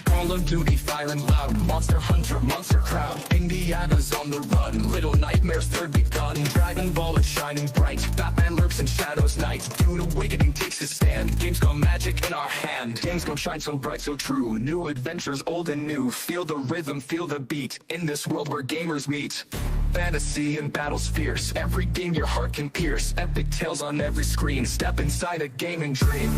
Call of Duty, violent loud, monster hunter, monster crowd. Indiana's on the run, little nightmares third begun. Dragon Ball is shining bright, Batman lurks in shadows night. Dune awakening takes his stand, Gamescom magic in our hand. Gamescom shines so bright, so true, new adventures old and new. Feel the rhythm, feel the beat, in this world where gamers meet. Fantasy and battles fierce, every game your heart can pierce. Epic tales on every screen, step inside a gaming dream.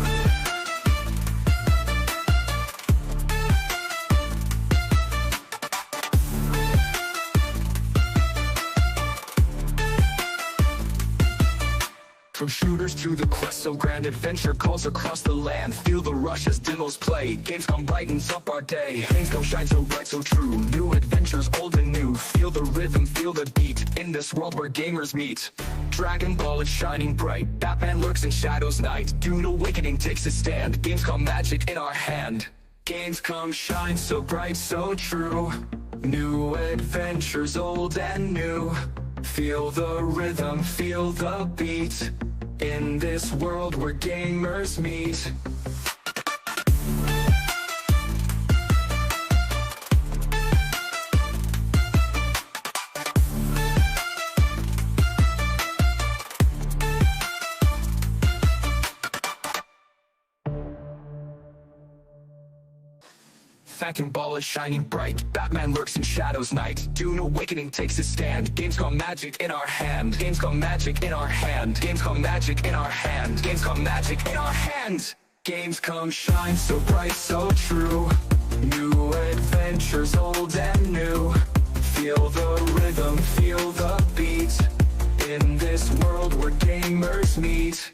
From shooters to the quest, so grand adventure calls across the land. Feel the rush as demos play, Gamescom brightens up our day. Gamescom shines so bright, so true, new adventures old and new. Feel the rhythm, feel the beat, in this world where gamers meet. Dragon Ball is shining bright, Batman lurks in shadows night. Dune awakening takes a stand, Gamescom magic in our hand. Gamescom shines so bright, so true, new adventures old and new. Feel the rhythm, feel the beat, in this world where gamers meet. Dragon Ball is shining bright, Batman lurks in shadows night. Dune awakening takes his stand, Gamescom magic in our hand. Gamescom magic in our hand. Gamescom magic in our hand. Gamescom magic in our hand. Gamescom shines so bright, so true, new adventures old and new. Feel the rhythm, feel the beat, in this world where gamers meet.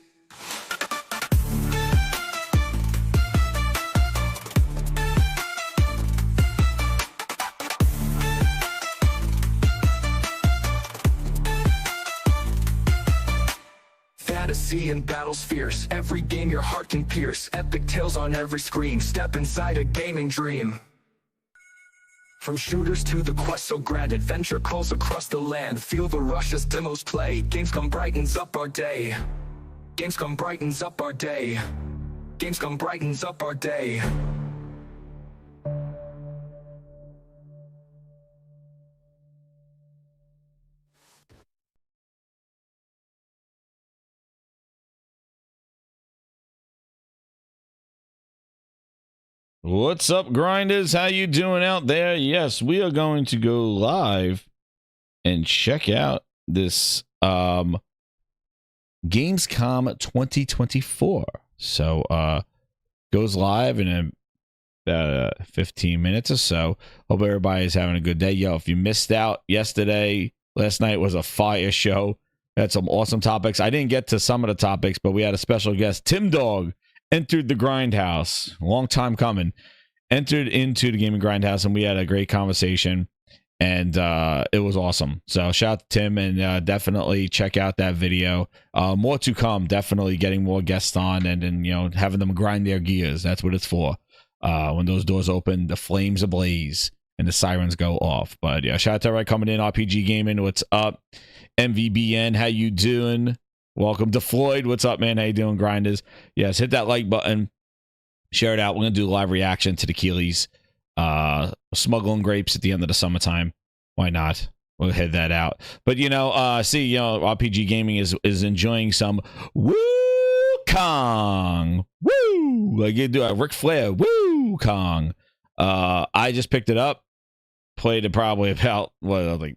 Fantasy and battles fierce, every game your heart can pierce. Epic tales on every screen, step inside a gaming dream. From shooters to the quest, so grand adventure calls across the land. Feel the rush as demos play, Gamescom brightens up our day. Gamescom brightens up our day. Gamescom brightens up our day. What's up, grinders? How you doing out there? Yes, we are going to go live and check out this Gamescom 2024. So goes live in about 15 minutes or so. Hope everybody's having a good day. Yo, if you missed out yesterday, last night was a fire show. Had some awesome topics. I didn't get to some of the topics, but we had a special guest, Tim Dog, entered the Grindhouse, long time coming, entered into the gaming Grindhouse, and we had a great conversation, and it was awesome. So shout out to Tim, and definitely check out that video. More to come, definitely getting more guests on, and you know, having them grind their gears. That's what it's for. When those doors open, the flames ablaze and the sirens go off. But yeah, shout out to everybody coming in. RPG Gaming, what's up? MVBN, how you doing? Welcome to Floyd. What's up, man? How you doing, grinders? Yes, hit that like button. Share it out. We're going to do a live reaction to the Keeleys. Smuggling grapes at the end of the summertime. Why not? We'll head that out. But, you know, see, you know, RPG Gaming is enjoying some Wukong. Woo! Like you do a Ric Flair. Wukong. I just picked it up. Played it probably about, what, like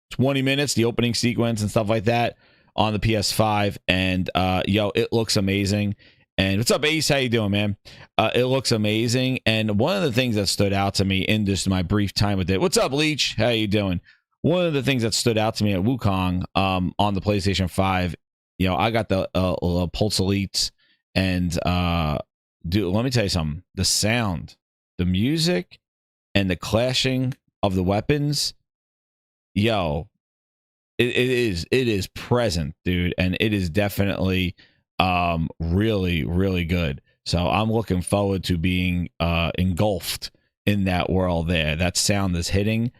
20 minutes, the opening sequence and stuff like that, on the PS5, and yo, it looks amazing. And what's up, Ace? How you doing, man? It looks amazing. And one of the things that stood out to me in just my brief time with it, what's up, Leech? How you doing? One of the things that stood out to me at Wukong on the PlayStation 5, you know, I got the Pulse Elites, and dude, let me tell you something. The sound, the music, and the clashing of the weapons, yo, it is present, dude, and it is definitely really, really good. So I'm looking forward to being engulfed in that world there. That sound is hitting,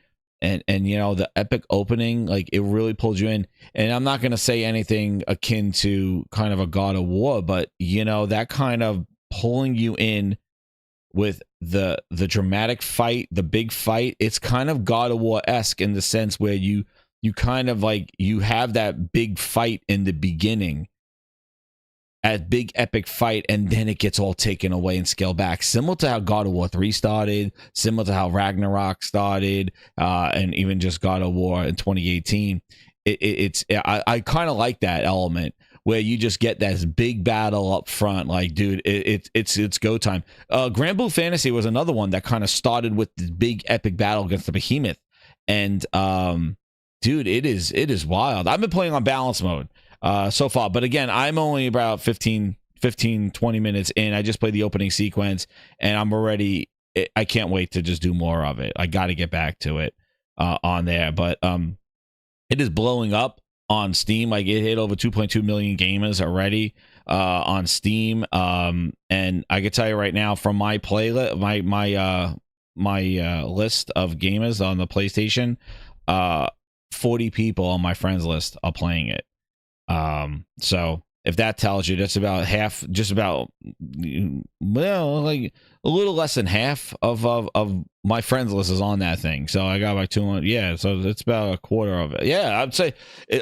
and you know, the epic opening, like, it really pulled you in. And I'm not gonna say anything akin to kind of a God of War, but you know, that kind of pulling you in with the dramatic fight, the big fight. It's kind of God of War-esque in the sense where you kind of like, you have that big fight in the beginning, a big epic fight, and then it gets all taken away and scaled back, similar to how God of War 3 started, similar to how Ragnarok started, and even just God of War in 2018. I kind of like that element where you just get that big battle up front. Like, dude, it's go time. Grand Blue Fantasy was another one that kind of started with the big epic battle against the behemoth, and dude, it is wild. I've been playing on balance mode so far, but again, I'm only about 15 20 minutes in. I just played the opening sequence, and I'm already, I can't wait to just do more of it. I got to get back to it on there, but it is blowing up on Steam. Like, it hit over 2.2 million gamers already on Steam, and I can tell you right now, from my playlist, my list of gamers on the PlayStation, 40 people on my friends list are playing it. So if that tells you, that's about half, just about, well, like a little less than half of my friends list is on that thing. So I got like 200. Yeah, so it's about a quarter of it. Yeah, I'd say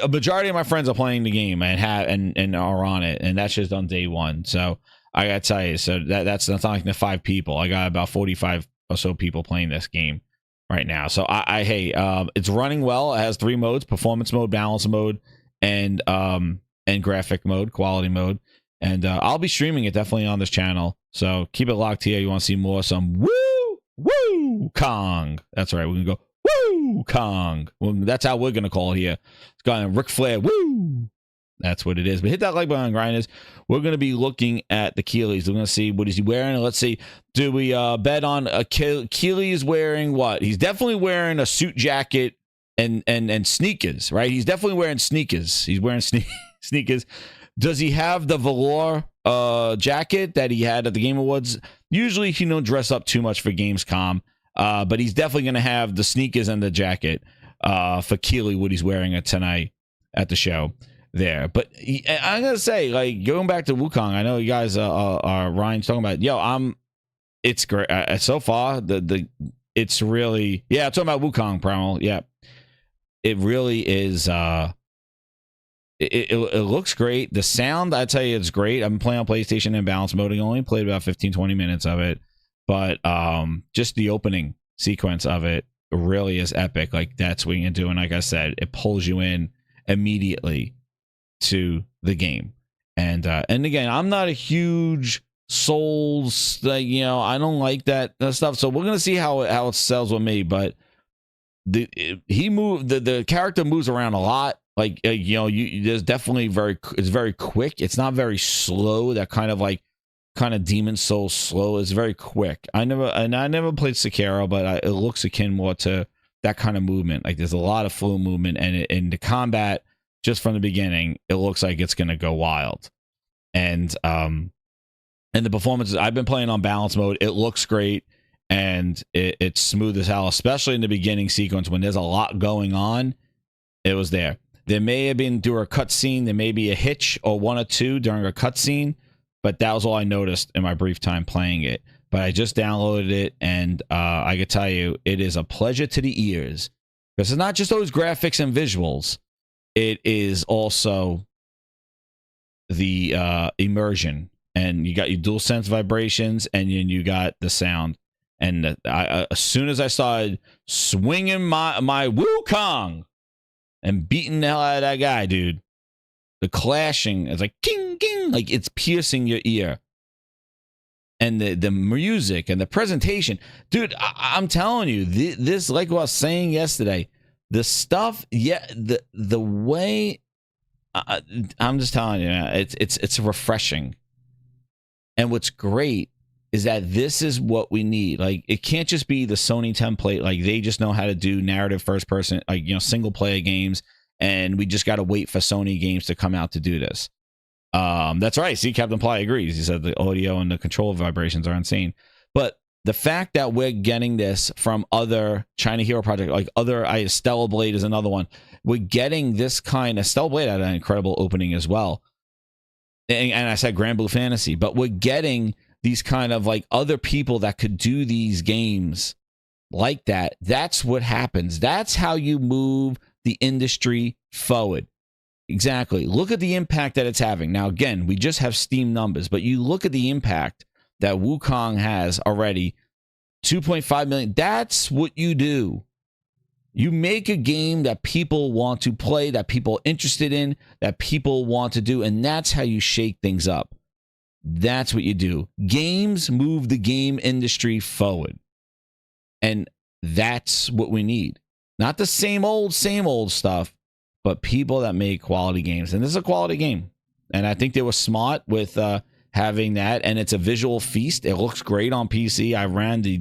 a majority of my friends are playing the game and are on it, and that's just on day one. So I gotta tell you, so that's not like the 5 people. I got about 45 or so people playing this game right now. So hey, it's running well. It has 3 modes: performance mode, balance mode, and graphic mode, quality mode. And I'll be streaming it definitely on this channel. So keep it locked here. You want to see more? Some Wukong. That's right. We can go Wukong. Well, that's how we're gonna call it here. It's got Ric Flair. Woo. That's what it is. But hit that like button, grinders. We're going to be looking at the Keelys. We're going to see what is he wearing. Let's see. Do we bet on Keely is wearing what? He's definitely wearing a suit jacket and sneakers, right? He's definitely wearing sneakers. He's wearing sneakers. Does he have the velour jacket that he had at the Game Awards? Usually he don't dress up too much for Gamescom, but he's definitely going to have the sneakers and the jacket for Keely, what he's wearing it tonight at the show there. But I'm gonna say, like, going back to Wukong, I know you guys are Ryan's talking about, it's great so far. It's really, I'm talking about Wukong Primal. It really is. It looks great. The sound, I tell you, it's great. I've been playing on PlayStation in balance mode. I only played about 15-20 minutes of it, but just the opening sequence of it really is epic. Like, that's what you can do, and like I said, it pulls you in immediately to the game. And again, I'm not a huge Souls, I don't like that stuff. So we're gonna see how it sells with me. But the character moves around a lot. Like, there's definitely it's very quick. It's not very slow. That kind of Demon Souls slow. It's very quick. I never played Sekiro, but it looks akin more to that kind of movement. Like, there's a lot of flow movement, and in the combat, just from the beginning, it looks like it's gonna go wild. And the performances, I've been playing on balance mode. It looks great, and it's smooth as hell, especially in the beginning sequence when there's a lot going on. It was there. There may have been during a cutscene, there may be a hitch or one or two during a cutscene, but that was all I noticed in my brief time playing it. But I just downloaded it, and I can tell you, it is a pleasure to the ears, because it's not just those graphics and visuals. It is also the immersion, and you got your dual sense vibrations, and then you got the sound. And as soon as I started swinging my Wukong and beating the hell out of that guy, dude, the clashing is like king, king, like it's piercing your ear. And the music and the presentation, dude, I'm telling you, this, like what I was saying yesterday, the stuff, the way, I'm just telling you, it's refreshing. And what's great is that this is what we need. Like, it can't just be the Sony template. Like, they just know how to do narrative first person, like, single player games, and we just got to wait for Sony games to come out to do this. That's right. See, Captain Ply agrees. He said the audio and the control vibrations are insane. But the fact that we're getting this from other China Hero Project, like other, Stellar Blade is another one. We're getting this kind of, Stellar Blade had an incredible opening as well. And I said Grand Blue Fantasy, but we're getting these kind of like other people that could do these games like that. That's what happens. That's how you move the industry forward. Exactly. Look at the impact that it's having. Now, again, we just have Steam numbers, but you look at the impact that Wukong has already. 2.5 million. That's what you do. You make a game that people want to play, that people are interested in, that people want to do, and that's how you shake things up. That's what you do. Games move the game industry forward. And that's what we need. Not the same old stuff, but people that make quality games. And this is a quality game. And I think they were smart with having that. And it's a visual feast. It looks great on PC. I ran the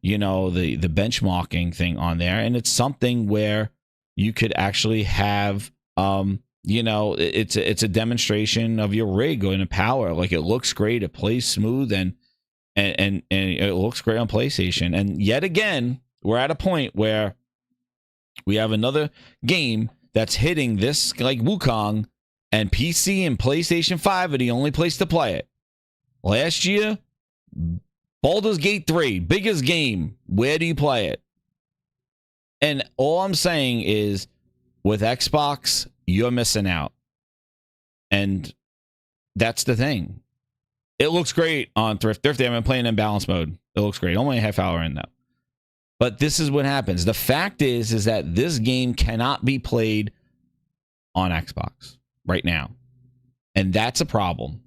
benchmarking thing on there, and it's something where you could actually have it's a demonstration of your rig going to power. Like, it looks great, it plays smooth, and it looks great on PlayStation. And yet again, we're at a point where we have another game that's hitting this, like Wukong, and PC and PlayStation 5 are the only place to play it. Last year, Baldur's Gate 3, biggest game. Where do you play it? And all I'm saying is, with Xbox, you're missing out. And that's the thing. It looks great on Thrifty. I've been playing in balance mode. It looks great. Only a half hour in, though. But this is what happens. The fact is that this game cannot be played on Xbox right now. And that's a problem.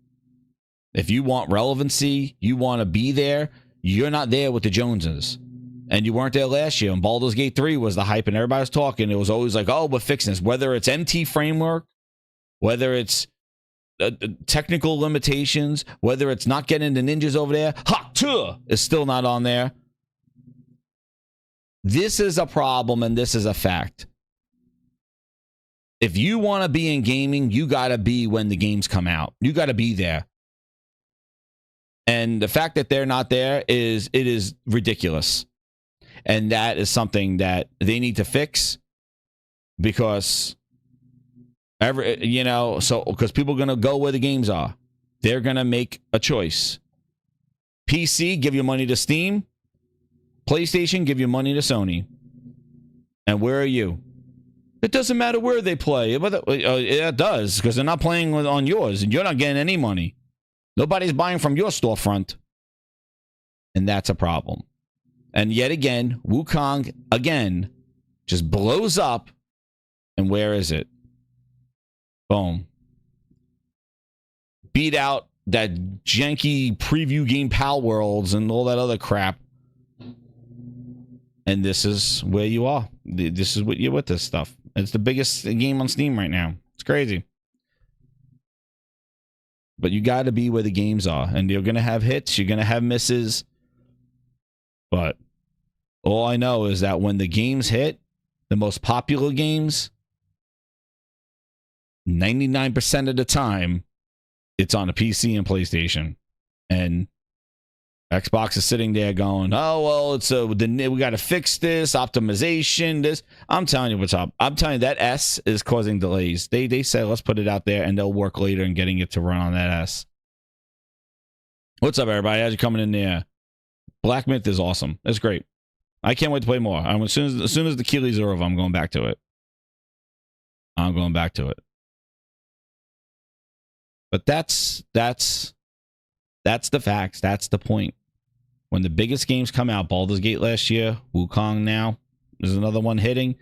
If you want relevancy, you want to be there, you're not there with the Joneses. And you weren't there last year. And Baldur's Gate 3 was the hype, and everybody was talking. It was always like, oh, we're fixing this. Whether it's MT framework, whether it's technical limitations, whether it's not getting the ninjas over there, is still not on there. This is a problem, and this is a fact. If you want to be in gaming, you got to be when the games come out. You got to be there. And the fact that they're not there is ridiculous. And that is something that they need to fix, because because people are going to go where the games are. They're going to make a choice. PC, give your money to Steam. PlayStation, give your money to Sony. And where are you? It doesn't matter where they play. It does, because they're not playing on yours, and you're not getting any money. Nobody's buying from your storefront. And that's a problem. And yet again, Wukong, again, just blows up. And where is it? Boom. Beat out that janky preview game Pal Worlds and all that other crap. And this is where you are. This is what you're with this stuff. It's the biggest game on Steam right now. It's crazy. But you got to be where the games are. And you're going to have hits. You're going to have misses. But all I know is that when the games hit, the most popular games, 99% of the time, it's on a PC and PlayStation. And Xbox is sitting there going, oh, well, we got to fix this, optimization, this. I'm telling you what's up. I'm telling you that S is causing delays. They say, let's put it out there, and they'll work later in getting it to run on that S. What's up, everybody? How's you coming in there? Black Myth is awesome. It's great. I can't wait to play more. As soon as the Keeleys are over, I'm going back to it. But that's the facts. That's the point. When the biggest games come out, Baldur's Gate last year, Wukong now, there's another one hitting,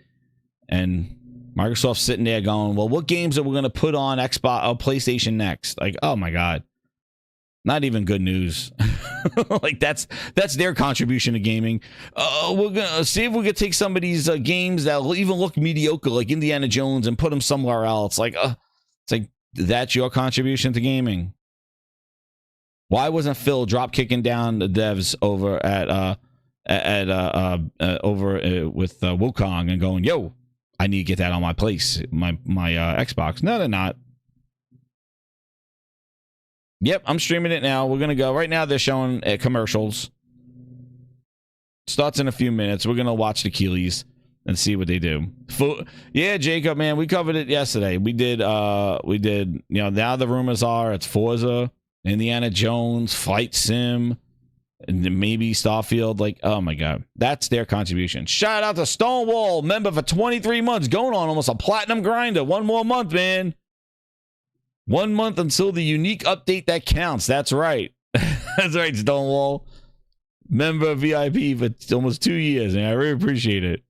and Microsoft's sitting there going, well, what games are we going to put on Xbox or PlayStation next? Like, oh my God. Not even good news. Like, that's their contribution to gaming. We're gonna see if we could take some of these games that will even look mediocre, like Indiana Jones, and put them somewhere else. Like, it's like, that's your contribution to gaming. Why wasn't Phil drop kicking down the devs over with Wukong and going, yo, I need to get that on my place, my Xbox? No, they're not. Yep, I'm streaming it now. We're going to go. Right now, they're showing commercials. Starts in a few minutes. We're going to watch the Keeleys and see what they do. Yeah, Jacob, man, we covered it yesterday. We did, now the rumors are it's Forza Indiana Jones, Flight Sim, and maybe Starfield. Like, oh my God, that's their contribution. Shout out to Stonewall, member for 23 months, going on almost a platinum grinder. One more month, man. 1 month until the unique update that counts. That's right. That's right, Stonewall. Member VIP for almost 2 years, and I really appreciate it.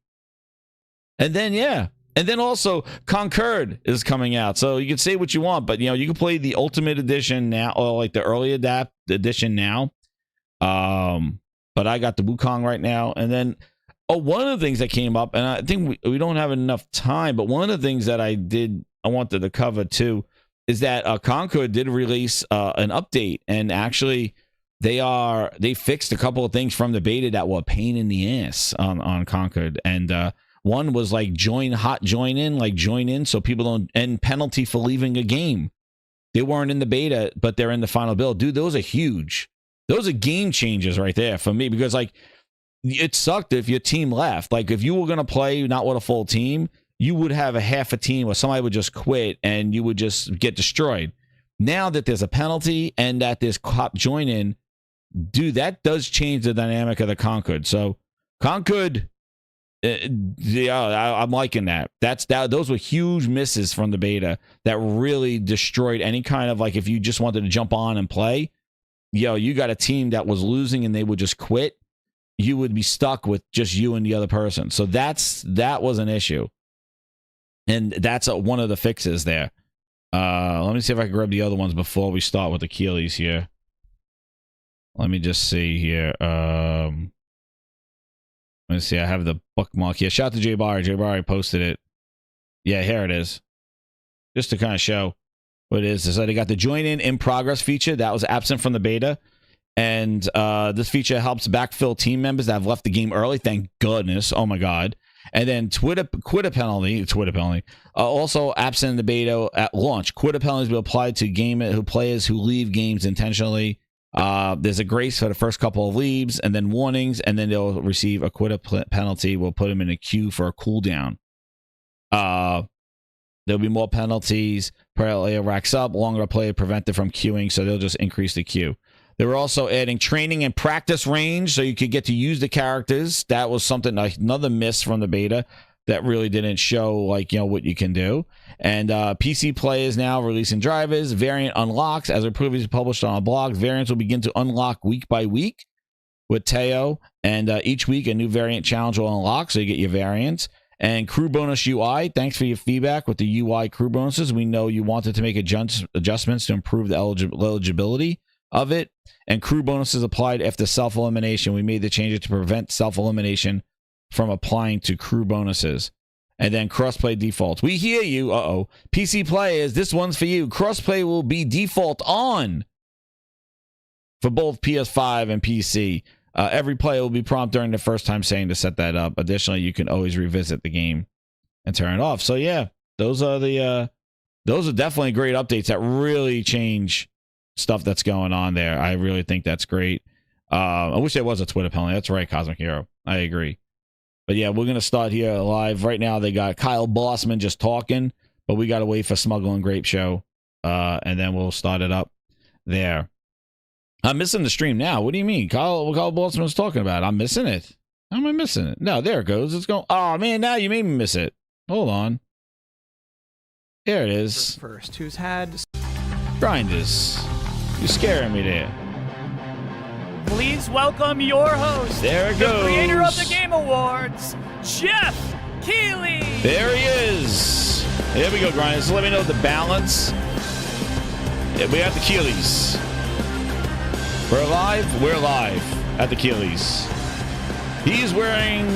And then, yeah. And then also, Concord is coming out. So you can say what you want, but, you can play the Ultimate Edition now, or like the early adapt edition now. But I got the Wukong right now. And then, one of the things that came up, and I think we don't have enough time, but one of the things that I wanted to cover too, is that Concord did release an update, and actually they fixed a couple of things from the beta that were a pain in the ass on Concord. And one was like join in so people don't, and penalty for leaving a game. They weren't in the beta, but they're in the final build. Dude, those are huge. Those are game changers right there for me, because like it sucked if your team left. Like if you were going to play not with a full team, you would have a half a team or somebody would just quit and you would just get destroyed. Now that there's a penalty and that there's cop join in, dude, that does change the dynamic of the Concord. So Concord, yeah, I'm liking that. Those were huge misses from the beta that really destroyed any kind of, like, if you just wanted to jump on and play, you got a team that was losing and they would just quit, you would be stuck with just you and the other person. So that was an issue. And that's one of the fixes there. Let me see if I can grab the other ones before we start with the Keeleys here. Let me just see here. Let me see. I have the bookmark here. Shout out to Jay Barry. Jay Barry posted it. Yeah, here it is. Just to kind of show what it is. So they got the join in progress feature that was absent from the beta. And this feature helps backfill team members that have left the game early. Thank goodness. Oh my God. And then quitter penalty. Also absent in the beta at launch. Quitter penalties will apply to players who leave games intentionally. There's a grace for the first couple of leaves, and then warnings, and then they'll receive a quitter penalty. We'll put them in a queue for a cooldown. There'll be more penalties. Player racks up. Longer player prevented from queuing, so they'll just increase the queue. They were also adding training and practice range, so you could get to use the characters. That was something, another miss from the beta that really didn't show, like, what you can do. And PC players now releasing drivers. Variant unlocks, as we previously published on our blog. Variants will begin to unlock week by week with Teo, and each week a new variant challenge will unlock, so you get your variants. And crew bonus UI. Thanks for your feedback with the UI crew bonuses. We know you wanted to make adjustments to improve the eligibility of it. And crew bonuses applied after self-elimination. We made the changes to prevent self-elimination from applying to crew bonuses. And then crossplay defaults. We hear you. PC players, this one's for you. Crossplay will be default on for both PS5 and PC. Every player will be prompted during the first time saying to set that up. Additionally, you can always revisit the game and turn it off. So yeah, those are definitely great updates that really change stuff that's going on there. I really think that's great. I wish there was a Twitter penalty. That's right, Cosmic Hero. I agree. But yeah, we're going to start here live. Right now, they got Kyle Bossman just talking, but we got to wait for Smuggle and Grape Show, and then we'll start it up there. I'm missing the stream now. What do you mean? Kyle Bossman's talking about it. I'm missing it. How am I missing it? No, there it goes. It's going. Oh, man, now you made me miss it. Hold on. There it is. First, who's had... Grinders. You're scaring me there. Please welcome your host, there it goes, the creator of the Game Awards, Jeff Keighley. There he is. There we go, Grinders. So let me know the balance. Yeah, we have the Keeleys. We're live. We're live at the Keeleys. He's wearing...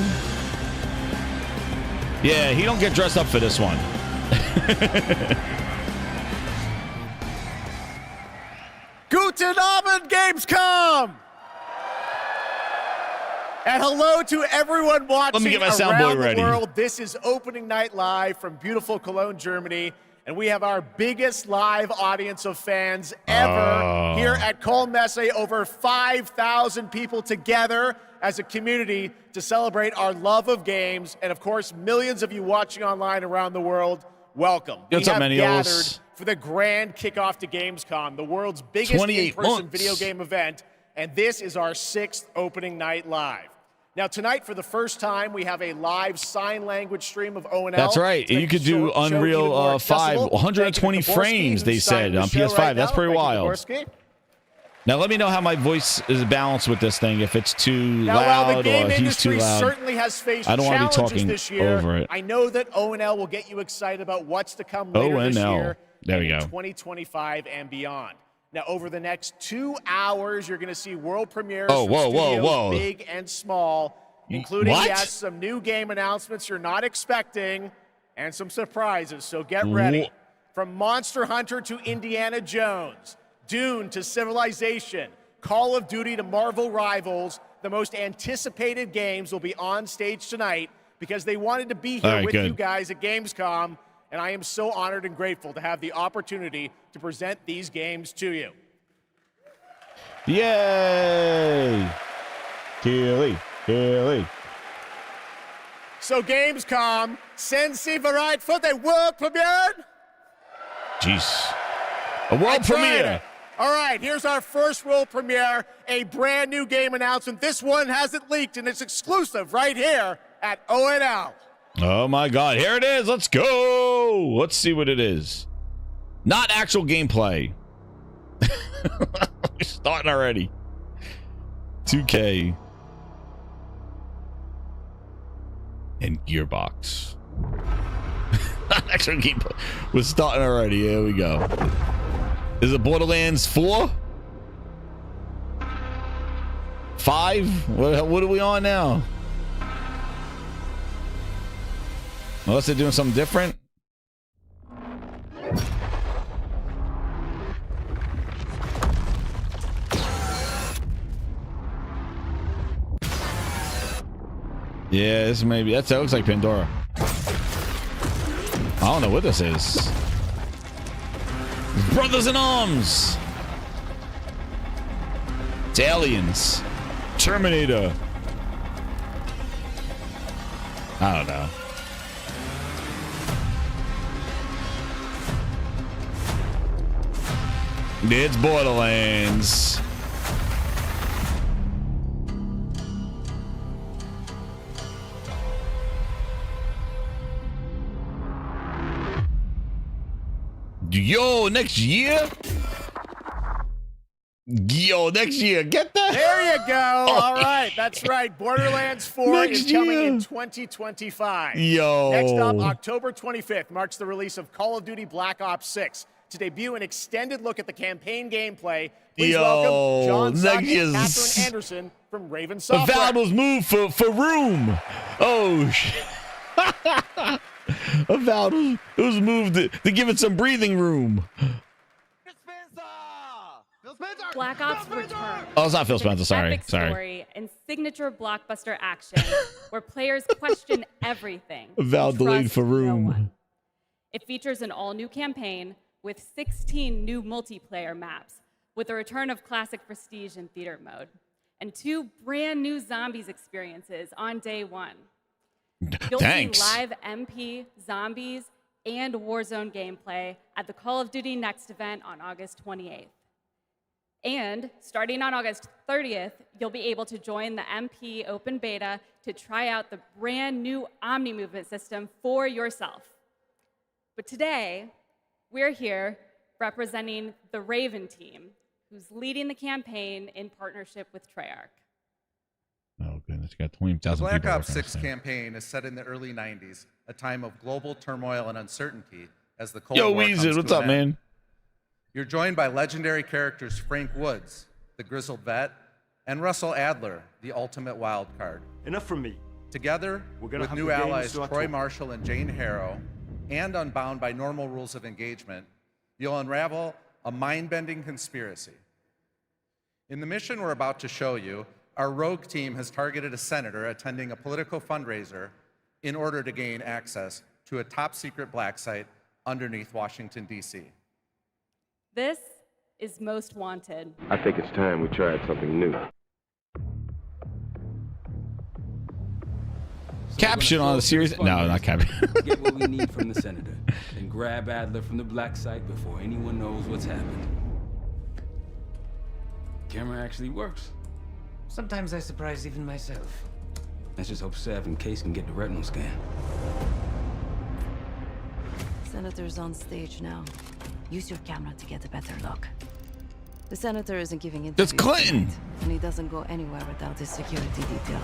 Yeah, he don't get dressed up for this one. Guten Abend, Gamescom! And hello to everyone watching around the world. This is opening night live from beautiful Cologne, Germany. And we have our biggest live audience of fans ever here at Köln Messe. Over 5,000 people together as a community to celebrate our love of games. And of course, millions of you watching online around the world. Welcome. What's up, Manios? for the grand kickoff to Gamescom, the world's biggest in-person video game event, and this is our 6th opening night live. Now tonight, for the first time, we have a live sign language stream of O&L. That's right. And you could do Unreal 5, 120 frames, they said, on PS5. Right. That's pretty wild. Now let me know how my voice is balanced with this thing. If it's too loud or he's too loud. Certainly has faced I don't want to be talking this year. over it. I know that O&L will get you excited about what's to come later this year. There we go. 2025 and beyond. Now, over the next 2 hours, you're going to see world premieres from studios big and small, including, yes, some new game announcements you're not expecting, and some surprises, so get ready. From Monster Hunter to Indiana Jones, Dune to Civilization, Call of Duty to Marvel Rivals, the most anticipated games will be on stage tonight because they wanted to be here with you guys at Gamescom, and I am so honored and grateful to have the opportunity to present these games to you. Yay! Kelly. So Gamescom, Sensi bereit for the world premiere? Jeez. A world premiere. All right, here's our first world premiere, a brand new game announcement. This one hasn't leaked, and it's exclusive right here at O&L. Oh my God, here it is. Let's go. Let's see what it is. Not actual gameplay. We're starting already. 2K. And Gearbox. Not actual gameplay. We're starting already. Here we go. Is it Borderlands 4? 5? What are we on now? Unless they're doing something different. Yeah, this maybe that looks like Pandora. I don't know what this is. Brothers in Arms. It's Aliens. Terminator. I don't know. It's Borderlands. Yo, next year? Yo, next year. Get that. There you go. All right. That's right. Borderlands 4 is coming in 2025. Yo. Next up, October 25th marks the release of Call of Duty Black Ops 6. To debut an extended look at the campaign gameplay, please welcome John Suck and Catherine Anderson from Raven Software. The valve was moved for room. Oh, shit. A valve was moved to give it some breathing room. Black Ops Return. Oh, it's not Phil Spencer. Sorry. Story and signature blockbuster action where players question everything. Valve delayed for room. It features an all-new campaign with 16 new multiplayer maps, with the return of classic Prestige and Theater mode, and 2 brand new Zombies experiences on day 1. You'll see live MP, Zombies, and Warzone gameplay at the Call of Duty Next event on August 28th. And starting on August 30th, you'll be able to join the MP open beta to try out the brand new Omni movement system for yourself. But today, we're here representing the Raven team, who's leading the campaign in partnership with Treyarch. Oh, goodness. Got 20,000 people. The Black Ops 6 campaign is set in the early 90s, a time of global turmoil and uncertainty as the Cold War comes to an end. What's up, man? You're joined by legendary characters Frank Woods, the grizzled vet, and Russell Adler, the ultimate wild card. Enough from me. Together, with new allies Troy Marshall and Jane Harrow, and unbound by normal rules of engagement, you'll unravel a mind-bending conspiracy. In the mission we're about to show you, our rogue team has targeted a senator attending a political fundraiser in order to gain access to a top-secret black site underneath Washington, D.C. This is Most Wanted. I think it's time we tried something new. Caption on the series. No, not caption. Get what we need from the senator, then grab Adler from the black site before anyone knows what's happened. Camera actually works. Sometimes I surprise even myself. Let's just hope Sev and Case can get the retinal scan. Senator's on stage now. Use your camera to get a better look. The senator isn't giving interviews. That's Clinton. Tonight, and he doesn't go anywhere without his security detail.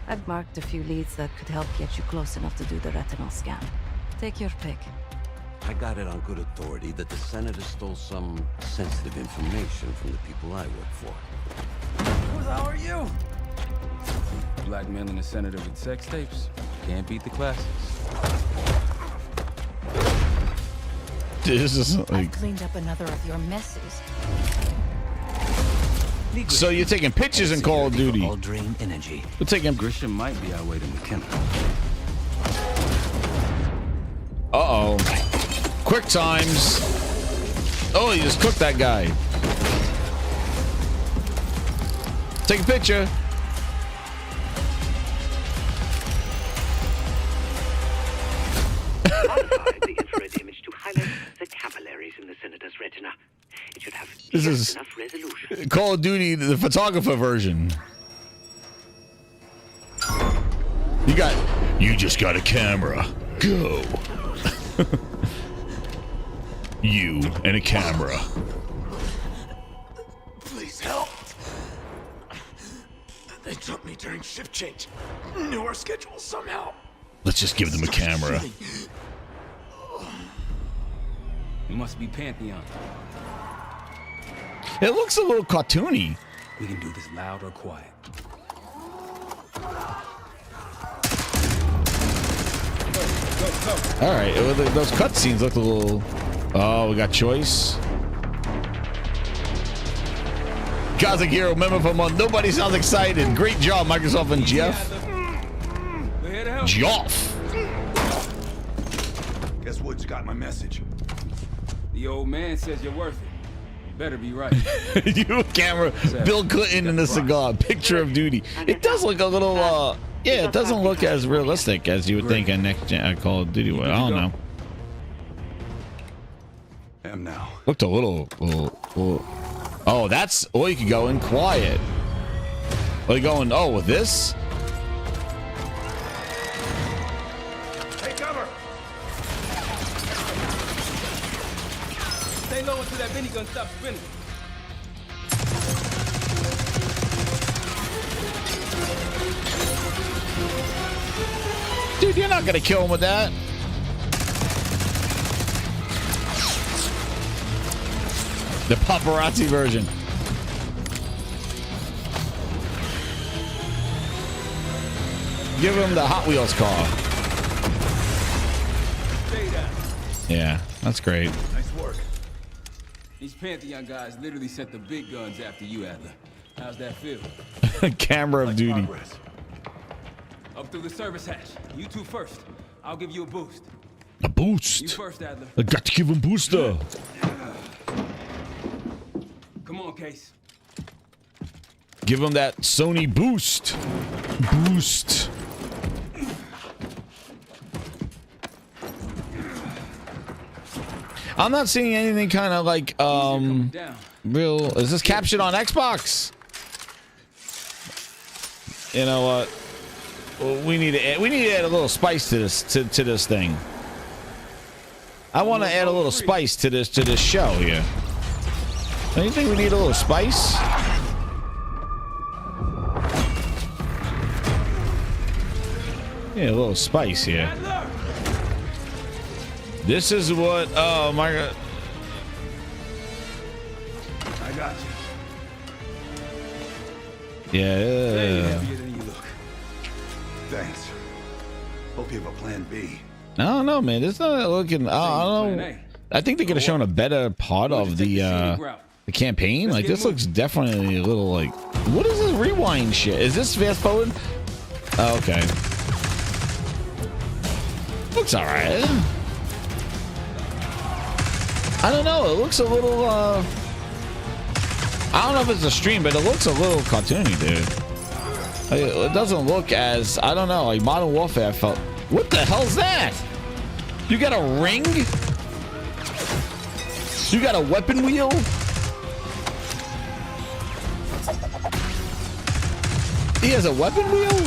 I've marked a few leads that could help get you close enough to do the retinal scan. Take your pick. I got it on good authority that the senator stole some sensitive information from the people I work for. Who the hell are you? Blackmailing a senator with sex tapes. Can't beat the classics. This is I like. cleaned up another of your messes. So you're taking pictures in Call of Duty. All drain energy. We're taking. Grisham might be our way to McKenna. Uh-oh. Quick times. Oh, he just cooked that guy. Take a picture. Modify the infrared image to highlight the capillaries in the senator's retina. It should have just enough resolution. Call of Duty, the photographer version. You just got a camera. Go. You and a camera. Please help. They took me during shift change. Knew our schedule somehow. Let's just give them a camera. It must be Pantheon. It looks a little cartoony. We can do this loud or quiet. All right, those cutscenes look a little. Oh, we got choice. Cosmic Hero member for month. Nobody sounds excited. Great job, Microsoft and Jeff. Joff. Guess Woods got my message. The old man says you're worth it. You better be right. You camera. Bill Clinton and the cigar. Picture of duty. It does look a little. Yeah, it doesn't look as realistic as you would think a next gen Call of Duty would. I don't know. Am now. Looked a little. Oh, that's. Oh, you could go in quiet. Are you going? Oh, with this? Take cover. Stay low until that minigun stops spinning. Dude, you're not gonna kill him with that. The paparazzi version. Give him the Hot Wheels car. Yeah, that's great. Nice work. These Pantheon guys literally sent the big guns after you, Adler. How's that feel? Camera of duty. Progress. Up through the service hatch. You two first. I'll give you a boost. A boost. You first, Adler. I got to give him booster. Come on, Case. Give him that Sony boost. Boost. I'm not seeing anything kind of like real. Is this captured on Xbox? You know what? Well, we need to add a little spice to this to this thing. I want to add a little spice to this show here. Don't you think we need a little spice? Yeah, a little spice here. This is what. Oh my God. I got you. Yeah. Thanks. Hope you have a plan B. I don't know, man. It's not looking. I don't know. I think they could have shown a better part of the campaign. Like this looks definitely a little like. What is this rewind shit? Is this fast forward? Oh, okay. Looks all right. I don't know. It looks a little. I don't know if it's a stream, but it looks a little cartoony, dude. It doesn't look as, I don't know, like Modern Warfare felt. What the hell's that? You got a ring? You got a weapon wheel? He has a weapon wheel?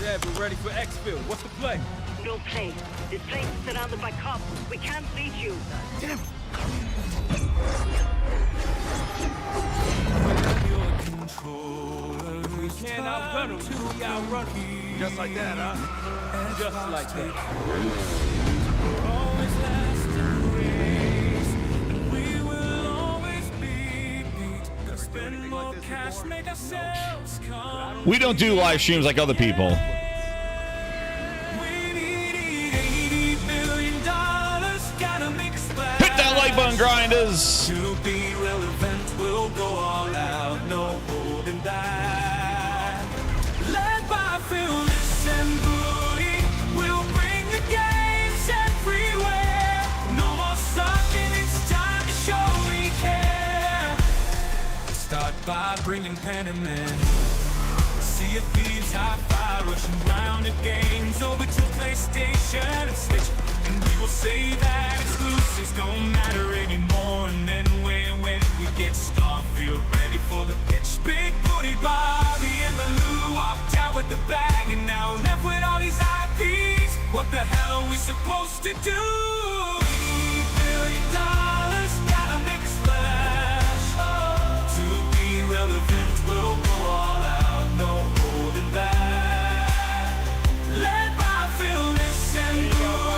Yeah, we're ready for exfil. What's the play? No play. This place is surrounded by cops. We can't reach you. Damn. We can't outrun them. We outrun them. Just like that, huh? Just like that. We don't do live streams like other people. Hit that like button, grinders. To be relevant, we'll go all out, no holding back. Led by fearless and booty, we'll bring the games everywhere. No more sucking, it's time to show we care. Start by bringing pen and men. See if thieves high fire rushing round at games over to PlayStation and Switch. And we will say that exclusives don't matter anymore. And then when we get Starfield ready for the pitch, big booty Bobby and Lou walked out with the bag, and now left with all these IPs. What the hell are we supposed to do? $8 billion, gotta make a splash. To be relevant, we'll go all out, no holding back. Led by fearless and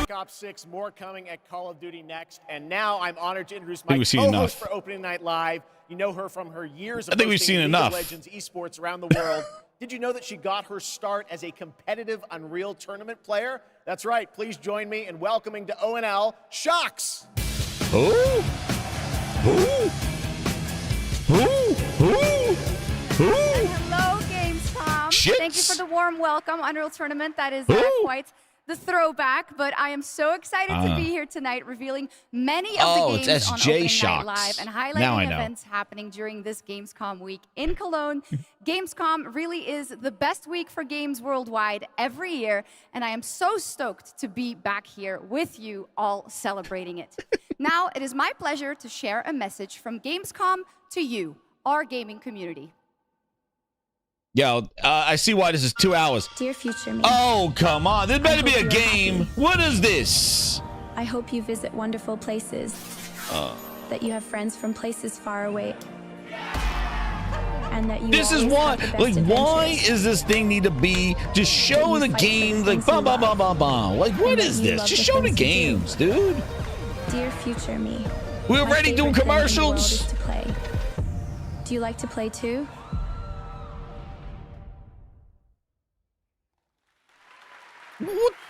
Black Ops 6, more coming at Call of Duty next. And now I'm honored to introduce my co-host for Opening Night Live. You know her from her years of hosting League of Legends esports around the world. Did you know that she got her start as a competitive Unreal Tournament player? That's right. Please join me in welcoming to ONL, Shocks. Ooh. Ooh. Ooh. Ooh. Ooh. Hello, Gamescom. Shits. Thank you for the warm welcome. Unreal Tournament, that is quite the throwback, but I am so excited to be here tonight revealing many of the games on Opening Night Live and highlighting events happening during this Gamescom week in Cologne. Gamescom really is the best week for games worldwide every year, and I am so stoked to be back here with you all celebrating it. Now, it is my pleasure to share a message from Gamescom to you, our gaming community. Yo, I see why this is 2 hours. Dear future me. Oh, come on. This better be a game. What is this? I hope you visit wonderful places. That you have friends from places far away. And that you This is why, like, why is this thing need to be, just show the game, like, blah, blah, blah, blah, blah. Like, what is this? Just show the games, dude. Dear future me. We're already doing commercials. To play. Do you like to play too?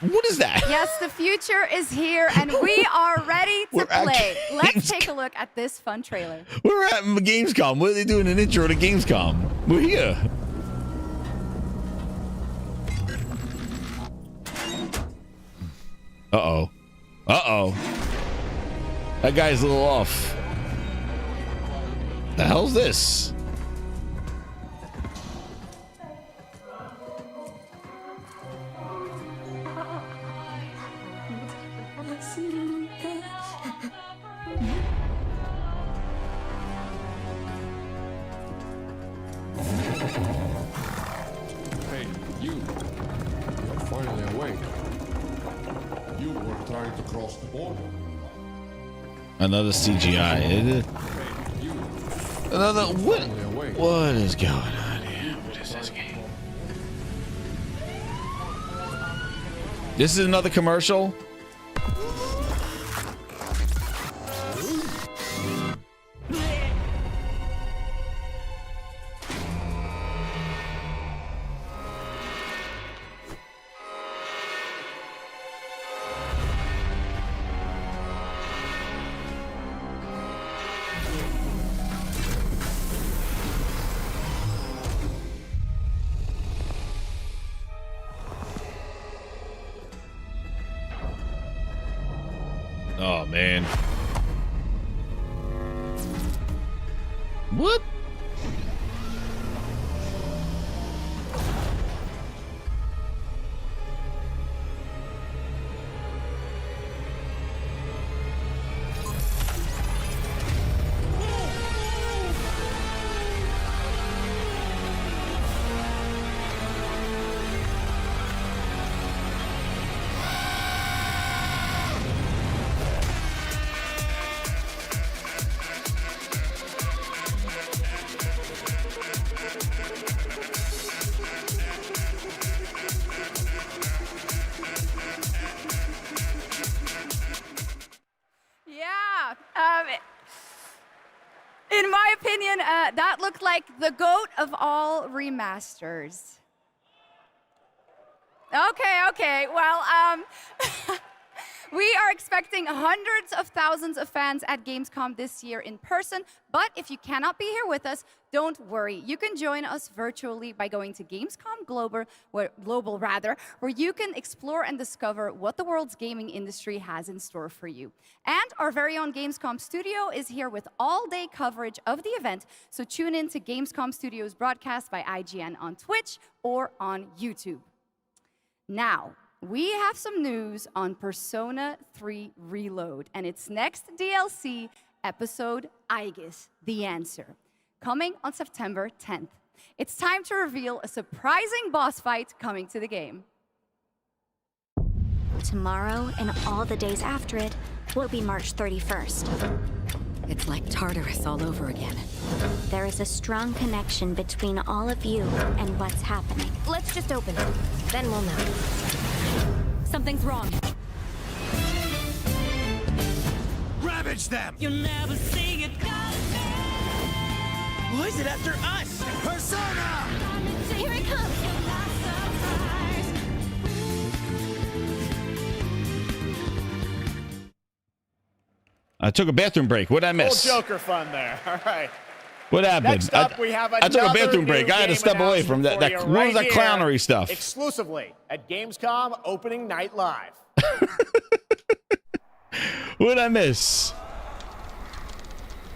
What is that? Yes, the future is here, and we are ready to play. Let's take a look at this fun trailer. We're at Gamescom. What are they doing an intro to Gamescom? We're here. Uh-oh. Uh-oh. That guy's a little off. The hell's this? Hey, you're finally awake. You were trying to cross the border. Another CGI. Another what? What is going on here? What is this game? This is another commercial. Oh, man. In my opinion, that looked like the GOAT of all remasters. Okay. Well, we are expecting hundreds of thousands of fans at Gamescom this year in person, but if you cannot be here with us, don't worry. You can join us virtually by going to Gamescom Global, where you can explore and discover what the world's gaming industry has in store for you. And our very own Gamescom studio is here with all-day coverage of the event, so tune in to Gamescom Studios broadcast by IGN on Twitch or on YouTube. Now, we have some news on Persona 3 Reload and its next DLC episode, Aegis, The Answer, coming on September 10th. It's time to reveal a surprising boss fight coming to the game. Tomorrow and all the days after it will be March 31st. It's like Tartarus all over again. There is a strong connection between all of you and what's happening. Let's just open it, then we'll know. Something's wrong. Ravage them! You'll never see it coming. Why is it after us? Persona! Here it comes! I took a bathroom break. What'd I miss? Little Joker fun there. All right. What happened? Next up, we have I took a bathroom break. I had to step away from that. What was that clownery stuff? Exclusively at Gamescom Opening Night Live. What'd I miss?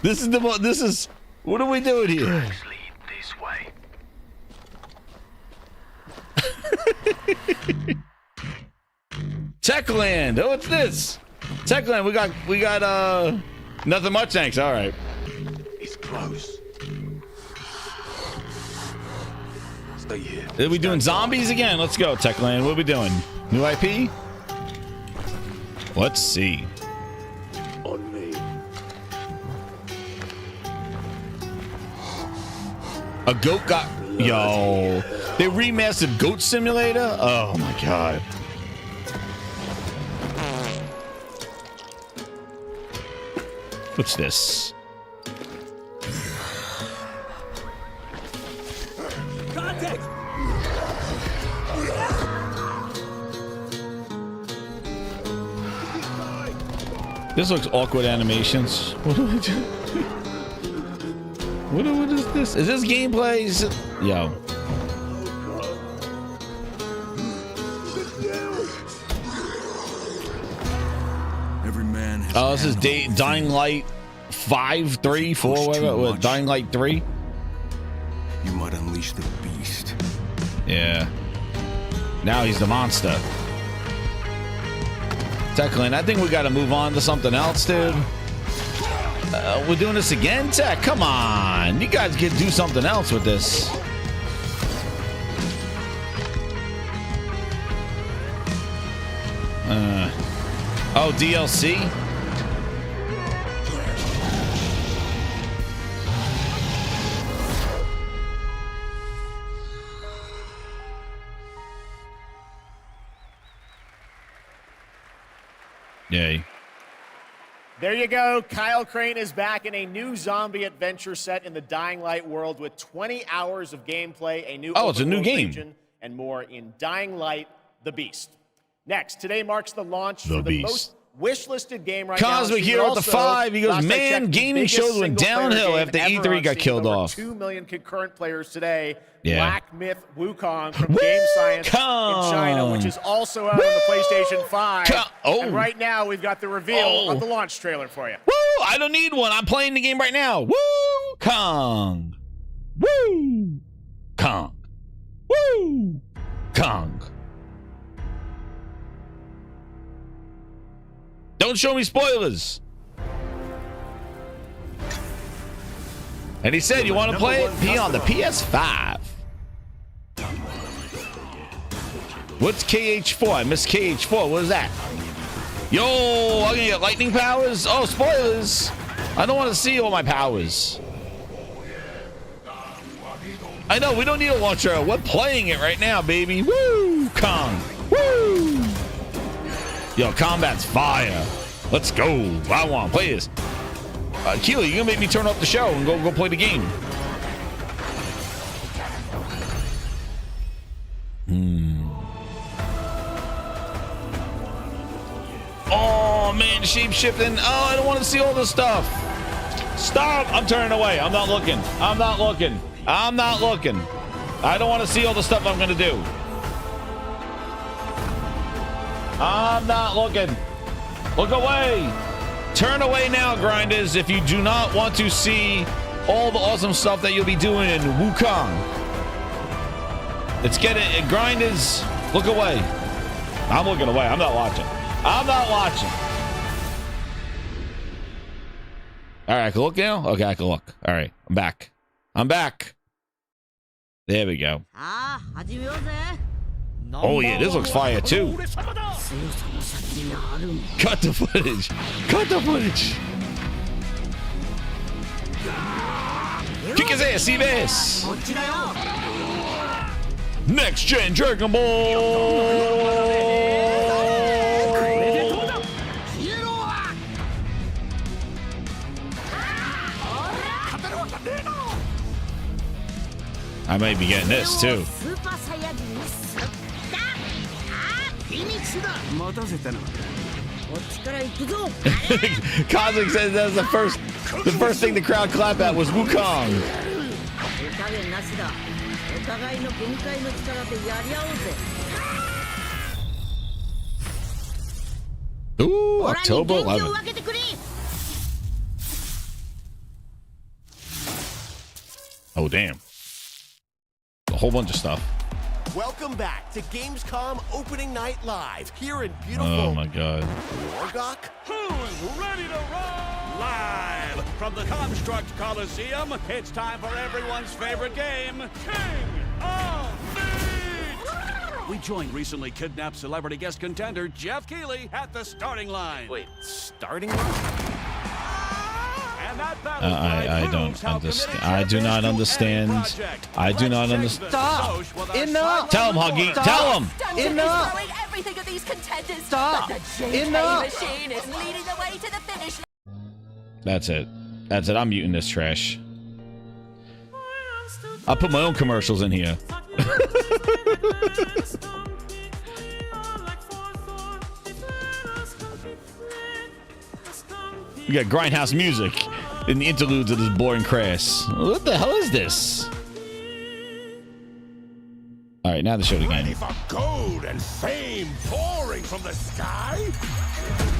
This is what are we doing here? First lead this way. Techland. Oh, what's this? Techland. We got nothing much, thanks. All right. It's close. Stay here. Are we doing zombies again? Let's go, Techland. What are we doing? New IP? Let's see. On me. A goat got... Yo. They remastered Goat Simulator? Oh, my God. What's this? Contact! This looks awkward animations. What do I do? What is this? Is this gameplay? Is it... Yo. Every man has Oh, this is Dying Light 5, 3, 4, whatever. Dying Light 3. You might unleash the beast. Yeah. Now he's the monster. Techland, I think we got to move on to something else, dude. We're doing this again, Tech? Come on. You guys can do something else with this. Oh, DLC? Yay. There you go. Kyle Crane is back in a new zombie adventure set in the Dying Light world with 20 hours of gameplay, a new it's a new game, region, and more in Dying Light: The Beast. Next, today marks the launch for the most wish-listed game right now. Cosmic Hero at the 5. He goes, man, gaming shows went downhill after E3 got killed off. 2 million concurrent players today. Yeah. Black Myth Wukong from Game Science in China, which is also out on the PlayStation 5. And right now, we've got the reveal of the launch trailer for you. Woo! I don't need one. I'm playing the game right now. Woo! Kong. Woo! Kong. Woo! Kong. Don't show me spoilers. And he said, you want to play it? Be on the PS5. What's KH4? I missed KH4. What is that? Yo, I'm going to get lightning powers? Oh, spoilers. I don't want to see all my powers. I know, we don't need a launcher. We're playing it right now, baby. Woo! Kong. Woo! Yo, combat's fire. Let's go. I want to play this. Keely, you gonna make me turn off the show and go play the game? Oh man, shape shifting. Oh, I don't want to see all this stuff. Stop! I'm turning away. I'm not looking. I'm not looking. I'm not looking. I don't want to see all the stuff I'm gonna do. I'm not looking. Look away. Turn away now, grinders, if you do not want to see all the awesome stuff that you'll be doing in Wukong. Let's get it. Grinders, look away. I'm looking away. I'm not watching. I'm not watching. All right, I can look now? Okay, I can look. All right, I'm back. I'm back. There we go. Oh, yeah, this looks fire, too. Cut the footage. Cut the footage. Kick his ass, see this. Next Gen Dragon Ball. I might be getting this too. Cosmic says that was the first thing the crowd clapped at was Wukong. Ooh, October 11th. Oh, damn. A whole bunch of stuff. Welcome back to Gamescom Opening Night Live here in beautiful... Oh, my God. Wargok? Who's ready to roll? Live from the Construct Coliseum, it's time for everyone's favorite game, King of Meat! We joined recently kidnapped celebrity guest contender Jeff Keighley at the starting line. Wait, starting line? I don't understand. I do not understand. I do not understand. Stop! Enough! Tell him, Huggy. Tell him! Enough! Everything of these contenders. Stop! But the Enough! machine is leading the way to the finish. That's it. That's it. I'm muting this trash. I'll put my own commercials in here. We got grindhouse music in the interludes of this boring crash. What the hell is this? All right, now the show again. Ready for gold and fame pouring from the sky?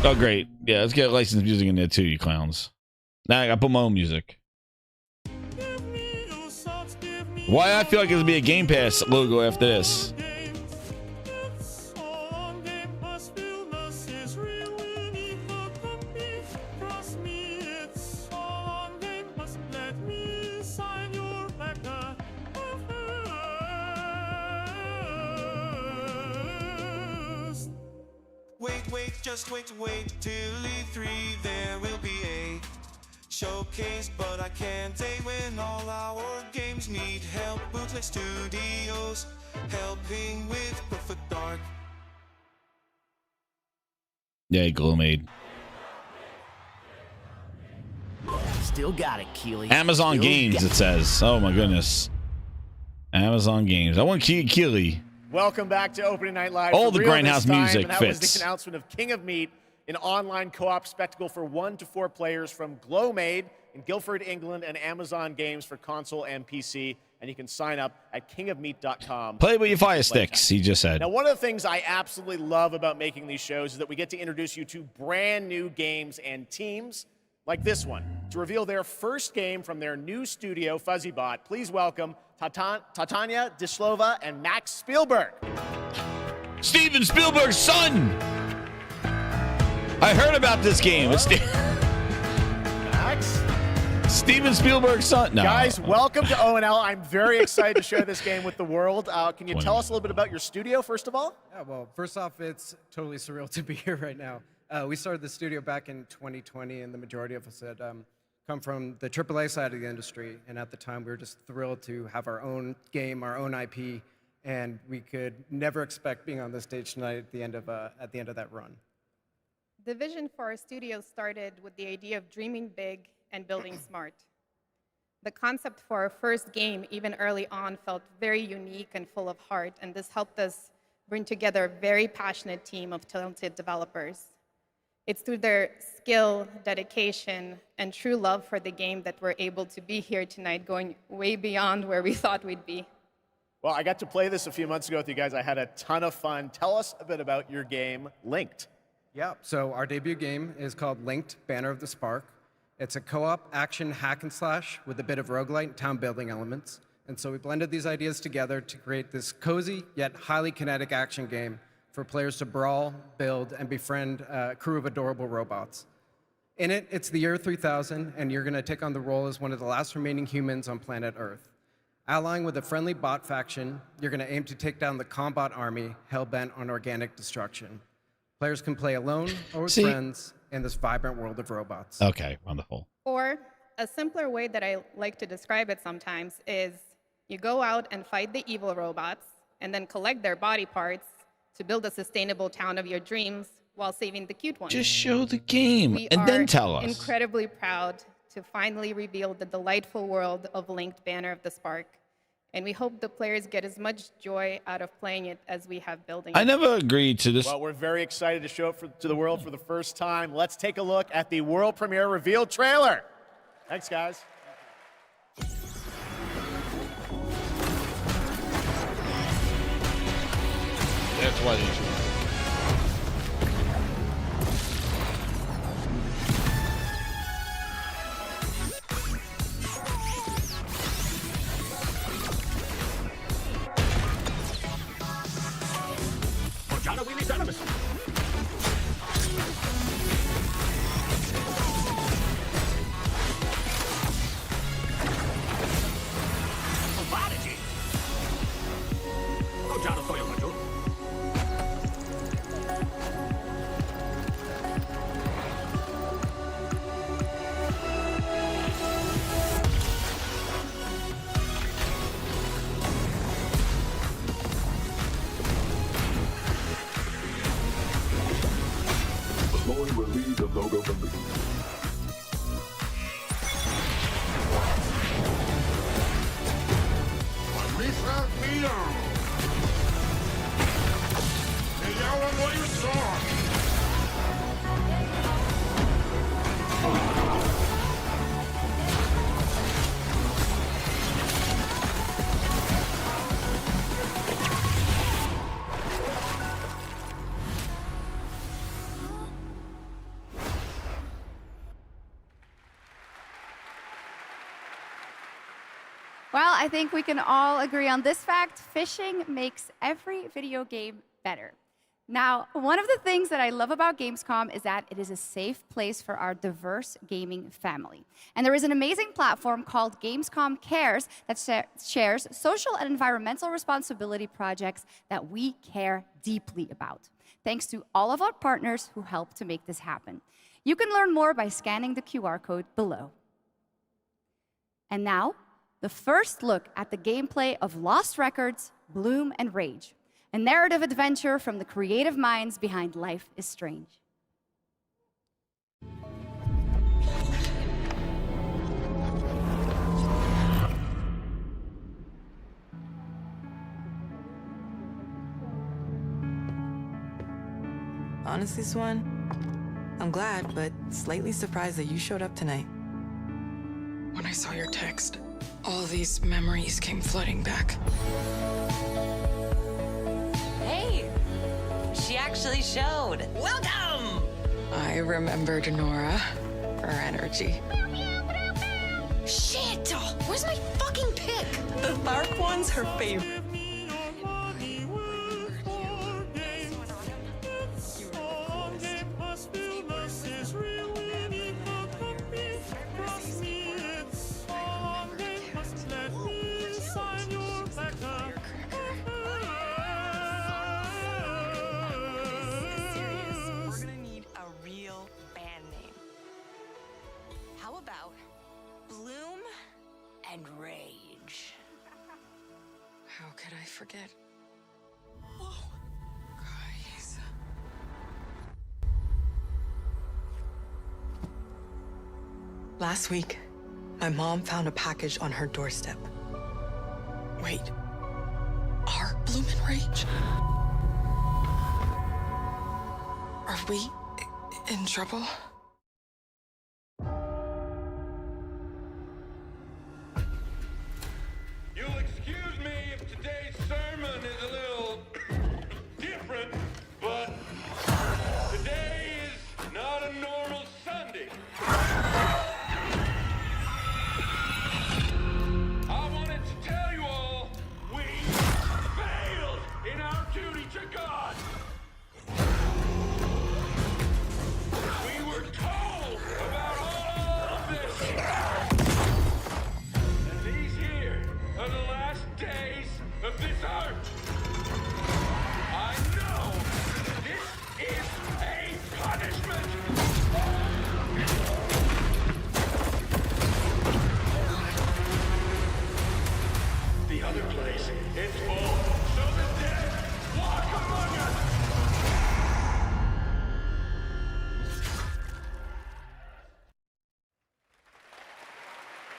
Oh, great. Yeah, let's get licensed music in there too, you clowns. Now I gotta put my own music. Why I feel like there's gonna be a Game Pass logo after this. Just wait till E3, there will be a showcase, but I can't wait when all our games need help. Bootleg Studios helping with Perfect Dark. Yeah, Glowmade. Still got it, Keely. Amazon Games, it says. Oh my goodness. Amazon Games. I want Keely. Welcome back to Opening Night Live. All the grindhouse music and that fits. was the announcement of King of Meat, an online co-op spectacle for 1 to 4 players from Glowmade in Guildford, England, and Amazon Games for console and PC. And you can sign up at kingofmeat.com. Play with your fire sticks, he just said. Now, one of the things I absolutely love about making these shows is that we get to introduce you to brand new games and teams like this one to reveal their first game from their new studio, FuzzyBot. Please welcome Tatania Dislova and Max Spielberg. Steven Spielberg's son! I heard about this game. It's Max? Steven Spielberg's son. No. Guys, welcome to O&L. I'm very excited to share this game with the world. Can you tell us a little bit about your studio, first of all? Yeah, well, first off, it's totally surreal to be here right now. We started the studio back in 2020, and the majority of us had come from the AAA side of the industry. And at the time, we were just thrilled to have our own game, our own IP, and we could never expect being on this stage tonight at the end of that run. The vision for our studio started with the idea of dreaming big and building smart. The concept for our first game, even early on, felt very unique and full of heart, and this helped us bring together a very passionate team of talented developers. It's through their skill, dedication, and true love for the game that we're able to be here tonight, going way beyond where we thought we'd be. Well, I got to play this a few months ago with you guys. I had a ton of fun. Tell us a bit about your game, Linked. Yeah, so our debut game is called Linked, Banner of the Spark. It's a co-op action hack and slash with a bit of roguelite and town building elements. And so we blended these ideas together to create this cozy yet highly kinetic action game for players to brawl, build, and befriend a crew of adorable robots. In it, it's the year 3000, and you're going to take on the role as one of the last remaining humans on planet Earth. Allying with a friendly bot faction, you're going to aim to take down the combat army hell-bent on organic destruction. Players can play alone or with friends in this vibrant world of robots. Okay, wonderful. Or a simpler way that I like to describe it sometimes is you go out and fight the evil robots and then collect their body parts to build a sustainable town of your dreams while saving the cute ones. Just show the game and then tell us. We are incredibly proud to finally reveal the delightful world of Linked Banner of the Spark. And we hope the players get as much joy out of playing it as we have building it. I never agreed to this. Well, we're very excited to show it to the world for the first time. Let's take a look at the world premiere reveal trailer. Thanks, guys. That's why they should. Well, I think we can all agree on this fact. Fishing makes every video game better. Now, one of the things that I love about Gamescom is that it is a safe place for our diverse gaming family. And there is an amazing platform called Gamescom Cares that shares social and environmental responsibility projects that we care deeply about. Thanks to all of our partners who help to make this happen. You can learn more by scanning the QR code below. And now, the first look at the gameplay of Lost Records, Bloom and Rage, a narrative adventure from the creative minds behind Life is Strange. Honestly, Swan, I'm glad, but slightly surprised that you showed up tonight. When I saw your text, all these memories came flooding back. Hey, she actually showed. Welcome! I remembered Nora, her energy. Shit! Where's my fucking pick? The Tharp one's her favorite. How could I forget? Whoa, guys. Last week, my mom found a package on her doorstep. Wait, our bloomin' rage? Are we in trouble? You'll excuse me if today's sermon is a little different, but today is not a normal Sunday. I wanted to tell you all, we failed in our duty to God. We were told about all of this. And these here are the last days of this earth. I know this is a punishment. The other place, it's full, so the dead walk among us.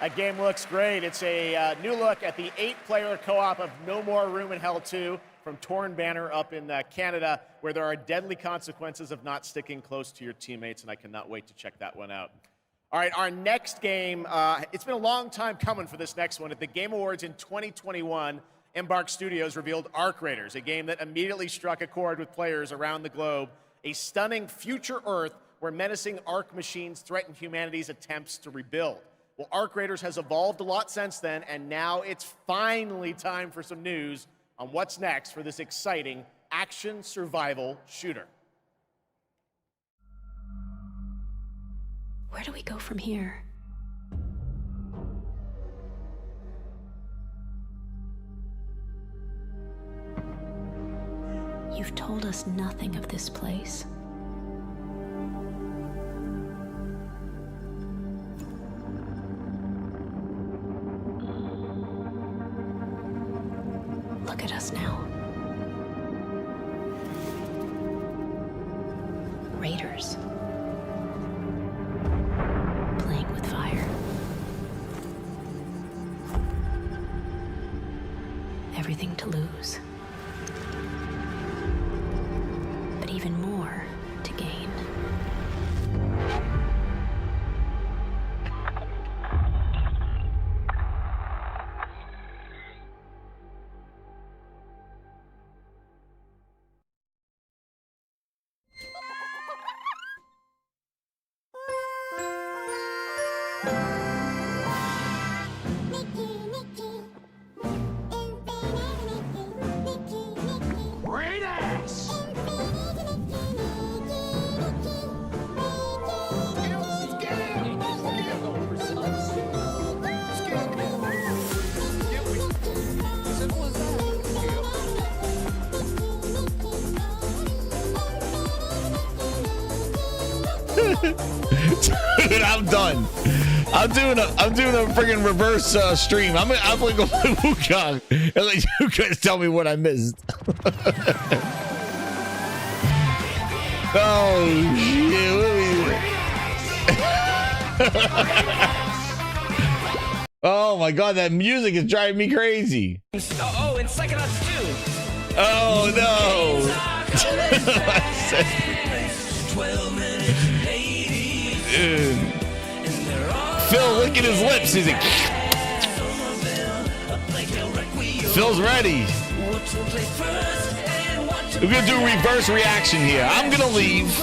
That game looks great. It's a new look at the 8-player co-op of No More Room in Hell 2 from Torn Banner up in Canada, where there are deadly consequences of not sticking close to your teammates, and I cannot wait to check that one out. All right, our next game, it's been a long time coming for this next one. At the Game Awards in 2021, Embark Studios revealed Arc Raiders, a game that immediately struck a chord with players around the globe, a stunning future Earth where menacing Arc machines threaten humanity's attempts to rebuild. Well, Arc Raiders has evolved a lot since then, and now it's finally time for some news on what's next for this exciting action survival shooter. Where do we go from here? You've told us nothing of this place. Look at us now. Raiders. Playing with fire. Everything to lose. But even more to gain. Dude, I'm done. I'm doing a friggin' reverse stream. I'm gonna go play Wukong and let you guys tell me what I missed. Oh shit! Oh my god, that music is driving me crazy. Oh, and Psychonauts 2. Oh no! 12 minutes and 80. Dude. Phil licking his lips. He's like, Phil's ready. We're gonna do a reverse reaction here. I'm gonna leave,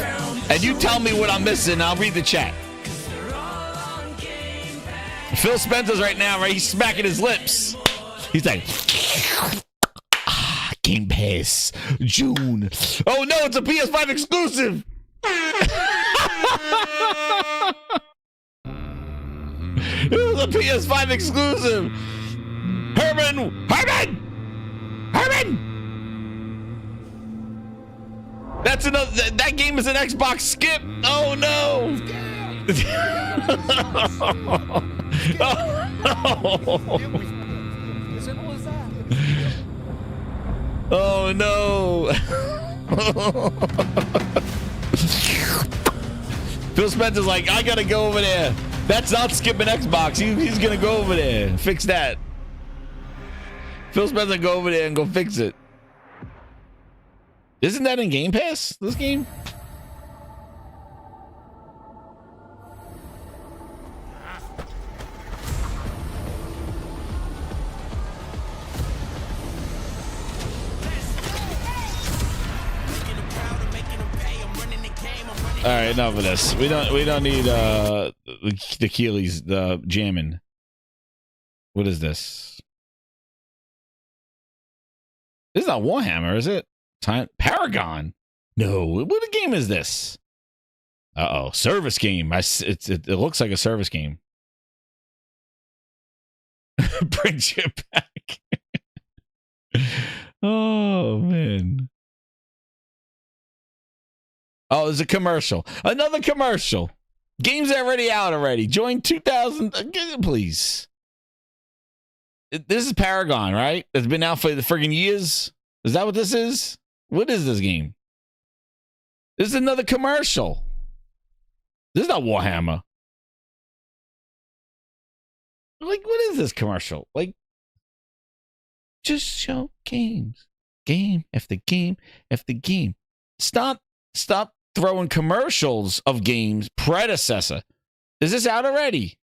and you tell me what I'm missing. I'll read the chat. Phil Spencer's right now, right? He's smacking his lips. He's like, Game Pass, June. Oh no, it's a PS5 exclusive. It was a PS5 exclusive. Herman! That's another. That game is an Xbox skip. Oh no! Oh no! Phil Spencer's like, I gotta go over there. That's not skipping Xbox. He's gonna go over there and fix that. Phil Spencer, go over there and go fix it. Isn't that in Game Pass? This game? All right, enough of this. We don't need the Keeleys, the jamming. What is this? This is not Warhammer, is it? Paragon? No. What game is this? Uh-oh, service game. It looks like a service game. Brings you back. Oh man. Oh, there's a commercial. Another commercial. Game's already out already. Join 2000. Please. This is Paragon, right? It's been out for the friggin' years. Is that what this is? What is this game? This is another commercial. This is not Warhammer. Like, what is this commercial? Like, just show games. Game after game after game. Stop throwing commercials of games. Predecessor. Is this out already?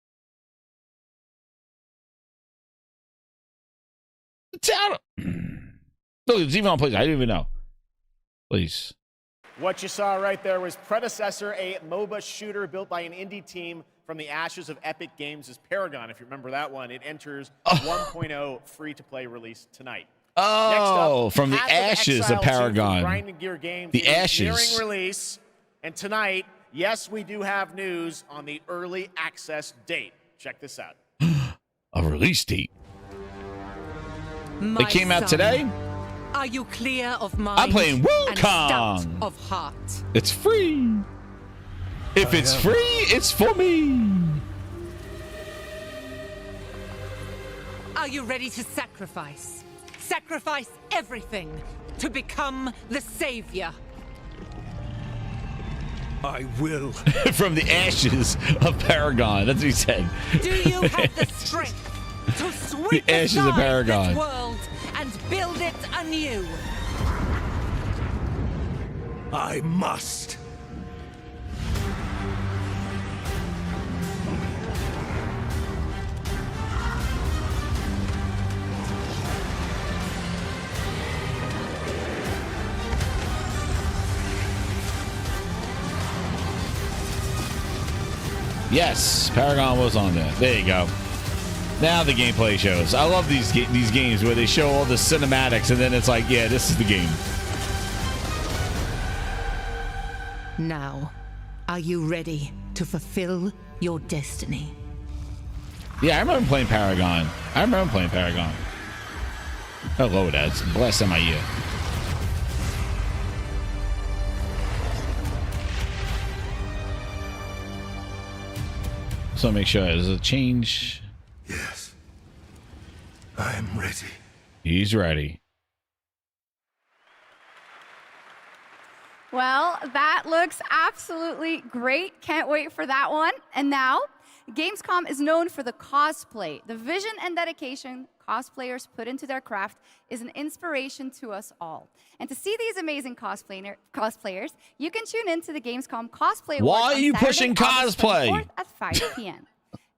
It's out. Look, it's even on PlayStation. I didn't even know. Please. What you saw right there was Predecessor, a MOBA shooter built by an indie team from the ashes of Epic Games' Paragon. If you remember that one, it enters 1.0 free-to-play release tonight. Oh, from the ashes of Paragon. Grinding Gear Games, the ashes. Nearing release. And tonight, yes, we do have news on the early access date. Check this out. A release date. My it came out today. Are you clear of mind? I'm playing Wukong. And of heart. It's free. If it's free, it's for me. Are you ready to sacrifice? Sacrifice everything to become the savior. I will. From the ashes of Paragon. That's what he said. Do you have the strength to sweep the ashes of Paragon this world and build it anew? I must. Yes, Paragon was on there. There you go. Now the gameplay shows. I love these games where they show all the cinematics and then it's like, yeah, this is the game. Now, are you ready to fulfill your destiny? Yeah, I remember playing Paragon. Hello, that's the last time I hear. So make sure there's a change. Yes. I am ready. He's ready. Well, that looks absolutely great. Can't wait for that one. And now, Gamescom is known for the cosplay. The vision and dedication cosplayers put into their craft is an inspiration to us all. And to see these amazing cosplayers, you can tune in to the Gamescom Cosplay Awards. Why are you pushing cosplay? At 5 p.m.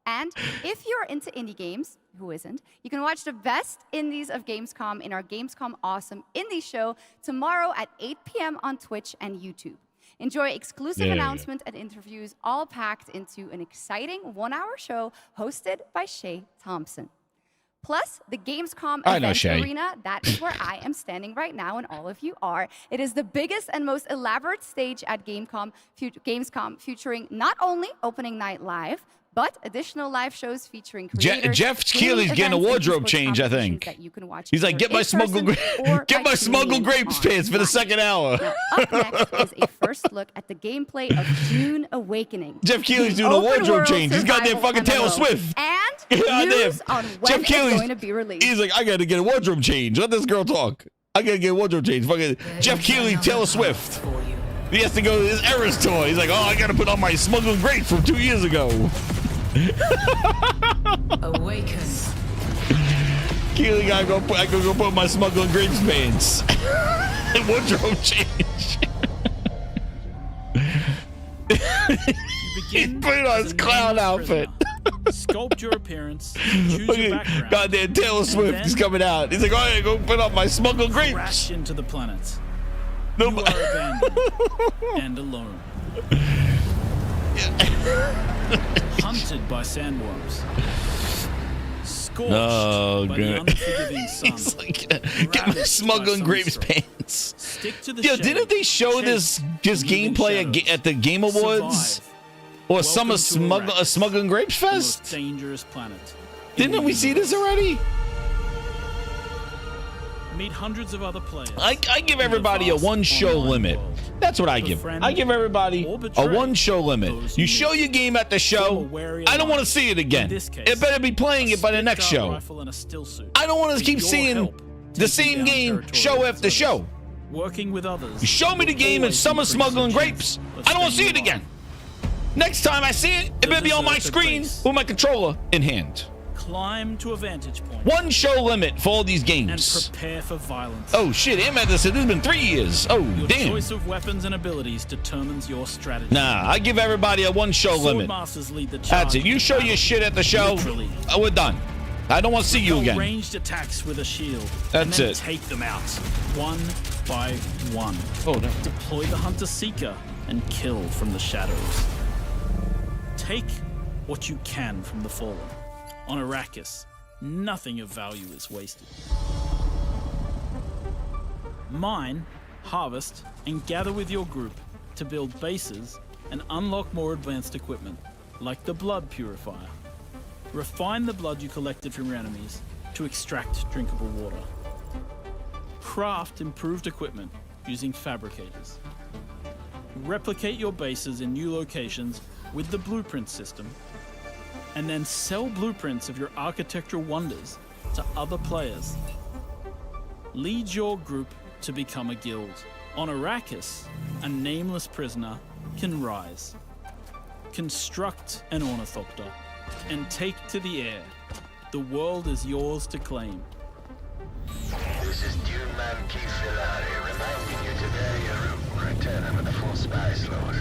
And if you're into indie games, who isn't, you can watch the best indies of Gamescom in our Gamescom Awesome Indie Show tomorrow at 8 p.m. on Twitch and YouTube. Enjoy exclusive announcements and interviews, all packed into an exciting one-hour show hosted by Shay Thompson. Plus, the Gamescom event arena, that is where I am standing right now, and all of you are. It is the biggest and most elaborate stage at Gamescom, featuring not only opening night live, but additional live shows featuring creators. Jeff Keighley's getting a wardrobe change, I think. He's like, get my smuggled grapes pants for the second hour. Now, up next is a first look at the gameplay of Dune Awakening. Jeff Keighley's doing a wardrobe change. He's got that fucking Taylor Swift. And news on when it's going to be released. He's like, I got to get a wardrobe change. Let this girl talk. I got to get a wardrobe change. Fucking Jeff Keighley, Taylor Swift. He has to go to his Eras tour. He's like, oh, I got to put on my smuggled grapes from 2 years ago. Awaken. Keely, I gotta go put my smuggling grapes pants. Wardrobe change. He put on his clown outfit. Sculpt your appearance. Choose your background. Goddamn Taylor Swift is coming out. He's like, oh, yeah, go put on my smuggling grapes. Crash into the planet. You are abandoned and alone. Hunted by sandworms. Scorched by the unforgiving sun. He's like, get my smuggling grapes pants. Stick to the Didn't they show this gameplay at the Game Awards? Or Summer Smuggling Grapes Fest? Dangerous planet. Didn't we see this already? Meet hundreds of other players. I give everybody a one-show limit. That's what I give. I give everybody a one-show limit. You show your game at the show. I don't want to see it again. It better be playing it by the next show. I don't want to keep seeing the same game show after show. Working with others. You show me the game in Summer Smuggling Grapes. I don't want to see it again. Next time I see it, it better be on my screen with my controller in hand. Climb to a vantage point. One show limit for all these games. And prepare for violence. Oh shit, This has been 3 years. Oh, your damn. Your choice of weapons and abilities determines your strategy. Nah, I give everybody a one show limit. Lead the That's it. You show your shit at the show. We're done. I don't want to see you again. Ranged attacks with a shield. That's it. Take them out one by one. Oh no. Deploy the Hunter Seeker and kill from the shadows. Take what you can from the fallen. On Arrakis, nothing of value is wasted. Mine, harvest, and gather with your group to build bases and unlock more advanced equipment, like the blood purifier. Refine the blood you collected from your enemies to extract drinkable water. Craft improved equipment using fabricators. Replicate your bases in new locations with the blueprint system, and then sell blueprints of your architectural wonders to other players. Lead your group to become a guild. On Arrakis, a nameless prisoner can rise. Construct an ornithopter and take to the air. The world is yours to claim. This is Dune Man Keith Filari reminding you to vary your route. Return with a full spy slot.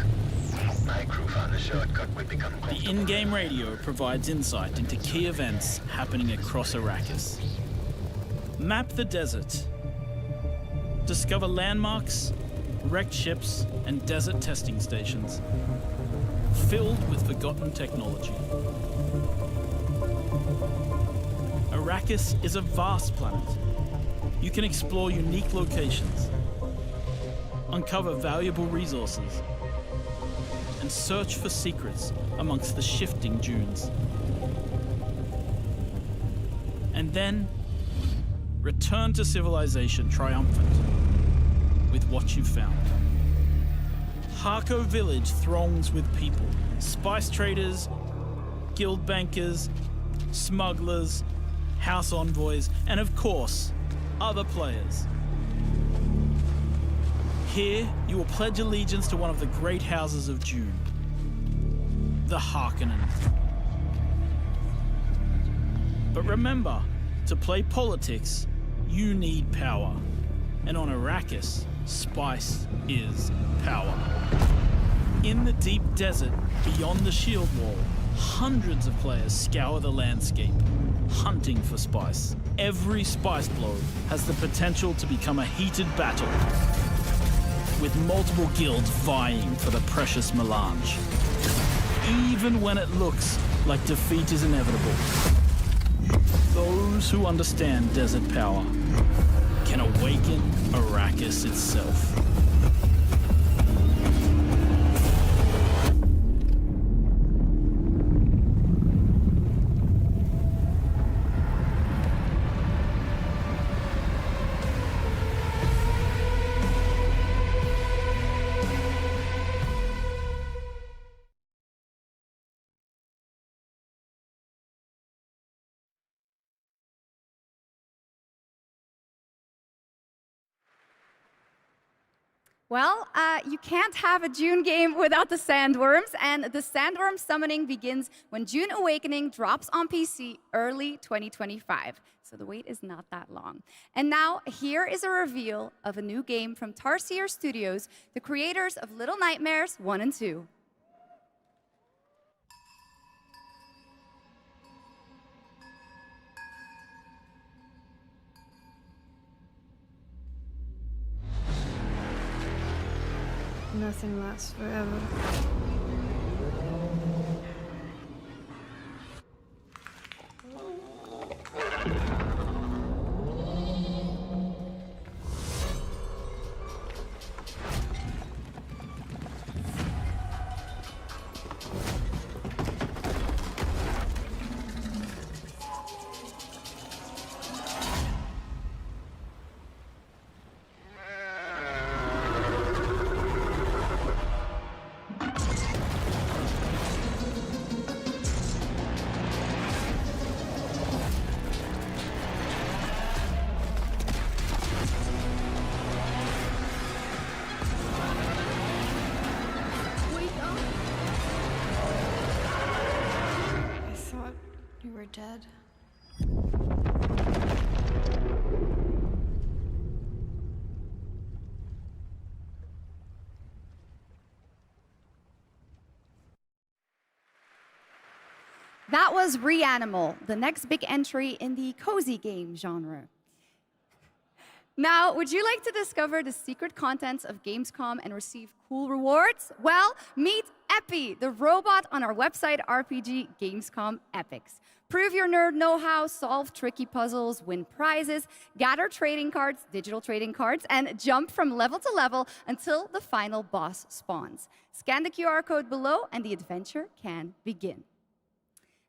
My crew found a shortcut. We become The in-game radio provides insight into key events happening across Arrakis. Map the desert. Discover landmarks, wrecked ships, and desert testing stations filled with forgotten technology. Arrakis is a vast planet. You can explore unique locations, uncover valuable resources, and search for secrets amongst the shifting dunes. And then, return to civilization triumphant with what you've found. Harko Village throngs with people, spice traders, guild bankers, smugglers, house envoys, and of course, other players. Here, you will pledge allegiance to one of the great houses of Dune, the Harkonnen. But remember, to play politics, you need power. And on Arrakis, spice is power. In the deep desert, beyond the shield wall, hundreds of players scour the landscape, hunting for spice. Every spice blow has the potential to become a heated battle, with multiple guilds vying for the precious melange. Even when it looks like defeat is inevitable, those who understand desert power can awaken Arrakis itself. Well, you can't have a June game without the Sandworms, and the Sandworm summoning begins when June Awakening drops on PC early 2025. So the wait is not that long. And now, here is a reveal of a new game from Tarsier Studios, the creators of Little Nightmares 1 and 2. Nothing lasts forever. You were dead. That was Reanimal, the next big entry in the cozy game genre. Now, would you like to discover the secret contents of Gamescom and receive cool rewards? Well, meet Epi, the robot on our website RPG Gamescom Epics. Prove your nerd know-how, solve tricky puzzles, win prizes, gather trading cards, digital trading cards, and jump from level to level until the final boss spawns. Scan the QR code below and the adventure can begin.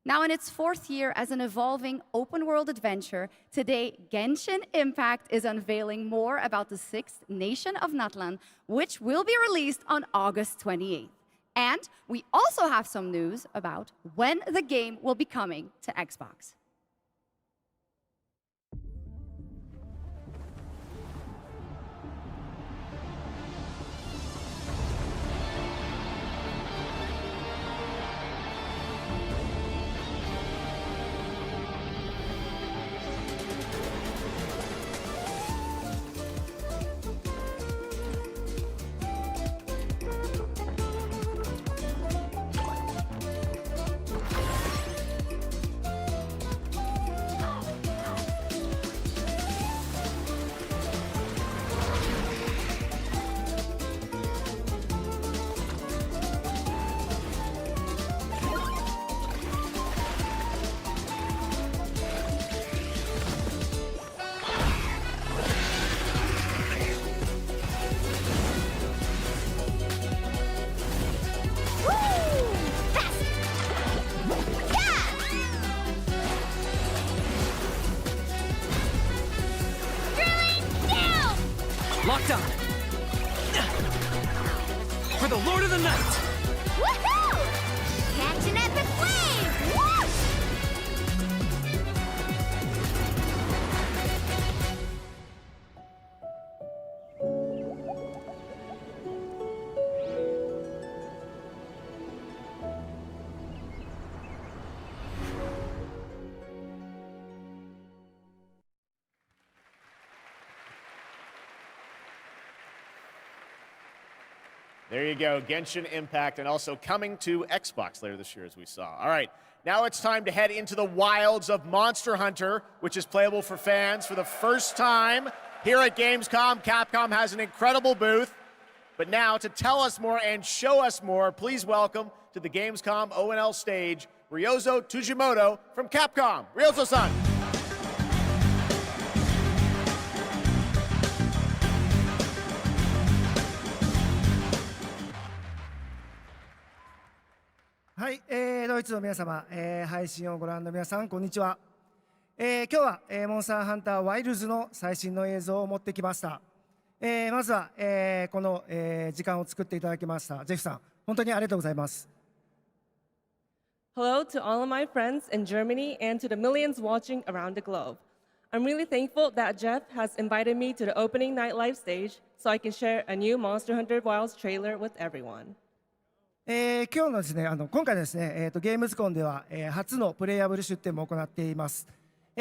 Now, in its 4th year as an evolving open-world adventure, today Genshin Impact is unveiling more about the 6th Nation of Natlan, which will be released on August 28th. And we also have some news about when the game will be coming to Xbox. Locked on. For the Lord of the Night. Woohoo! Catch an epic wave! Whoosh! There you go, Genshin Impact, and also coming to Xbox later this year, as we saw. All right, now it's time to head into the wilds of Monster Hunter, which is playable for fans for the first time here at Gamescom. Capcom has an incredible booth. But now, to tell us more and show us more, please welcome to the Gamescom ONL stage, Ryozo Tujimoto from Capcom. Ryozo-san.はい、ドイツの皆様、配信をご覧の皆さん、こんにちは。今日は、モンスターハンターワイルズの最新の映像を持ってきました。まずは、この、時間を作っていただきましたジェフさん、本当にありがとうございます。Hello to all of my friends in Germany and to the millions watching around the globe. I'm really thankful that Jeff has invited me to the opening night live stage so I can share a new Monster Hunter Wilds trailer with everyone. 今日のですね、今回ですね、ゲームズコンでは、初のプレイヤブル出展も行っています。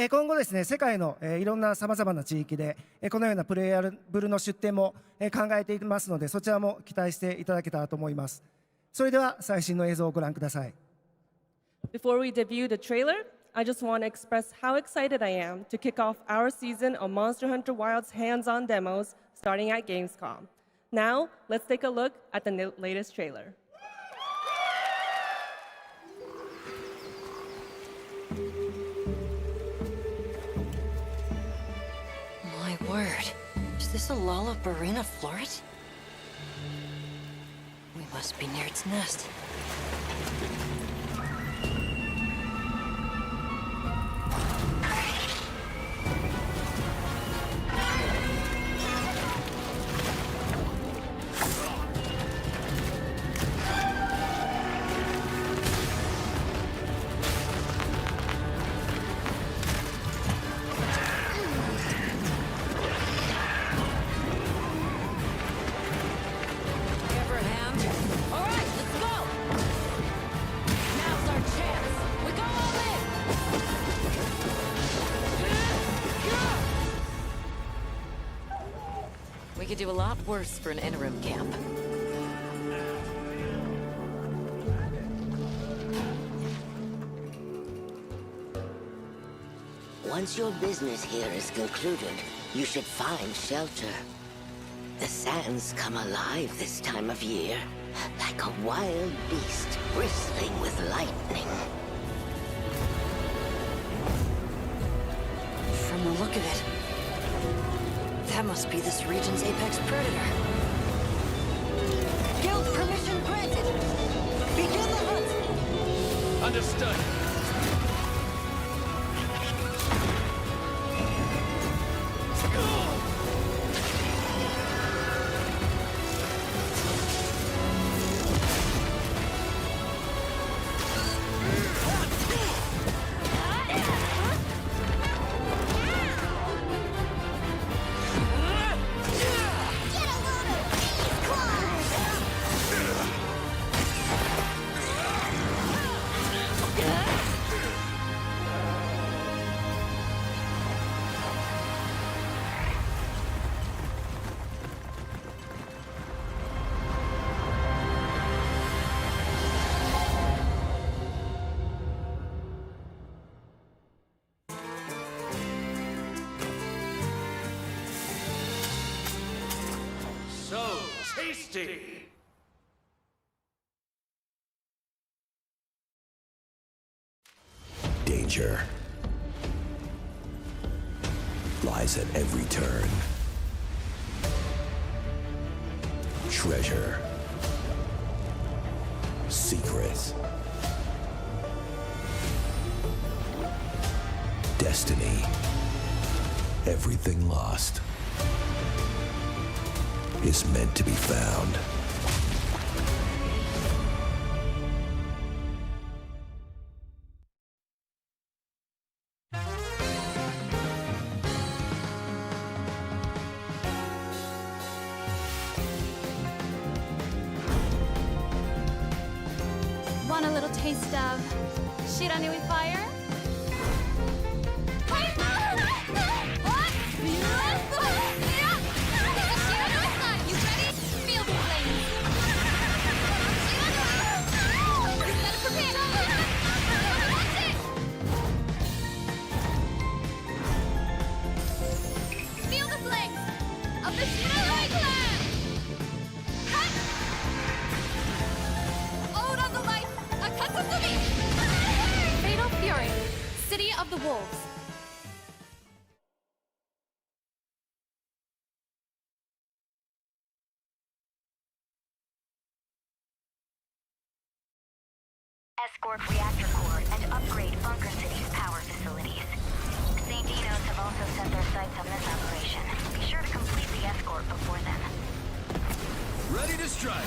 今後ですね、世界の、いろんなさまざまな地域で、このようなプレイヤブルの出展も、考えていますので、そちらも期待していただけたらと思います。それでは最新の映像をご覧ください。Before we debut the trailer, I just want to express how excited I am to kick off our season of Monster Hunter Wilds hands-on demos starting at Gamescom. Now, let's take a look at the latest trailer. My word. Is this a Lollabarina floret? We must be near its nest. We could do a lot worse for an interim camp. Once your business here is concluded, you should find shelter. The sands come alive this time of year, like a wild beast bristling with lightning. From the look of it, that must be this region's apex predator. Guild permission granted. Begin the hunt. Understood. So tasty! Danger lies at every turn. Treasure. Secrets. Destiny. Everything lost is meant to be found. Want a little taste of Shiranui fire? You ready? Feel the flames. Better prepare. Watch it. Feel the flames of the Shiranui clan. Ode on the light, Akatsumi. Fatal Fury, City of the Wolves. Escort reactor core and upgrade Bunker City's power facilities. St. Dino's have also set their sights on this operation. Be sure to complete the escort before then. Ready to strike!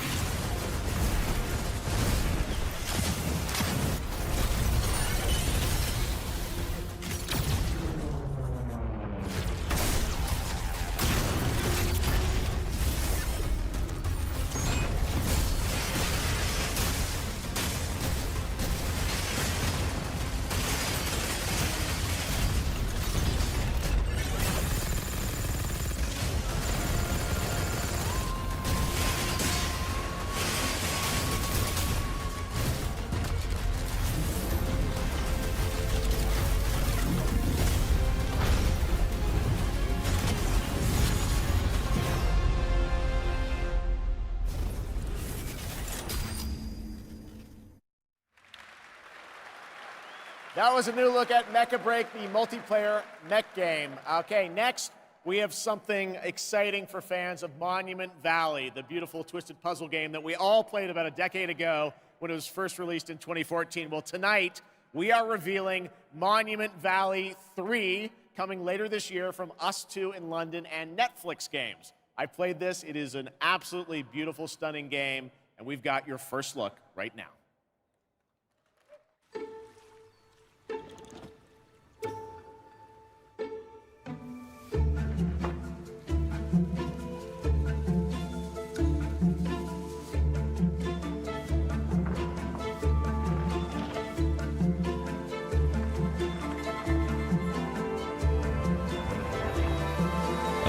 That was a new look at Mecha Break, the multiplayer mech game. Okay, next we have something exciting for fans of Monument Valley, the beautiful twisted puzzle game that we all played about a decade ago when it was first released in 2014. Well, tonight we are revealing Monument Valley 3, coming later this year from Us 2 in London and Netflix Games. I played this. It is an absolutely beautiful, stunning game, and we've got your first look right now.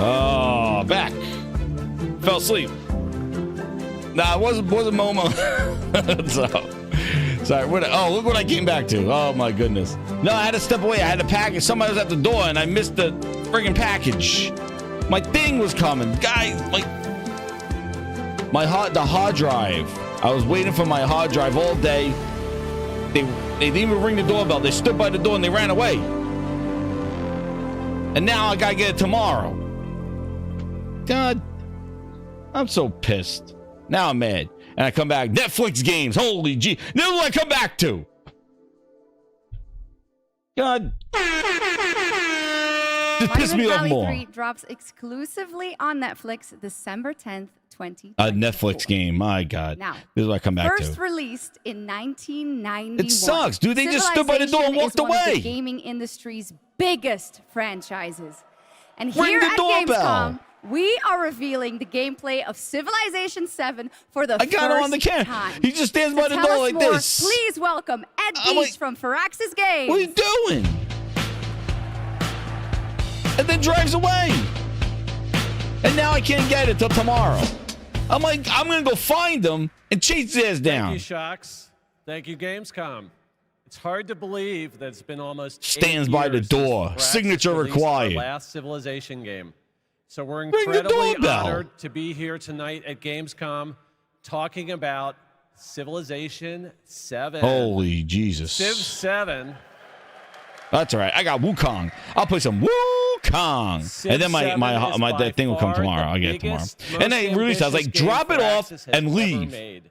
Oh, back. Fell asleep. Nah, it wasn't Momo. Sorry. Oh, look what I came back to. Oh, my goodness. No, I had to step away. I had a package. Somebody was at the door, and I missed the friggin' package. My thing was coming. Guys, the hard drive. I was waiting for my hard drive all day. They didn't even ring the doorbell. They stood by the door, and they ran away. And now I gotta get it tomorrow. God, I'm so pissed. Now I'm mad. And I come back. Netflix games. Holy gee. This is what I come back to. God. Just piss me off more. 3 drops exclusively on Netflix December 10th, 2020. A Netflix game. My God. Now, this is what I come back to. First released in 1991. It sucks, dude. They just stood by the door and walked away. One of the gaming industry's biggest franchises. And here at Gamescom, we are revealing the gameplay of Civilization 7 for the first time. I got him on the camera. He just stands by the door like this. Please welcome Ed Beast from Firaxis Games. What are you doing? And then drives away. And now I can't get it till tomorrow. I'm like, I'm going to go find them and chase his ass down. Thank you, Shocks. Thank you, Gamescom. It's hard to believe that it's been almost stands by the door. Signature required. Last Civilization game. So we're incredibly honored to be here tonight at Gamescom talking about Civilization 7. Holy Jesus. Civ 7. That's all right. I got Wukong. I'll play some Wukong. And then my that thing will come tomorrow. I'll get it tomorrow. And they released it. I was like, drop it off and leave.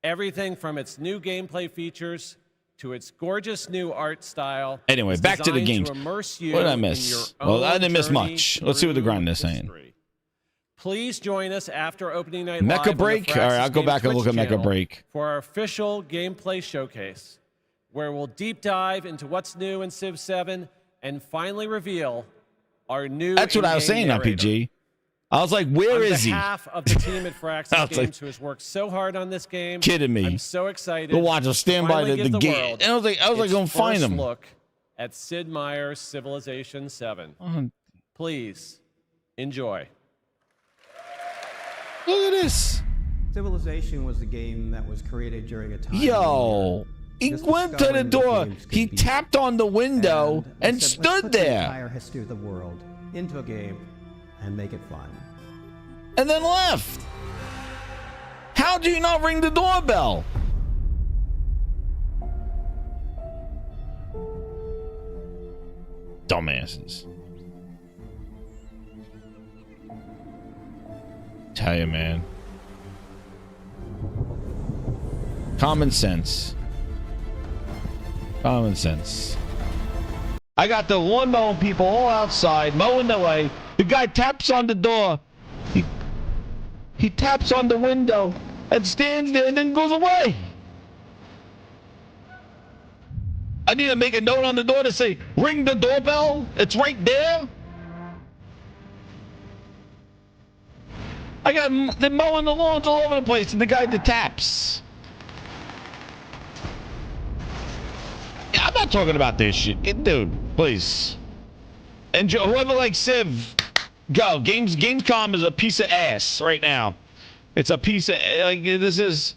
Everything from its new gameplay features to its gorgeous new art style. Anyway, back to the games. What did I miss? Well, I didn't miss much. Let's see what the grind is saying. Please join us after opening night Mecha Break? All right, I'll go back and look at Mecha Break. For our official gameplay showcase, where we'll deep dive into what's new in Civ 7 and finally reveal our new That's what I was saying, RPG. I was like, where is he? On behalf of the team at Firaxis Games who has worked so hard on this game. Kidding me. I'm so excited. Go watch him stand by the gate. And I was like, going to find him. Look at Sid Meier's Civilization 7. Please enjoy. Look at this. Civilization was the game that was created during a time. Yo. He went to the door. He tapped on the window and stood there. The entire history of the world into a game and make it fun. And then left. How do you not ring the doorbell? Dumbasses. Tell you, man. Common sense. Common sense. I got the lawn mowing people all outside mowing away. The guy taps on the door. He taps on the window and stands there and then goes away. I need to make a note on the door to say, ring the doorbell. It's right there. I got them mowing the lawns all over the place and the guy that taps. Yeah, I'm not talking about this shit. Dude, please. And whoever likes Civ, go. Gamescom is a piece of ass right now. It's a piece of, like, this is,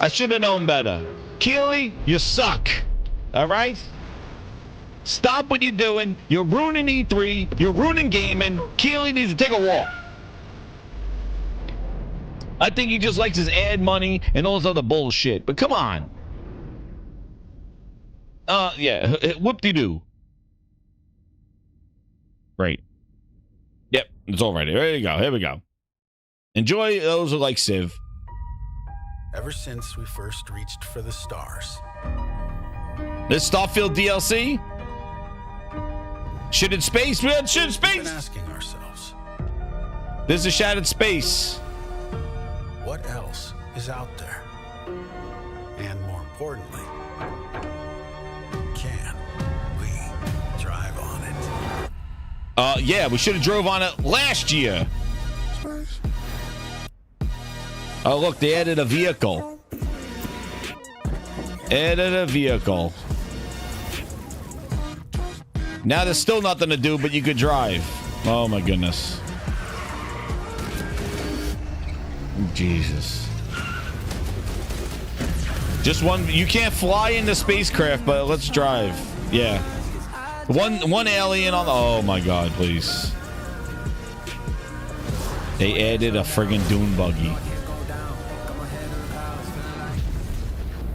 I should have known better. Keely, you suck. All right? Stop what you're doing. You're ruining E3. You're ruining gaming. Keely needs to take a walk. I think he just likes his ad money and all this other bullshit. But come on. Yeah. Whoop-de-doo. Right. Yep. It's all right. There you go. Here we go. Enjoy those who like Civ. Ever since we first reached for the stars. This Starfield DLC? Shit in space? We had shit in space? We've been asking ourselves. This is Shattered Space. What else is out there? And more importantly, can we drive on it? Yeah, we should have drove on it last year. Oh, look, they added a vehicle. Added a vehicle. Now there's still nothing to do, but you could drive. Oh my goodness. Jesus. Just one. You can't fly in the spacecraft, but let's drive. Yeah. One alien on the. Oh my God! Please. They added a friggin' dune buggy.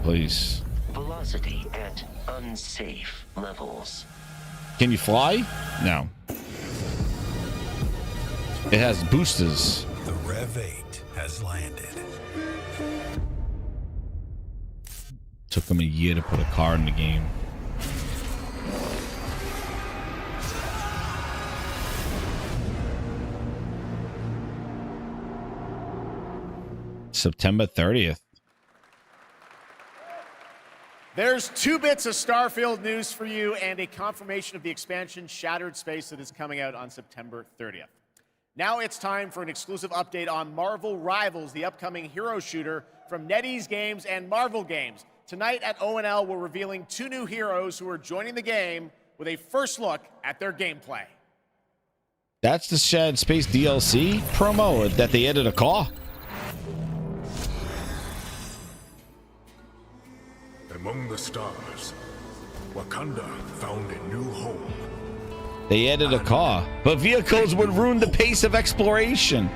Please. Velocity at unsafe levels. Can you fly? No. It has boosters. The Rev 8 has landed. Took them a year to put a car in the game. September 30th. There's 2 bits of Starfield news for you and a confirmation of the expansion Shattered Space that is coming out on September 30th. Now it's time for an exclusive update on Marvel Rivals, the upcoming hero shooter from NetEase Games and Marvel Games. Tonight at ONL, we're revealing 2 new heroes who are joining the game with a first look at their gameplay. That's the Shattered Space DLC promo that they added a car. Among the stars, Wakanda found a new home. They added a car, but vehicles would ruin the pace of exploration.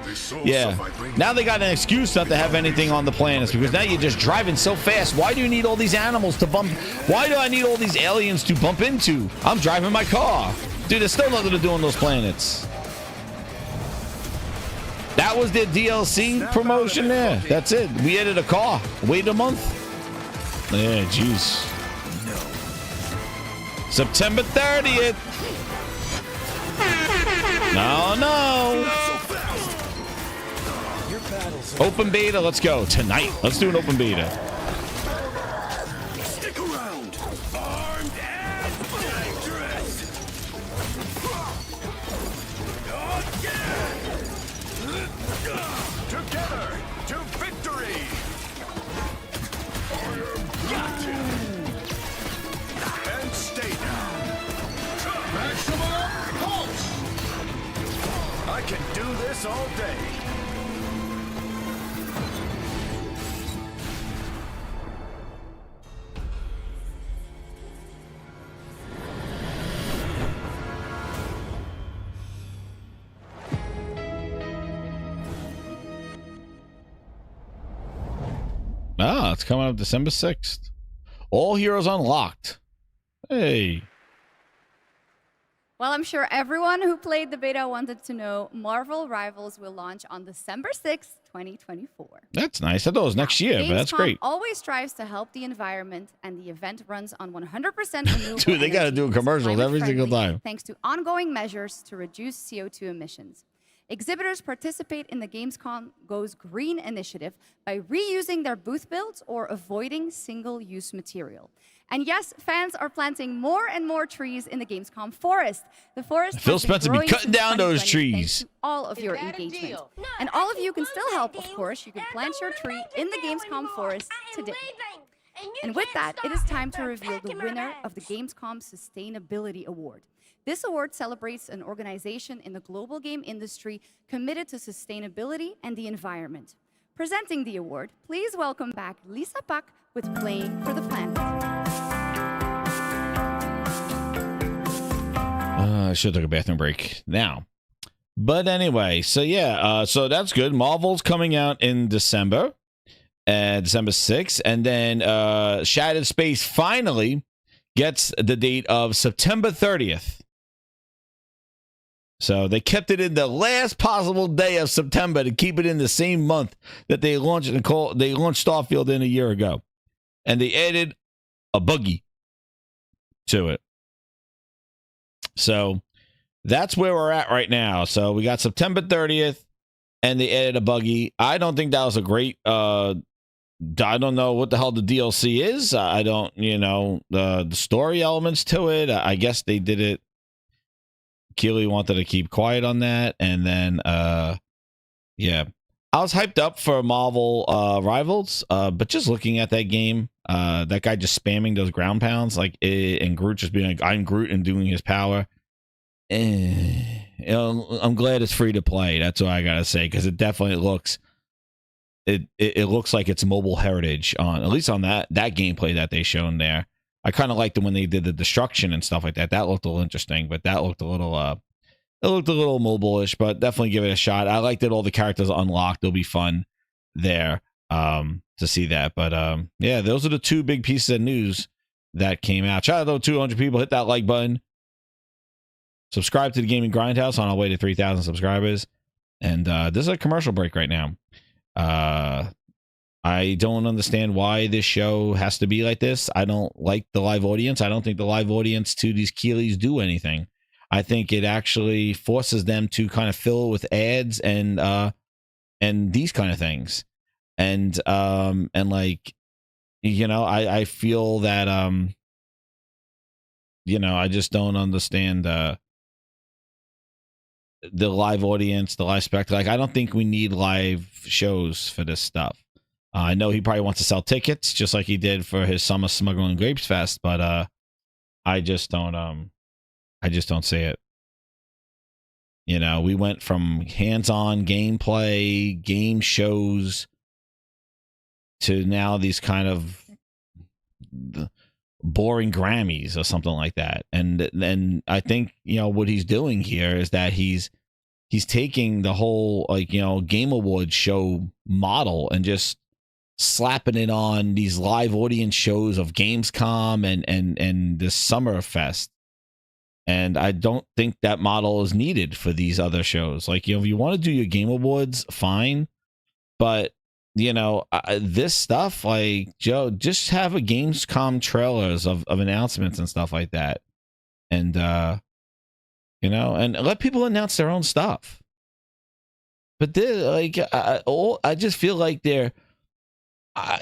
Yeah. Now they got an excuse not to have anything on the planets because now you're just driving so fast. Why do you need all these animals to bump? Why do I need all these aliens to bump into? I'm driving my car. Dude, there's still nothing to do on those planets. That was their DLC promotion there. That's it. We added a car. Wait a month. Yeah, jeez. No. September 30th. No. Open beta, let's go. Tonight. Let's do an open beta. Stick around. Armed and dangerous. Together to victory. Gotcha. And stay down. Maximum pulse. I can do this all day. Ah, it's coming up December 6th. All heroes unlocked. Hey. Well, I'm sure everyone who played the beta wanted to know Marvel Rivals will launch on December 6th, 2024. That's nice. I thought it was next year, but that's Gamescom great. always strives to help the environment, and the event runs on 100% renewable Dude, they got to do commercials every single time. thanks to ongoing measures to reduce CO2 emissions. Exhibitors participate in the Gamescom Goes Green initiative by reusing their booth builds or avoiding single-use material. And yes, fans are planting more and more trees in the Gamescom forest. The forest Phil has been Spencer be growing cutting since down those 2020 thanks trees. to all of your engagement. And all of you can still help, of course. You can plant your tree in the Gamescom forest today. And with that, it is time to reveal the winner of the Gamescom Sustainability Award. This award celebrates an organization in the global game industry committed to sustainability and the environment. Presenting the award, please welcome back Lisa Pak with Playing for the Planet. I should take a bathroom break now. But anyway, so yeah, so that's good. Marvel's coming out in December, December 6th. And then Shattered Space finally gets the date of September 30th. So they kept it in the last possible day of September to keep it in the same month that they launched Starfield in a year ago. And they added a buggy to it. So that's where we're at right now. So we got September 30th and they added a buggy. I don't think that was a great I don't know what the hell the DLC is. I don't, the story elements to it. I guess they did it. Keely wanted to keep quiet on that. And then, yeah, I was hyped up for Marvel Rivals, but just looking at that game, that guy just spamming those ground pounds, and Groot just being like, I'm Groot and doing his power. I'm glad it's free to play. That's what I gotta say, because it definitely looks, it looks like it's mobile heritage on, at least on that gameplay that they shown there. I kind of liked it when they did the destruction and stuff like that. That looked a little interesting, but that looked a little mobile-ish, but definitely give it a shot. I liked that all the characters are unlocked. It'll be fun there to see that. But yeah, those are the two big pieces of news that came out. Shout out to 200 people. Hit that like button. Subscribe to the Gaming Grindhouse on our way to 3,000 subscribers. And this is a commercial break right now. I don't understand why this show has to be like this. I don't like the live audience. I don't think the live audience to these Keeleys do anything. I think it actually forces them to kind of fill with ads and these kind of things. And I feel that I just don't understand the live audience, the live spectacle. I don't think we need live shows for this stuff. I know he probably wants to sell tickets just like he did for his Summer Smuggling Grapes Fest, but I just don't see it. We went from hands-on gameplay, game shows to now these kind of boring Grammys or something like that. And then I think, what he's doing here is that he's taking the whole Game Awards show model and just slapping it on these live audience shows of Gamescom and this Summer Fest. And I don't think that model is needed for these other shows. If you want to do your Game Awards, fine. But, this stuff, Joe, just have a Gamescom trailers of announcements and stuff like that. And, and let people announce their own stuff. But I just feel like they're,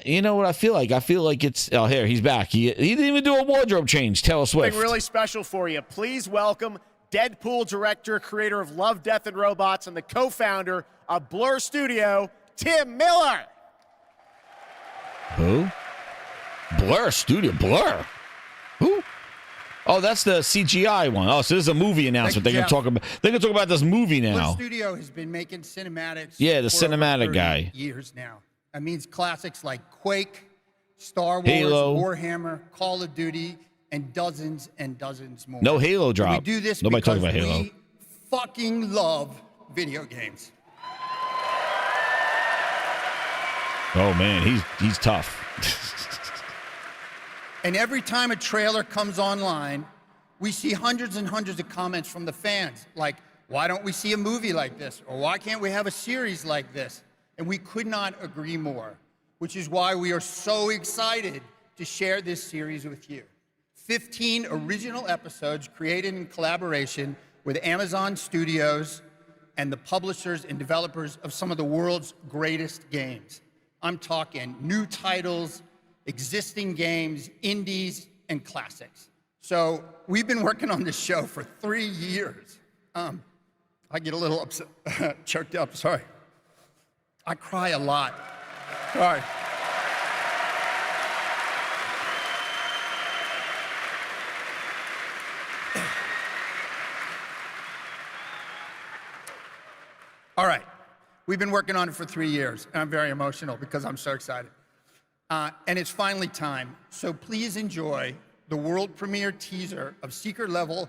you know what I feel like? I feel like it's, here, he's back. He didn't even do a wardrobe change. Taylor Swift. Something really special for you. Please welcome Deadpool director, creator of Love, Death, and Robots, and the co-founder of Blur Studio, Tim Miller. Who? Blur Studio. Blur? Who? Oh, that's the CGI one. Oh, so this is a movie announcement. They're going to talk about this movie now. Blur Studio has been making cinematics. Yeah, the cinematic guy. Years now. That means classics like Quake, Star Wars, Halo, Warhammer, Call of Duty, and dozens more. No Halo drop. We do this Nobody because talks about Halo. We fucking love video games. Oh man, he's tough. And every time a trailer comes online, we see hundreds and hundreds of comments from the fans, like, why don't we see a movie like this? Or why can't we have a series like this? And we could not agree more, which is why we are so excited to share this series with you. 15 original episodes created in collaboration with Amazon Studios and the publishers and developers of some of the world's greatest games. I'm talking new titles, existing games, indies, and classics. So we've been working on this show for 3 years. I get a little upset, choked up, sorry. I cry a lot. Sorry. All right. We've been working on it for 3 years, and I'm very emotional because I'm so excited. And it's finally time. So please enjoy the world premiere teaser of Secret Level.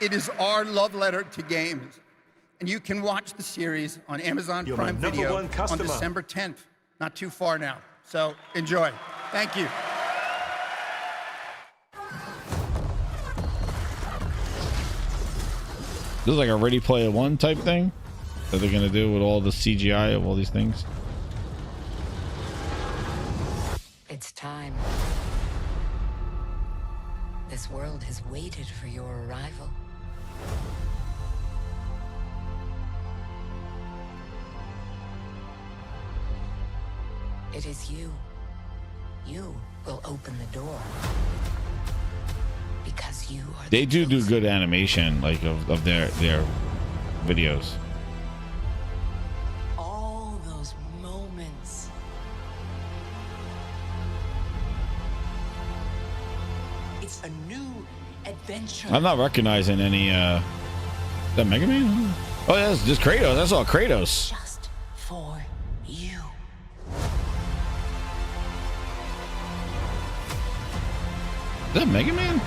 It is our love letter to games. And you can watch the series on Amazon Prime Video on December 10th. Not too far now. So enjoy. Thank you. This is like a Ready Player One type thing that they're gonna do with all the CGI of all these things. It's time. This world has waited for your arrival. It is you. You will open the door. Because you are They do good animation, like of their videos. all those moments. It's a new adventure. I'm not recognizing any. Is that Mega Man? Oh, yeah, that's just Kratos. That's all Kratos. Just for you. Is that Mega Man?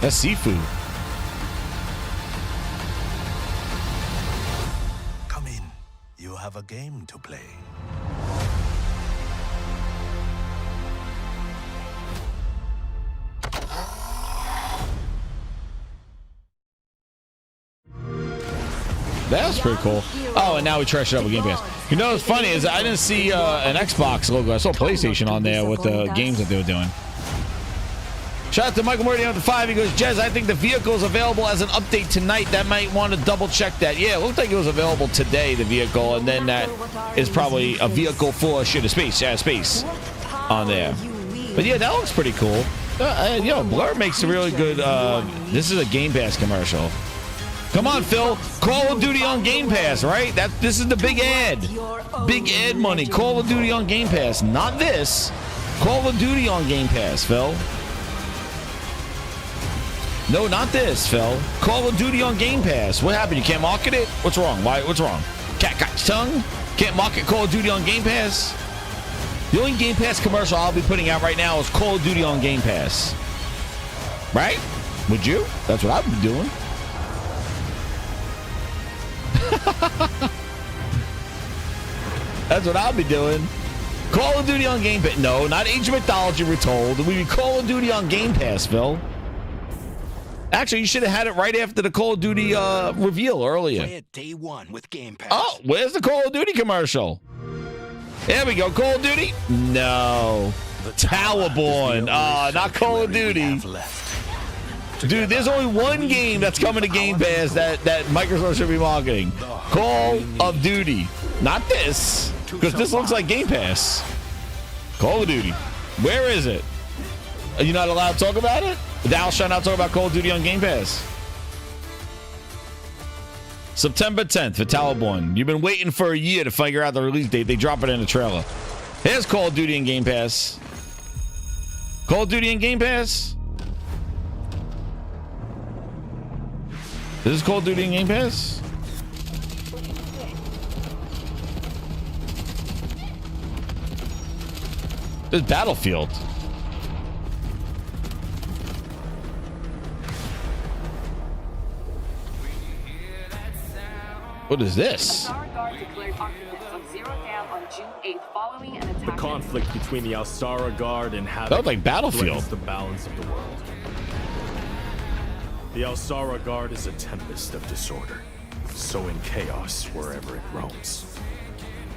That's seafood. Come in. You have a game to play. That's pretty cool. Oh, and now we trash it up with Game Pass. You know what's funny is I didn't see an Xbox logo. I saw PlayStation on there with the games that they were doing. Shout out to Michael Morty on the 5. He goes, Jez, I think the vehicle is available as an update tonight. That might want to double check that. Yeah, it looked like it was available today, the vehicle, and then that is probably a vehicle for shit of space. Yeah, space on there. But yeah, that looks pretty cool. Blur makes a really good. This is a Game Pass commercial. Come on, Phil. Call of Duty on Game Pass, right? This is the big ad. Big ad money. Call of Duty on Game Pass. Not this. Call of Duty on Game Pass, Phil. No, not this, Phil. Call of Duty on Game Pass. What happened? You can't market it? What's wrong? Why? What's wrong? Cat got your tongue? Can't market Call of Duty on Game Pass? The only Game Pass commercial I'll be putting out right now is Call of Duty on Game Pass. Right? Would you? That's what I'd be doing. That's what I'll be doing. Call of Duty on Game Pass. No, not Age of Mythology, we're told. We be Call of Duty on Game Pass, Phil. Actually, you should have had it right after the Call of Duty reveal earlier. Play it day one with Game Pass. Oh, where's the Call of Duty commercial? There we go. Call of Duty? No. Towerborn. Not Call of Duty. Dude, there's only one game that's coming to Game Pass that Microsoft should be marketing. Call of Duty. Not this. Because this looks like Game Pass. Call of Duty. Where is it? Are you not allowed to talk about it? Thou shalt not talk about Call of Duty on Game Pass. September 10th for Towerborn. You've been waiting for a year to figure out the release date. They drop it in the trailer. Here's Call of Duty in Game Pass. Call of Duty in Game Pass? This is Call of Duty in Game Pass? This is Battlefield. What is this? The conflict between the Alsara Guard and Havoc that was like Battlefield. The balance of the world. The Alsara Guard is a tempest of disorder, sowing chaos wherever it roams.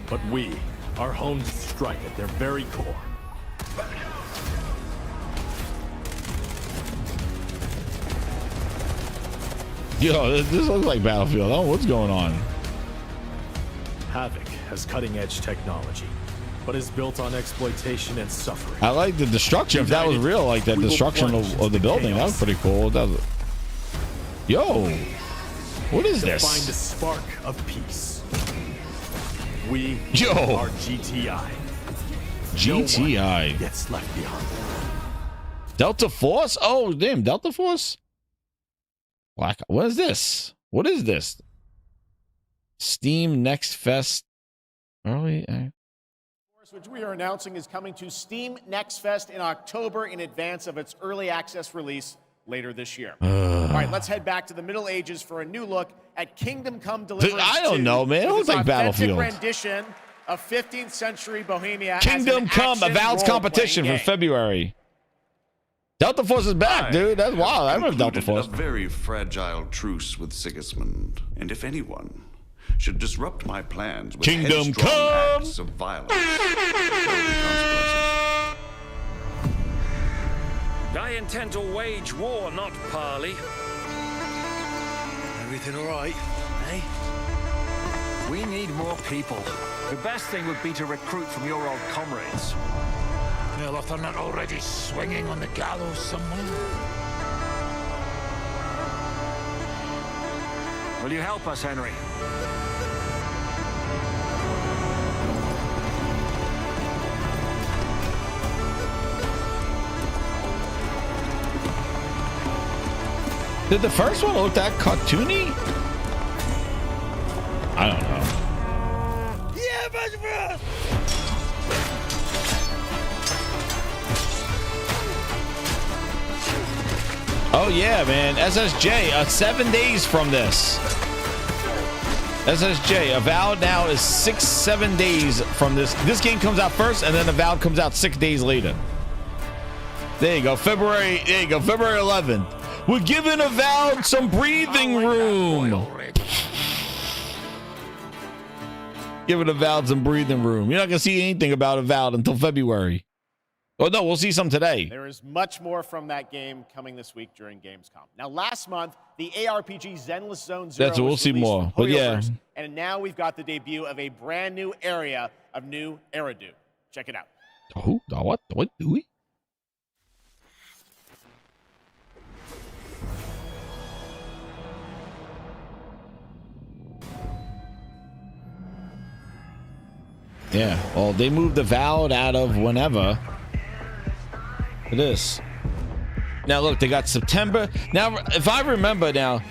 But we are home to strike at their very core. Yo, this looks like Battlefield. Oh, what's going on? Havoc has cutting-edge technology, but is built on exploitation and suffering. I like the destruction. If that was real, like that destruction of the building, that was pretty cool. That was... Yo, what is this? Find a spark of peace. We are GTI. GTI. No one gets left behind. Delta Force? Oh, damn, Delta Force? What is this? What is this? Steam Next Fest early. Which we are announcing is coming to Steam Next Fest in October in advance of its early access release later this year. All right, let's head back to the Middle Ages for a new look at Kingdom Come Deliverance. I don't know, man. It looks like Battlefield. Rendition of 15th century Bohemia. Kingdom Come, Avowed's competition for February. Delta Force is back, dude. That's wild. I remember Delta Force. A very fragile truce with Sigismund, and if anyone should disrupt my plans with Kingdom Come acts of violence, there will be consequences. I intend to wage war, not parley. Everything all right, eh? We need more people. The best thing would be to recruit from your old comrades. Well, if they're not already swinging on the gallows somewhere. Will you help us, Henry? Did the first one look that cartoony? I don't know. Yeah, bro! Oh yeah, man. SSJ, 7 days from this. SSJ, Avowed now is 6-7 days from this. This game comes out first, and then Avowed comes out 6 days later. There you go, February 11th. We're giving Avowed some breathing room. Giving Avowed some breathing room. You're not gonna see anything about Avowed until February. Oh no, we'll see some today. There is much more from that game coming this week during Gamescom. Now, last month, the ARPG Zenless Zone Zero That's what we'll see more. But yeah. And now we've got the debut of a brand new area of New Eridu. Check it out. Oh, what do we? Yeah, well, they moved Avowed out of whenever. It is. Now look, they got September. Now, if I remember now,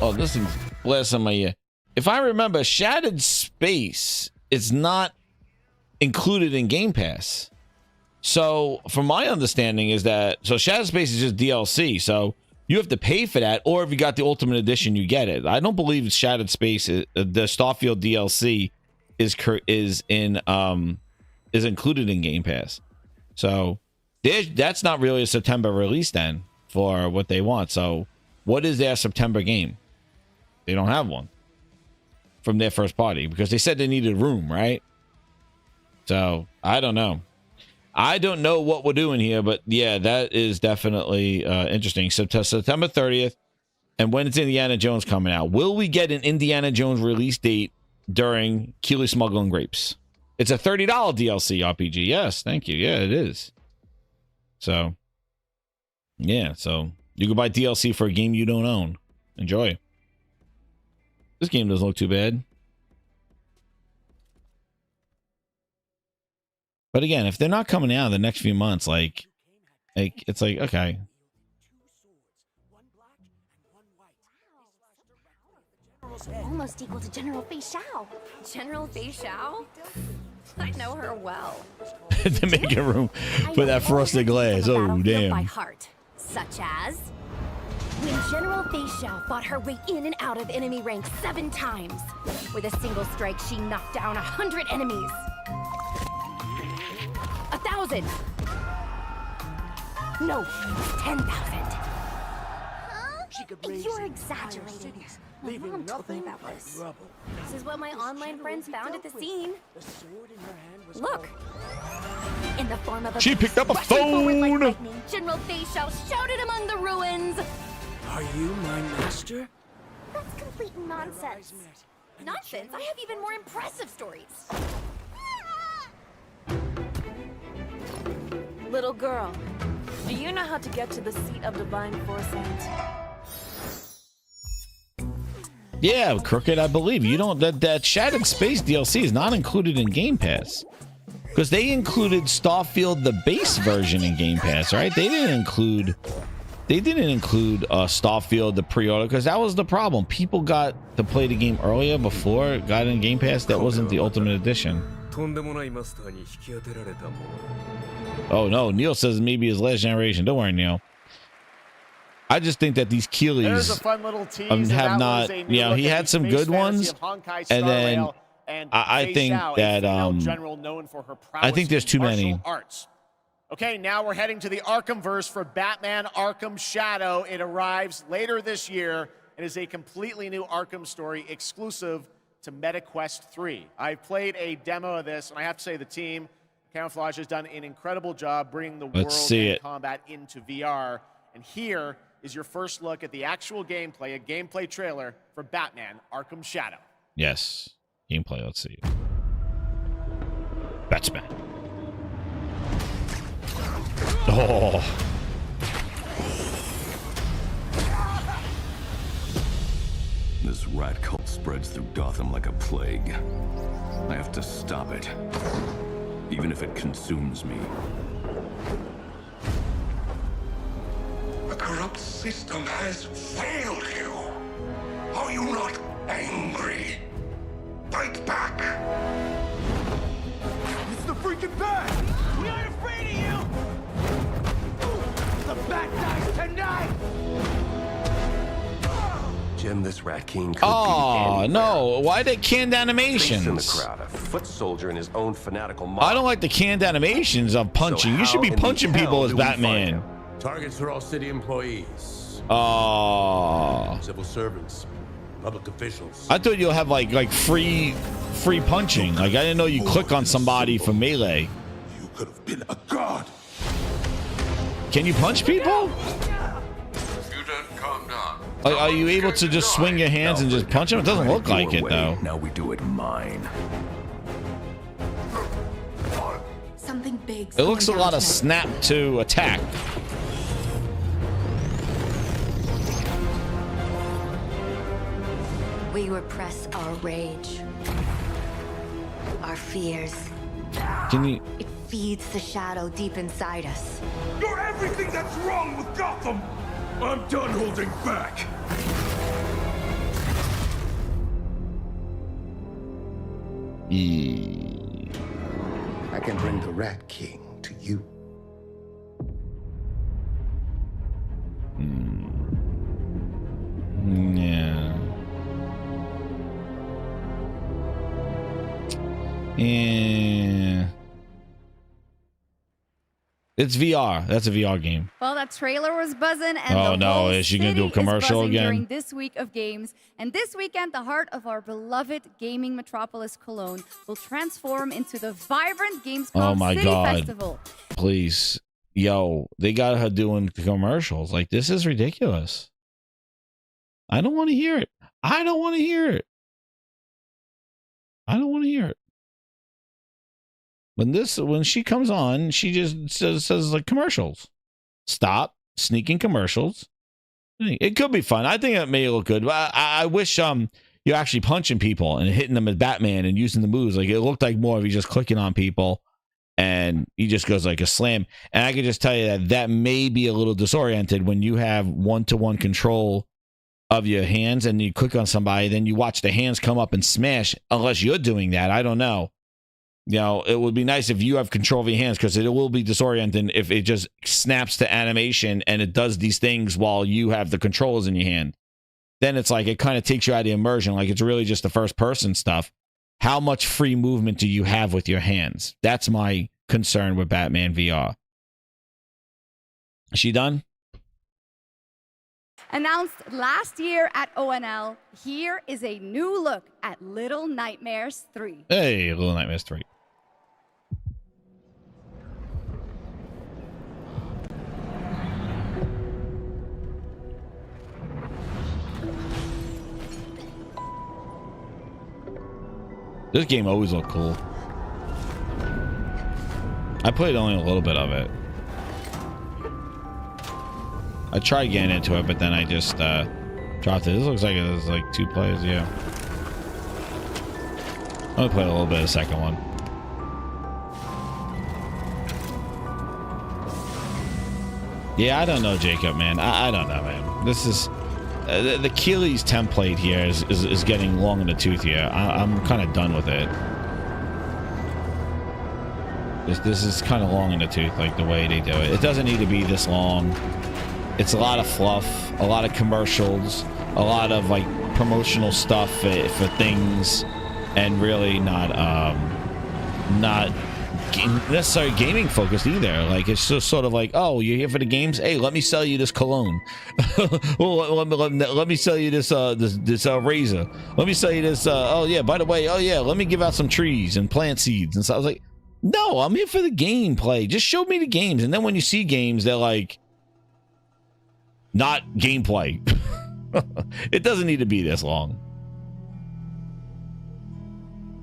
oh, this thing's blasting my ear. If I remember, Shattered Space is not included in Game Pass. So, from my understanding is that, so Shattered Space is just DLC. So you have to pay for that, or if you got the Ultimate Edition, you get it. I don't believe Shattered Space, the Starfield DLC, is included in Game Pass. So that's not really a September release then for what they want. So what is their September game? They don't have one from their first party because they said they needed room, right? So I don't know. I don't know what we're doing here, but yeah, that is definitely interesting. So September 30th, and when is Indiana Jones coming out? Will we get an Indiana Jones release date during Keeley Smuggling Grapes? It's a $30 DLC RPG. Yes, thank you. Yeah, it is. So, yeah, so you can buy DLC for a game you don't own. Enjoy. This game doesn't look too bad. But again, if they're not coming out in the next few months, like it's like, okay. Almost equal to General Fei Xiao. General Fei Xiao? I know her well. To make a room for that frosted glass. Oh, damn. By heart, such as when General Fei Xiao fought her way in and out of enemy ranks 7 times. With a single strike, she knocked down 100 enemies. 1,000. No, 10,000. You're exaggerating. My mom told me that was. This is what my online friends found at the scene. Look. In the form of a she picked up a phone. Like lightning, General Fei Xiao shouted among the ruins. Are you my master? That's complete nonsense. Nonsense? I have even more impressive stories. Little girl, do you know how to get to the seat of divine foresight? Yeah, Crooked, I believe. You don't, that Shattered Space DLC is not included in Game Pass. Because they included Starfield, the base version, in Game Pass, right? They didn't include They didn't include Starfield, the pre-order, because that was the problem. People got to play the game earlier before it got in Game Pass. That wasn't the Ultimate Edition. Oh no, Neil says maybe his last generation. Don't worry, Neil. I just think that these Keeleys have not, you know, he had some good ones, and then I think that I think there's too many. Okay, now we're heading to the Arkhamverse for Batman Arkham Shadow. It arrives later this year and is a completely new Arkham story exclusive to MetaQuest 3. I've played a demo of this, and I have to say the team, Camouflage, has done an incredible job bringing the world and combat into VR. And here is your first look at the actual gameplay, a gameplay trailer for Batman Arkham Shadow. Yes, gameplay, let's see. Batman. Oh. This rat cult spreads through Gotham like a plague. I have to stop it, even if it consumes me. The corrupt system has failed you. Are you not angry? Fight back! It's the freaking Bat! We aren't afraid of you! The Bat dies tonight! Jim, this Rat King could oh no! Why the canned animations? In the crowd, a foot soldier in his own fanatical mob. I don't like the canned animations of punching. So you should be punching people as Batman. Targets are all city employees. Oh. Civil servants, public officials. I thought you'll have like free punching. Like I didn't know you click on somebody for melee. You could have been a god. Can you punch people? You don't calm down. Are you able to just swing your hands and just punch them? It doesn't look like it though. Now we do it mine. Something big. It looks a lot of snap to attack. We repress our rage, our fears. Can you? It feeds the shadow deep inside us. You're everything that's wrong with Gotham! I'm done holding back! I can bring the Rat King to you. Yeah. Yeah. It's VR. That's a VR game. Well, that trailer was buzzing, and oh no, is she gonna do a commercial again during this week of games? And this weekend, the heart of our beloved gaming metropolis, Cologne, will transform into the vibrant GAMESCOM City Festival. Please, yo, they got her doing commercials. Like this is ridiculous. I don't want to hear it. I don't want to hear it. I don't want to hear it. When she comes on, she just says like commercials. Stop sneaking commercials. It could be fun. I think it may look good. But I wish you're actually punching people and hitting them as Batman and using the moves. Like it looked like more of you just clicking on people and he just goes like a slam. And I can just tell you that may be a little disoriented when you have one-to-one control of your hands and you click on somebody, then you watch the hands come up and smash. Unless you're doing that, I don't know. You know, it would be nice if you have control of your hands because it will be disorienting if it just snaps to animation and it does these things while you have the controls in your hand. Then it's like it kind of takes you out of the immersion. Like it's really just the first person stuff. How much free movement do you have with your hands? That's my concern with Batman VR. Is she done? Announced last year at ONL, here is a new look at Little Nightmares 3. Hey, Little Nightmares 3. This game always looked cool. I played only a little bit of it. I tried getting into it, but then I just dropped it. This looks like it's like 2 players, yeah. I only played a little bit of the second one. Yeah, I don't know, Jacob, man. I don't know, man. This is the Keeley's template here is getting long in the tooth here. I'm kind of done with it. This is kind of long in the tooth, like the way they do it. It doesn't need to be this long. It's a lot of fluff, a lot of commercials, a lot of like promotional stuff for things, and really not necessarily gaming focused either. Like it's just sort of like, oh, you're here for the games. Hey, let me sell you this cologne. Well, let me sell you this razor. Let me sell you this. Oh yeah, by the way, oh yeah, let me give out some trees and plant seeds. And so I was like, no, I'm here for the gameplay. Just show me the games. And then when you see games, they're like, not gameplay. It doesn't need to be this long.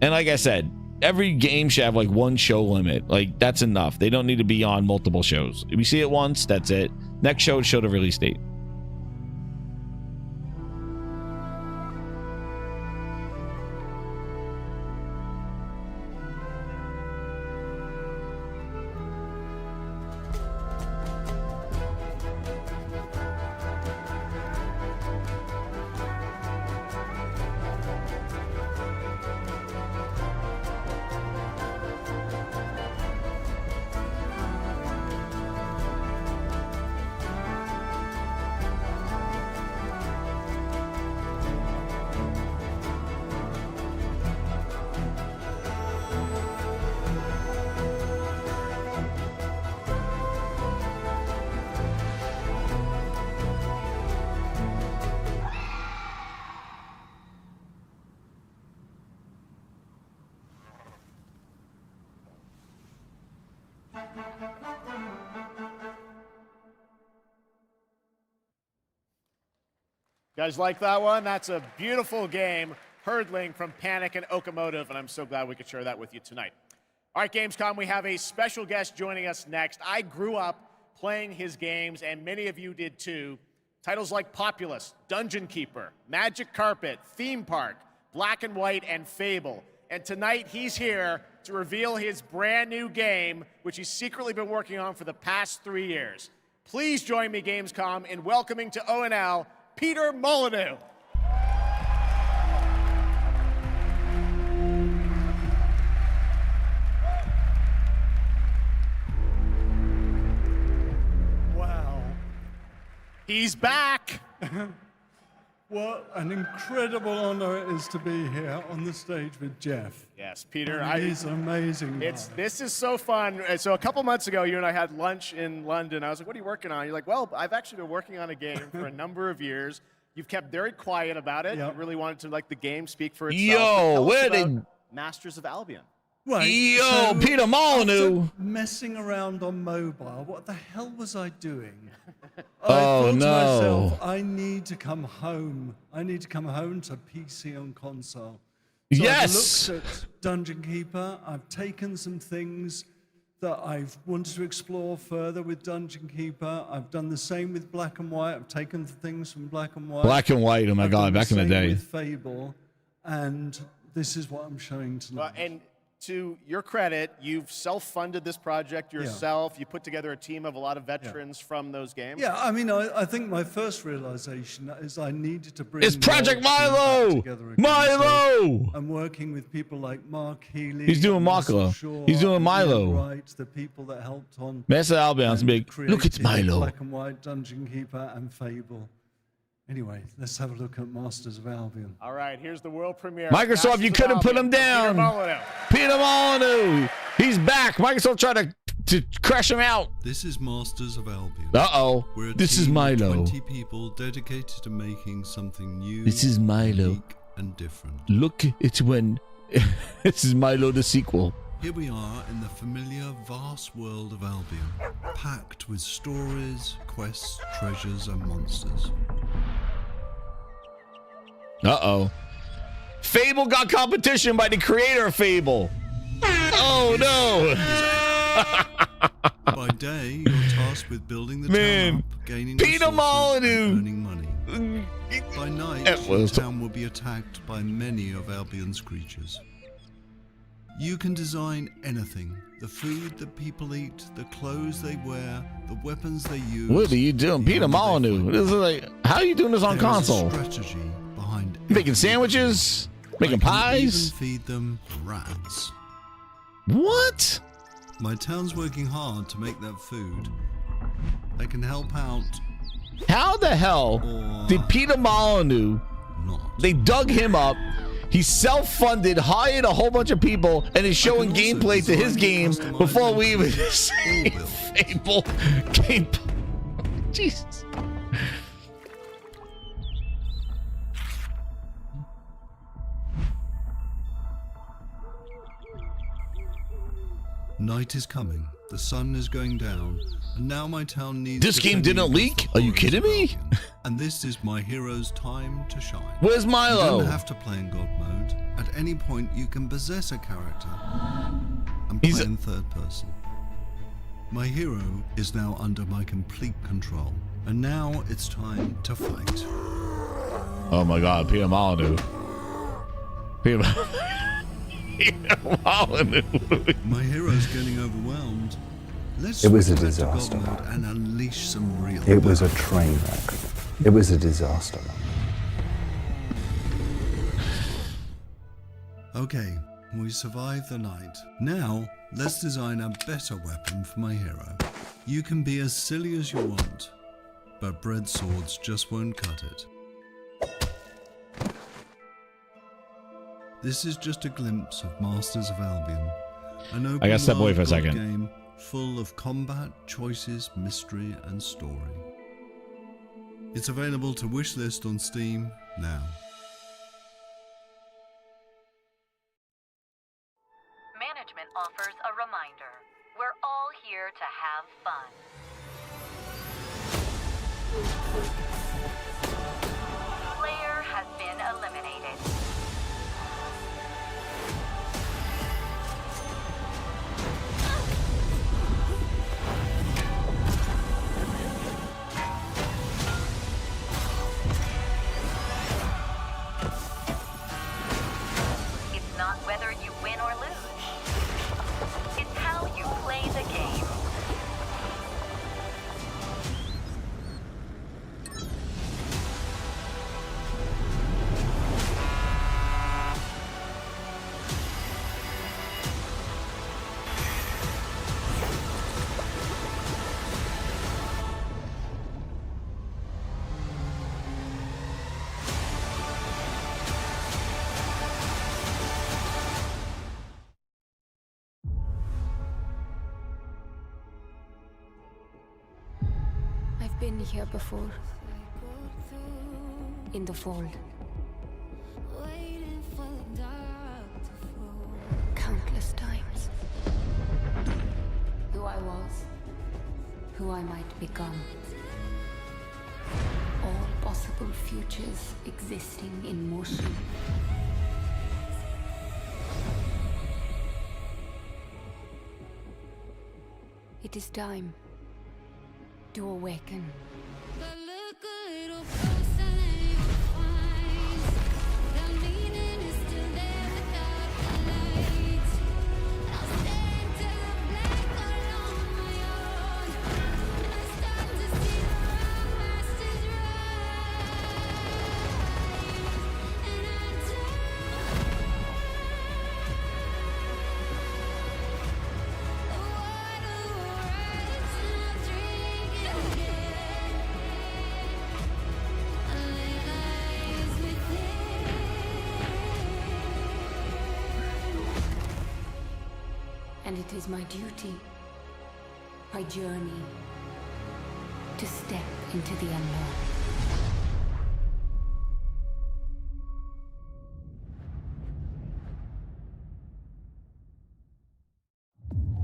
And like I said, every game should have like one show limit. Like that's enough. They don't need to be on multiple shows. If we see it once, that's it. Next show the release date. Guys like that one? That's a beautiful game, Hurdling from Panic and Okamotive, and I'm so glad we could share that with you tonight. All right, Gamescom, we have a special guest joining us next. I grew up playing his games, and many of you did too. Titles like Populous, Dungeon Keeper, Magic Carpet, Theme Park, Black and White, and Fable. And tonight he's here to reveal his brand new game, which he's secretly been working on for the past 3 years. Please join me, Gamescom, in welcoming to ONL, Peter Molyneux. Wow. He's back. What an incredible honor it is to be here on the stage with Jeff. Yes, Peter. He's amazing. This is so fun. So a couple months ago, you and I had lunch in London. I was like, what are you working on? You're like, well, I've actually been working on a game for a number of years. You've kept very quiet about it. Yep. You really wanted to let the game speak for itself. Yo, where they... Masters of Albion. Right. Yo, so Peter Molyneux. Messing around on mobile, what the hell was I doing? I Oh, thought to no. myself, I need to come home. I need to come home to PC on console. So Yes. I've looked at Dungeon Keeper. I've taken some things that I've wanted to explore further with Dungeon Keeper. I've done the same with Black and White. I've taken things from Black and White. Black and White, oh my I've God, done back in the same day. with Fable, and this is what I'm showing tonight. And to your credit, you've self-funded this project yourself. You put together a team of a lot of veterans from those games. Yeah, I mean, I think my first realization is I needed to bring... It's Project Milo! Milo! I'm working with people like Mark Healy. He's doing Milo. He's doing Milo. Right, the people that helped on... Master Albion's big. Look, it's Milo. Black and White, Dungeon Keeper, and Fable. Anyway, let's have a look at Masters of Albion. All right, here's the world premiere. Microsoft, you couldn't put him down. Peter Molyneux. He's back. Microsoft tried to crash him out. This is Masters of Albion. Uh-oh. We're a This is team of Milo. 20 people dedicated to making something new. This is Milo. Unique and different. Look, it's when... This is Milo the sequel. Here we are in the familiar, vast world of Albion, packed with stories, quests, treasures, and monsters. Uh-oh. Fable got competition by the creator of Fable. Oh, no. By day, you're tasked with building the town up, gaining Peter resources, and Molyneux. earning money. By night, the town will be attacked by many of Albion's creatures. You can design anything. The food that people eat, the clothes they wear, the weapons they use. What are you doing? Peter Molyneux. This is like, how are you doing this on console? Strategy behind making sandwiches? Making pies? Even feed them rats. What? My town's working hard to make that food. I can help out. How the hell did Peter Molyneux, they dug him up, he self-funded, hired a whole bunch of people, and is showing gameplay to his game before we even see Fable gameplay. Jesus. Night is coming, the sun is going down, and now my town needs. This game didn't leak? Are you kidding me? And this is my hero's time to shine. Where's Milo? You don't have to play in God mode. At any point, you can possess a character and play in third person. My hero is now under my complete control, and now it's time to fight. Oh my God, Peter Molyneux. Peter Molyneux. My hero's getting overwhelmed. Let's It was a switch back to disaster. God mode and unleash some real. It was a train wreck. It was a disaster. Okay, we survived the night. Now, let's design a better weapon for my hero. You can be as silly as you want, but bread swords just won't cut it. This is just a glimpse of Masters of Albion. An open I gotta step away world for a second. game full of combat, choices, mystery, and story. It's available to wishlist on Steam now. Management offers a reminder. We're all here to have fun. Player has been eliminated. It's not whether you win or lose. It's how you play the game. I've been here before. In the fold. Countless times. Who I was. Who I might become. All possible futures existing in motion. It is time to awaken. And it is my duty, my journey, to step into the unknown.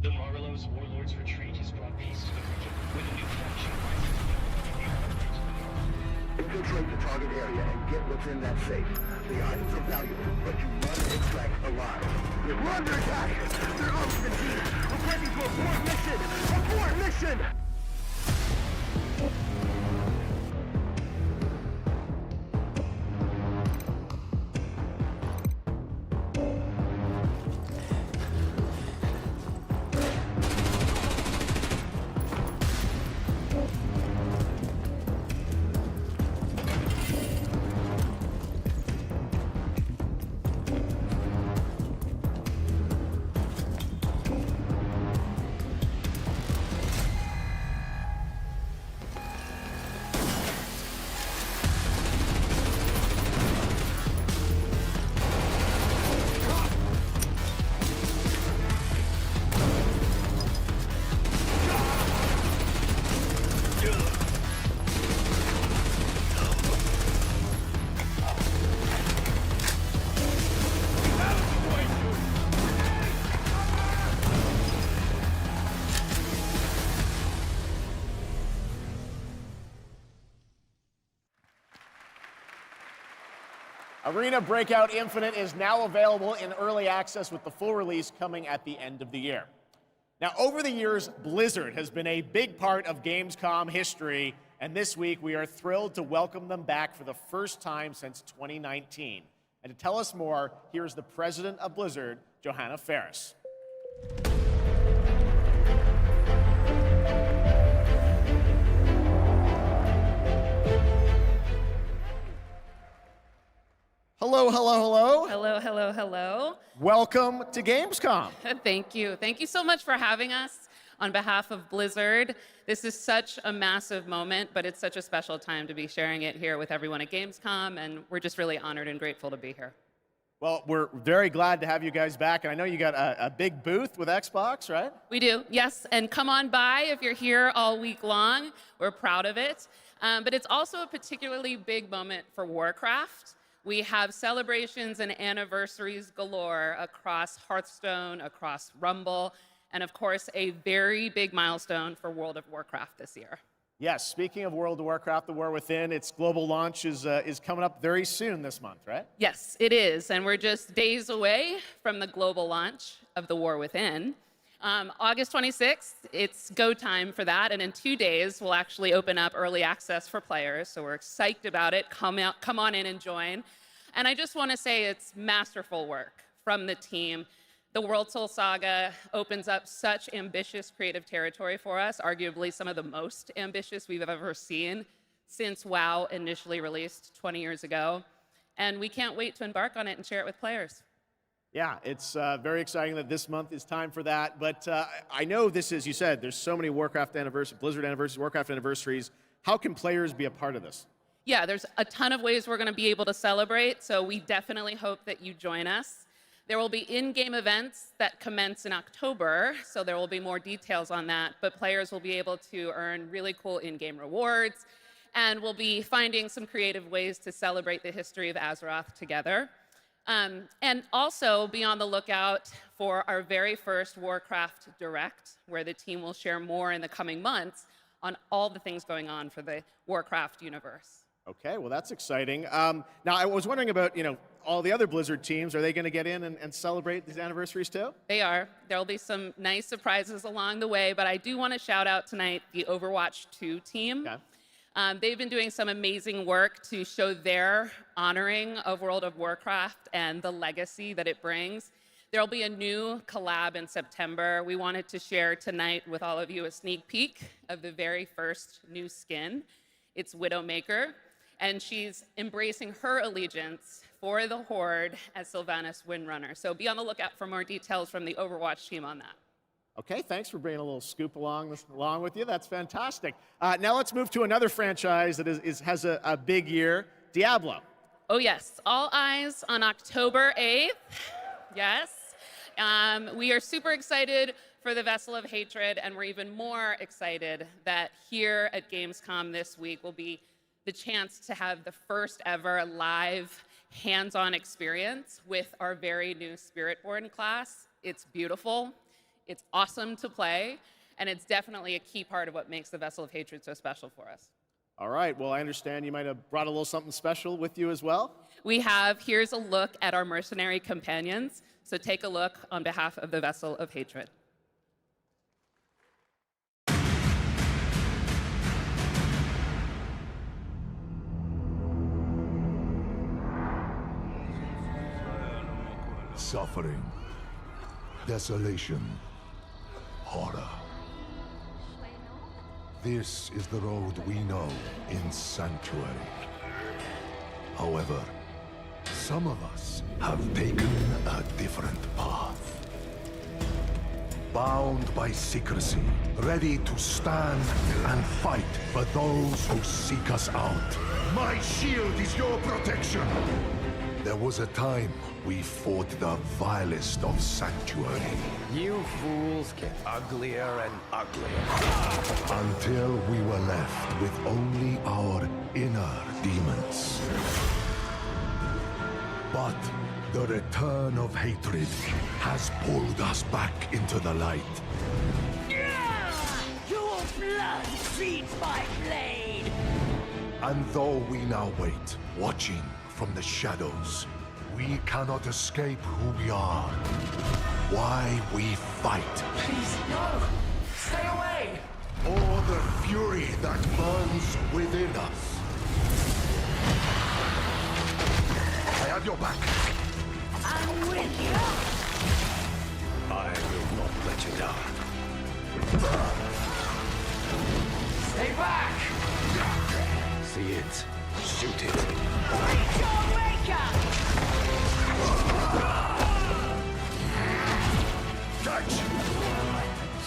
The Marlowe's Warlords Retreat has brought peace to the region with a new faction. Infiltrate the target area and get what's in that safe. The items are valuable, but you must extract alive. We're under attack! They're on to the team! Requesting to abort mission! Abort mission! Arena Breakout Infinite is now available in early access with the full release coming at the end of the year. Now, over the years, Blizzard has been a big part of Gamescom history, and this week we are thrilled to welcome them back for the first time since 2019. And to tell us more, here's the president of Blizzard, Johanna Ferris. Hello, hello, hello. Hello, hello, hello. Welcome to Gamescom. Thank you. Thank you so much for having us on behalf of Blizzard. This is such a massive moment, but it's such a special time to be sharing it here with everyone at Gamescom, and we're just really honored and grateful to be here. Well, we're very glad to have you guys back, and I know you got a big booth with Xbox, right? We do, yes, and come on by if you're here all week long. We're proud of it. But it's also a particularly big moment for Warcraft. We have celebrations and anniversaries galore across Hearthstone, across Rumble, and of course, a very big milestone for World of Warcraft this year. Yes, speaking of World of Warcraft, The War Within, its global launch is coming up very soon this month, right? Yes, it is, and we're just days away from the global launch of The War Within. August 26th, it's go time for that, and in 2 days, we'll actually open up early access for players, so we're psyched about it. Come on in and join. And I just want to say it's masterful work from the team. The World Soul Saga opens up such ambitious creative territory for us, arguably some of the most ambitious we've ever seen since WoW initially released 20 years ago. And we can't wait to embark on it and share it with players. Yeah, it's very exciting that this month is time for that. But I know this is, you said, there's so many Warcraft anniversaries, Blizzard anniversaries, Warcraft anniversaries. How can players be a part of this? Yeah, there's a ton of ways we're going to be able to celebrate, so we definitely hope that you join us. There will be in-game events that commence in October, so there will be more details on that, but players will be able to earn really cool in-game rewards, and we'll be finding some creative ways to celebrate the history of Azeroth together. And also be on the lookout for our very first Warcraft Direct, where the team will share more in the coming months on all the things going on for the Warcraft universe. Okay, well, that's exciting. Now, I was wondering about, all the other Blizzard teams. Are they going to get in and celebrate these anniversaries too? They are. There'll be some nice surprises along the way, but I do want to shout out tonight the Overwatch 2 team. Okay. They've been doing some amazing work to show their honoring of World of Warcraft and the legacy that it brings. There'll be a new collab in September. We wanted to share tonight with all of you a sneak peek of the very first new skin. It's Widowmaker, and she's embracing her allegiance for the Horde as Sylvanas Windrunner. So be on the lookout for more details from the Overwatch team on that. Okay, thanks for bringing a little scoop along with you. That's fantastic. Now let's move to another franchise that has a big year, Diablo. Oh yes, all eyes on October 8th. Yes. We are super excited for the Vessel of Hatred, and we're even more excited that here at Gamescom this week will be the chance to have the first ever live hands-on experience with our very new Spiritborn class. It's beautiful. It's awesome to play, and it's definitely a key part of what makes the Vessel of Hatred so special for us. All right, well, I understand you might have brought a little something special with you as well. We have, here's a look at our mercenary companions, so take a look on behalf of the Vessel of Hatred. Suffering, desolation, horror. This is the road we know in Sanctuary. However, some of us have taken a different path. Bound by secrecy, ready to stand and fight for those who seek us out. My shield is your protection! There was a time we fought the vilest of Sanctuary. You fools get uglier and uglier. Until we were left with only our inner demons. But the return of hatred has pulled us back into the light. Your blood feeds my blade! And though we now wait, watching from the shadows. We cannot escape who we are. Why we fight. Please, no! Stay away! Or the fury that burns within us. I have your back. I'm with you! I will not let you down. Stay back! See it. Shoot it. Catch!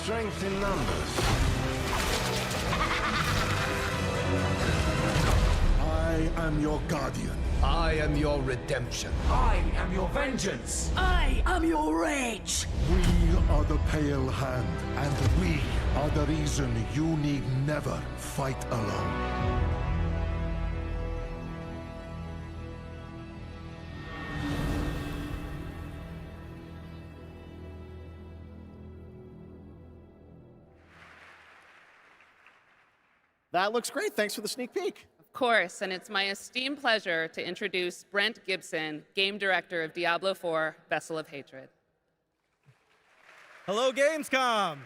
Strength in numbers. I am your guardian. I am your redemption. I am your vengeance! I am your rage. We are the Pale Hand, and we are the reason you need never fight alone. That looks great. Thanks for the sneak peek. Of course, and it's my esteemed pleasure to introduce Brent Gibson, Game Director of Diablo IV, Vessel of Hatred. Hello, Gamescom!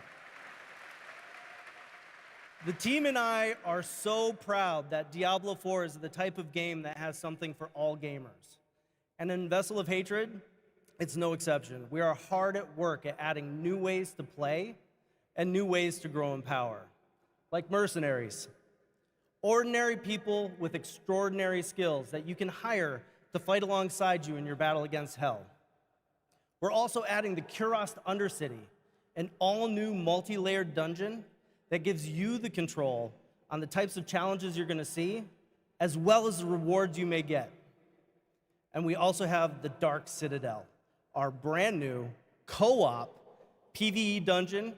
The team and I are so proud that Diablo IV is the type of game that has something for all gamers. And in Vessel of Hatred, it's no exception. We are hard at work at adding new ways to play and new ways to grow in power, like mercenaries. Ordinary people with extraordinary skills that you can hire to fight alongside you in your battle against hell. We're also adding the Kurast Undercity, an all-new multi-layered dungeon that gives you the control on the types of challenges you're going to see, as well as the rewards you may get. And we also have the Dark Citadel, our brand new co-op PvE dungeon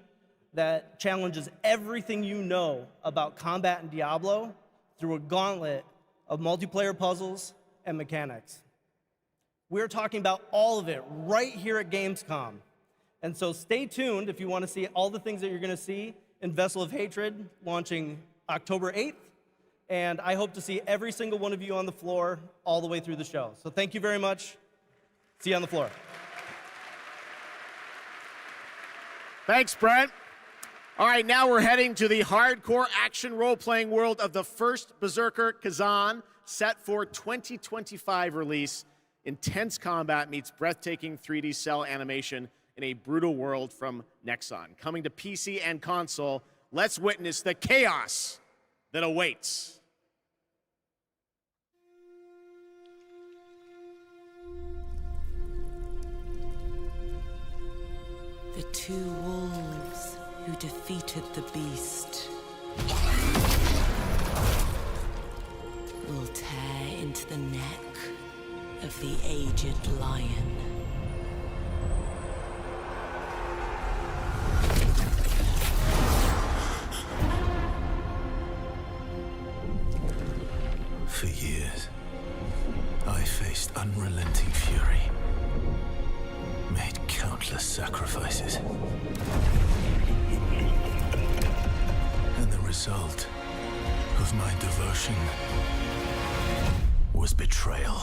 that challenges everything you know about combat in Diablo through a gauntlet of multiplayer puzzles and mechanics. We're talking about all of it right here at Gamescom. And so stay tuned if you want to see all the things that you're going to see in Vessel of Hatred, launching October 8th. And I hope to see every single one of you on the floor all the way through the show. So thank you very much. See you on the floor. Thanks, Brent. All right, now we're heading to the hardcore action role-playing world of the first Berserker Kazan, set for 2025 release. Intense combat meets breathtaking 3D cell animation in a brutal world from Nexon. Coming to PC and console, let's witness the chaos that awaits. The two wolves who defeated the beast will tear into the neck of the aged lion. For years, I faced unrelenting fury, made countless sacrifices. And the result of my devotion was betrayal.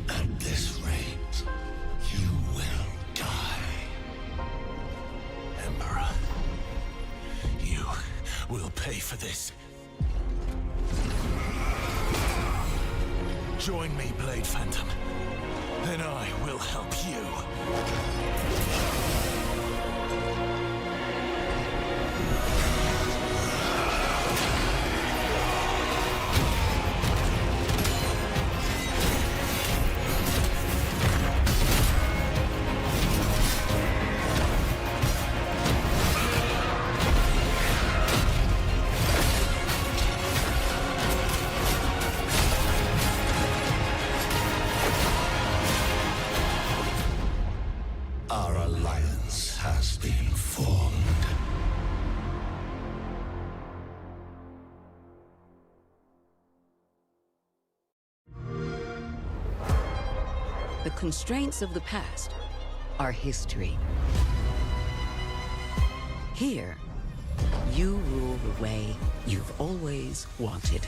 At this rate, you will die. Emperor, you will pay for this. Join me, Blade Phantom, and I will help you. constraints of the past are history. Here, you rule the way you've always wanted.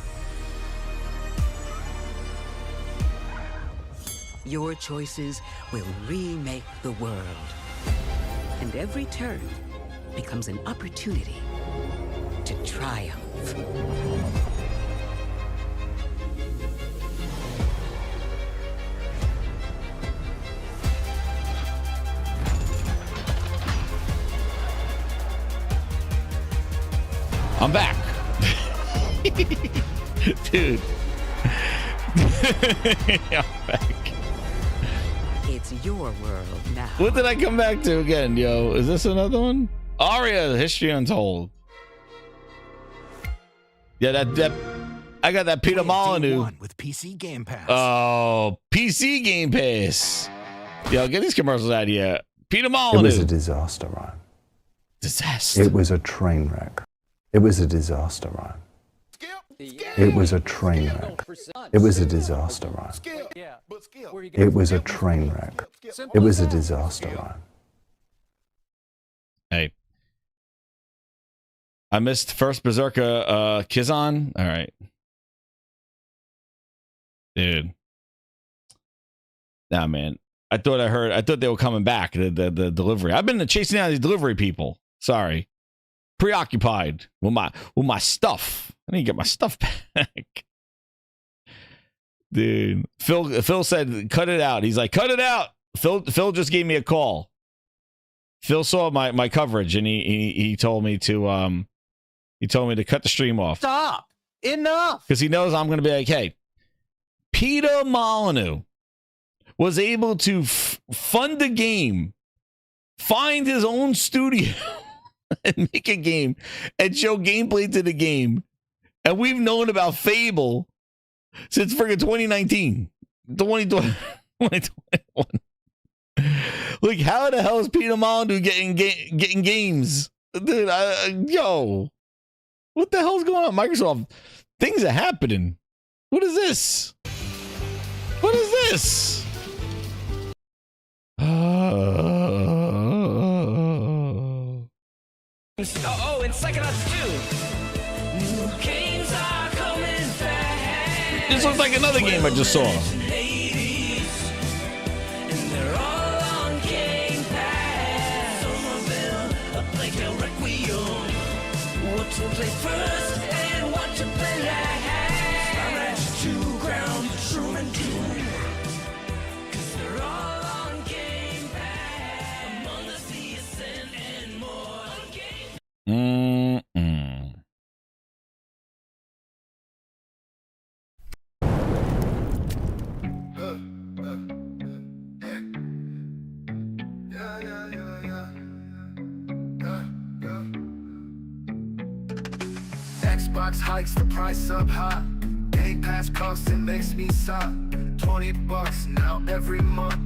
Your choices will remake the world. And every turn becomes an opportunity to triumph. I'm back. Dude. I'm back. It's your world now. What did I come back to again, yo? Is this another one? Aria, History Untold. Yeah, that I got that Peter Molyneux with PC Game Pass. Oh, PC Game Pass. Yo, get these commercials out of here. Peter Molyneux. It was a disaster, Ryan. Disaster. It was a train wreck. It was a disaster, Ryan. It was a train wreck. It was a disaster, Ryan. It was a train wreck. It was a disaster, Ryan. Hey. I missed first Berserker Kizan. All right. Dude. Nah, man. I thought they were coming back, the delivery. I've been chasing down these delivery people. Sorry. Preoccupied with my stuff. I need to get my stuff back. Dude. Phil said, cut it out. He's like, cut it out. Phil just gave me a call. Phil saw my coverage and he told me to cut the stream off. Stop. Enough. Because he knows I'm going to be like, hey, Peter Molyneux was able to fund a game, find his own studio, and make a game and show gameplay to the game. And we've known about Fable since friggin' 2019, 2021. Like, how the hell is Peter Molyneux getting games? Dude, yo, what the hell's going on? Microsoft, things are happening. What is this? What is this? Oh, and Psychonauts 2. New games are coming fast. This looks like another game I just saw. And they're all on Game Pass. Somerville, a Plague Requiem. What to play first and what to play last. Star Ratchet 2, Ground, Shroom and Doom. 'Cause they're all on Game Pass. Among Us, The Ascent, and more. Xbox hikes the price up high. Game Pass costs, it makes me sigh. $20 now every month.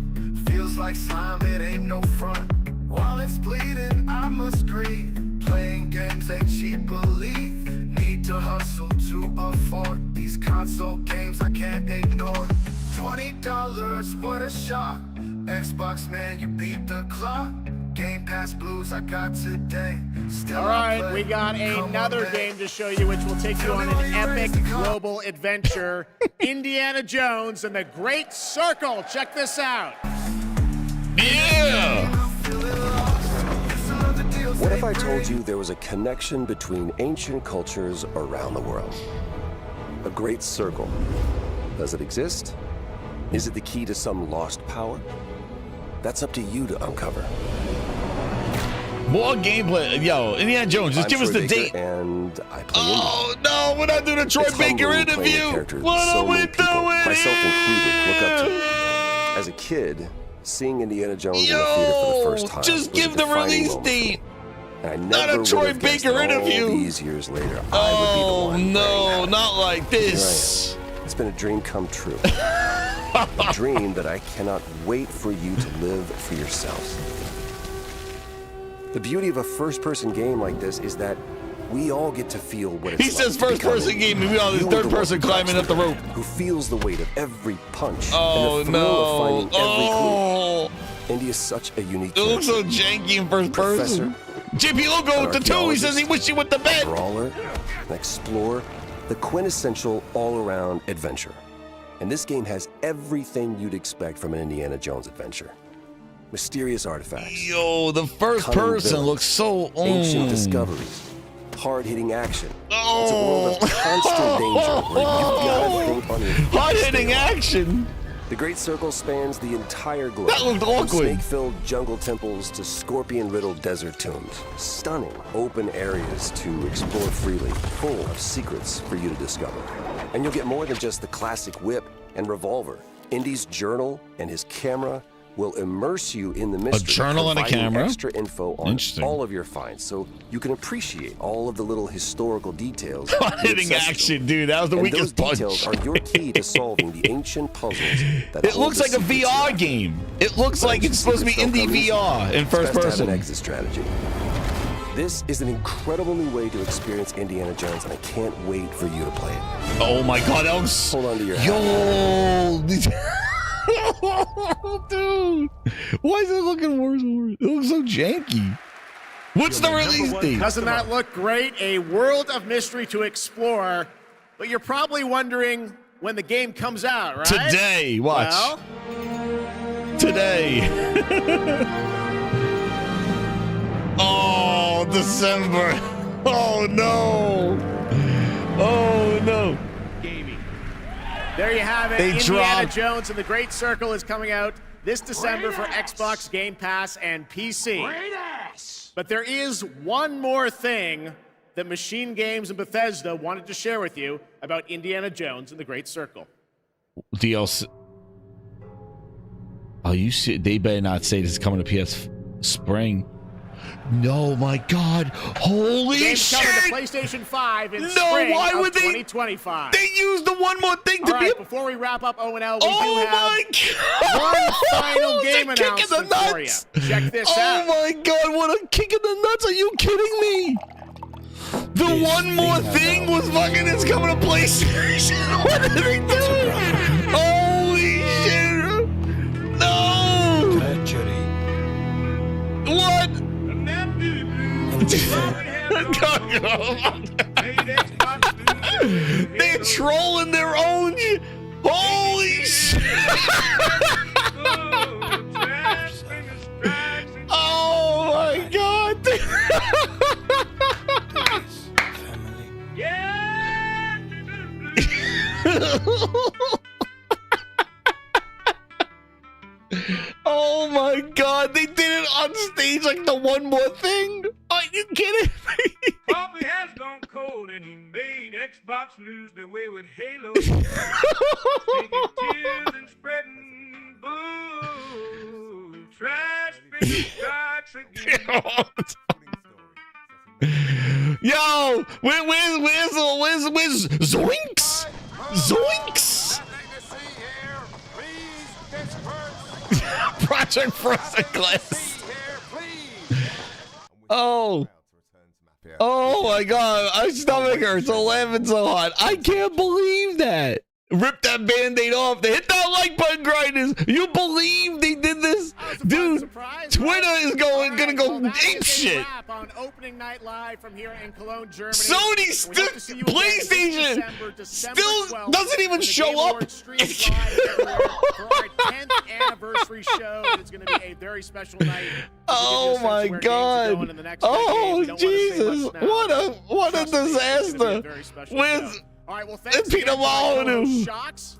Feels like slime, it ain't no front. While it's bleeding, I must grieve. Playing games ain't cheap, believe. Need to hustle to afford these console games I can't ignore. $20, what a shock. Xbox, man, you beat the clock. Game Pass blues I got today. Still all right, we got another game to show you, which will take you on an epic global adventure. Indiana Jones and the Great Circle. Check this out. Yeah. What if I told you there was a connection between ancient cultures around the world? A great circle. Does it exist? Is it the key to some lost power? That's up to you to uncover. More gameplay. Yo, Indiana Jones, just give us the date. And I play oh, no, we're not doing a Troy Baker interview. What are we doing? Myself included, look up to. As a kid, seeing Indiana Jones in the theater for the first time. Just give the release date. I not a Troy Baker interview. These years later, oh, I would be the one no, not like this. It's been a dream come true. A dream that I cannot wait for you to live for yourselves. The beauty of a first-person game like this is that We all get to feel what He says first-person game, and we all this third-person climbing up the rope. Who feels the weight of every punch Oh, and the thrill of finding no. every clue. Indy is such a unique It looks so character. janky in first person. JP Logo with the 2. He says he wished he with the bet. Brawler, an explorer, the quintessential all-around adventure. And this game has everything you'd expect from an Indiana Jones adventure. Mysterious artifacts. Yo, the first cunning person villains, looks so ancient discoveries, hard-hitting action. Oh. It's a world of constant danger where you've got to think on your feet. Hard-hitting action. The Great Circle spans the entire globe. That looked From awkward. snake-filled jungle temples to scorpion-riddled desert tombs. Stunning open areas to explore freely, full of secrets for you to discover. And you'll get more than just the classic whip and revolver. Indy's journal and his camera will immerse you in the mystery. A journal and a providing camera? Extra info on all of your finds, so you can appreciate all of the little historical details. Hard-hitting action, dude. That was the and weakest those punch. details are your key to solving the ancient puzzles that It hold looks the like a secrets VR in. game. It looks like it's supposed to be indie VR in first It's best to have person. an exit strategy. This is an incredible new way to experience Indiana Jones, and I can't wait for you to play it. Oh my god, that was... Hold on to your Yo! Dude! Why is it looking worse and worse? It looks so janky. What's the release date? Doesn't that look great? A world of mystery to explore. But you're probably wondering when the game comes out, right? Today, watch. Well, Today. Oh, December. Oh no. Oh no. there you have it. They Indiana dropped- Jones and the Great Circle is coming out this December for Xbox Game Pass and PC. But there is one more thing that Machine Games and Bethesda wanted to share with you about Indiana Jones and the Great Circle. DLC. Oh, you see, they better not say this is coming to PS Spring. No, my God. Holy Game's shit. coming to PlayStation 5 in No, spring why of would they- 2025. They used the one more thing to All be. right, before we wrap up O&L, we Oh do have my God. one final It's a game kick in the announcement for you. nuts. Check this Oh out. my God, what a kick in the nuts. Are you kidding me? The one more thing was fucking it's coming to PlayStation. What are they doing? Holy shit. No. What? They're trolling their own. Holy shit. Oh my God. Oh my God, they did it on stage like the one more thing. Are you kidding me? Bobby has gone cold and he made Xbox lose their way with Halo. Taking tears and spreading boo. Trash spinning strikes again. Yo, where's Zoinks? Zoinks? Project Frosted Glass. Oh. Oh my God, my stomach hurts. I'm laughing so hard. I can't believe that. Rip that band-aid off. They hit that like button, grinders. You believe they did this? Dude, Twitter is gonna go ape shit. On opening night live from here in Cologne, Germany. Sony still, PlayStation still doesn't even show up. For our 10th anniversary show, it's going to be a very special night. Oh my God. Oh Jesus. What a disaster. With all right, well, thanks Peter again to my Molyneux. co-host, Shocks.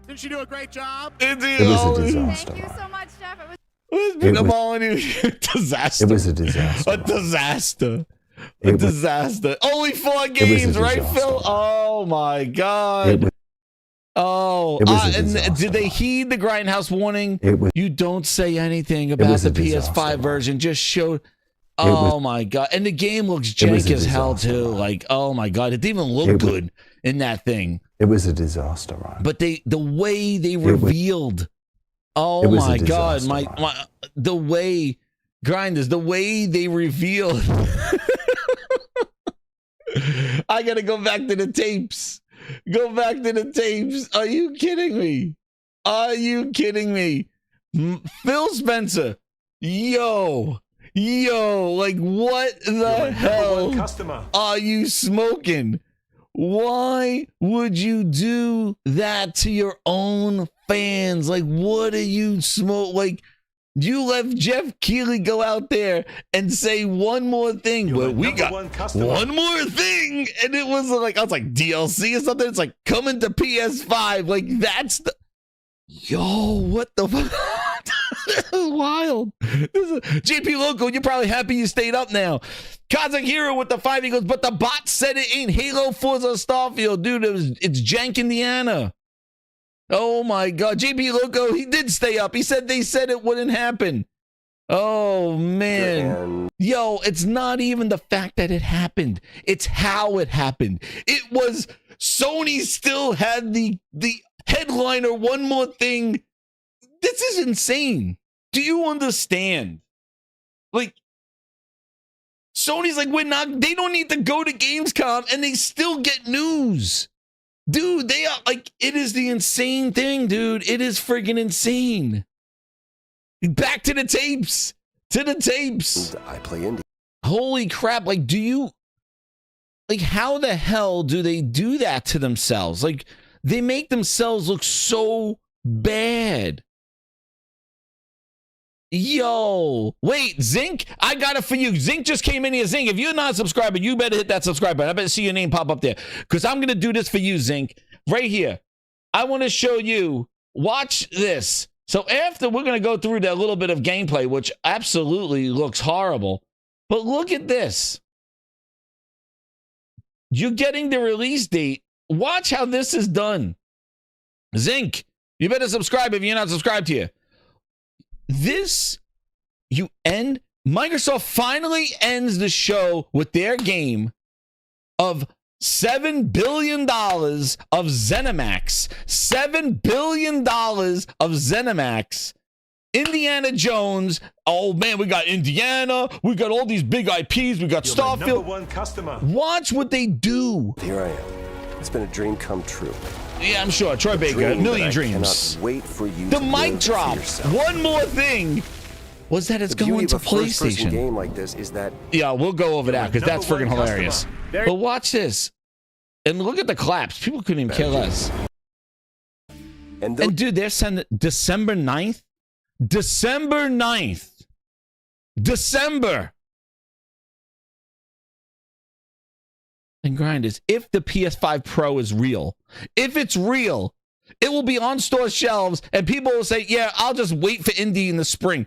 Didn't she do a great job? It was a disaster. Thank you so much, Jeff. It was Where's Peter Molyneux? Disaster. It was a disaster. A disaster. A It was- disaster. Only 4 was a games, right, disaster. Phil? Oh my It God. was, Oh, It was a and disaster. did they heed the Grindhouse warning? It was- You don't say anything about was the a disaster, PS5 man. version. Just show. was- Oh my God. And the game looks It was jank a as hell disaster, too. man. Like, oh my God. It didn't even look It was- good in that thing. it was a disaster, Ryan. But the way they was- revealed. Oh It was a my God. disaster, My the way Grinders, the way they revealed I gotta go back to the tapes. Go back to the tapes. Are you kidding me? Are you kidding me? Phil Spencer. Yo, like what the hell are you smoking? Why would you do that to your own fans? Like, what are you smoke? Like, you let Jeff Keighley go out there and say one more thing. Well, we got one more thing. And it was like, I was like, DLC or something. It's like coming to PS5. Like, that's the. Yo, what the fuck? This is wild. JP Loco, you're probably happy you stayed up now. Kazakh Hero with the 5, he goes, but the bot said it ain't Halo, Forza, Starfield. Dude, it's Jank, Indiana. Oh my God. JP Loco, he did stay up. He said they said it wouldn't happen. Oh man. Yo, it's not even the fact that it happened. It's how it happened. It was Sony still had the headliner, one more thing. This is insane. Do you understand? Like, Sony's like, they don't need to go to Gamescom and they still get news. Dude, they are like, it is the insane thing, dude. It is friggin' insane. Back to the tapes. To the tapes. I play indie. Holy crap. Like, how the hell do they do that to themselves? Like, they make themselves look so bad. Yo, wait, Zinc, I got it for you. Zinc just came in here. Zinc, if you're not a subscriber, you better hit that subscribe button. I better see your name pop up there because I'm going to do this for you, Zinc, right here. I want to show you. Watch this. So after we're going to go through that little bit of gameplay, which absolutely looks horrible, but look at this. You're getting the release date. Watch how this is done. Zinc, you better subscribe if you're not subscribed here. Microsoft finally ends the show with their game of $7 billion of ZeniMax. $7 billion of ZeniMax. Indiana Jones. Oh man, we got Indiana. We got all these big IPs. We got Starfield. #1 customer. Watch what they do. Here I am. It's been a dream come true. Yeah, I'm sure. Troy Baker, million dreams. Wait for you. The mic drop. One more thing was that it's going to PlayStation. Game like this is that. Yeah, we'll go over that because that's freaking hilarious. But watch this, and look at the claps. People couldn't even care less. And dude, they're sending December 9th. December 9th. December. And grind is if the PS5 Pro is real. If it's real, it will be on store shelves and people will say, yeah, I'll just wait for indie in the spring.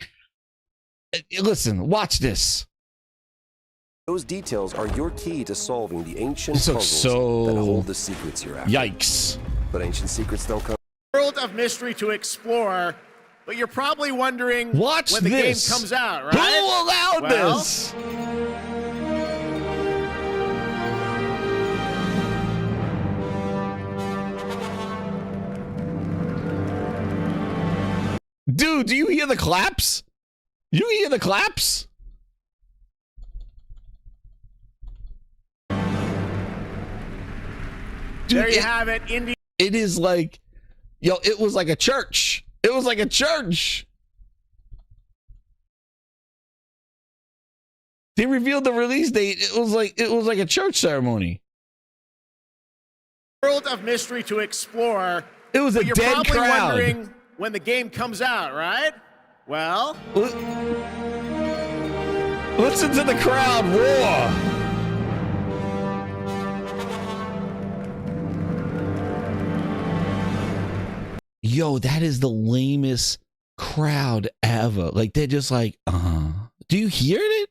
Listen, watch this. Those details are your key to solving the ancient This looks puzzles so... that hold the secrets you're after. Yikes. But ancient secrets don't come. World of mystery to explore, but you're probably wondering watch when the this. game comes out, right? Who allowed this? Dude, do you hear the claps? You hear the claps? Dude, there you have it. It is like, yo, it was like a church. It was like a church. They revealed the release date. It was like a church ceremony. World of mystery to explore. It was a you're dead probably crowd. Wondering when the game comes out, right? Well, listen to the crowd roar. Yo, that is the lamest crowd ever. Like, they're just like, Do you hear it?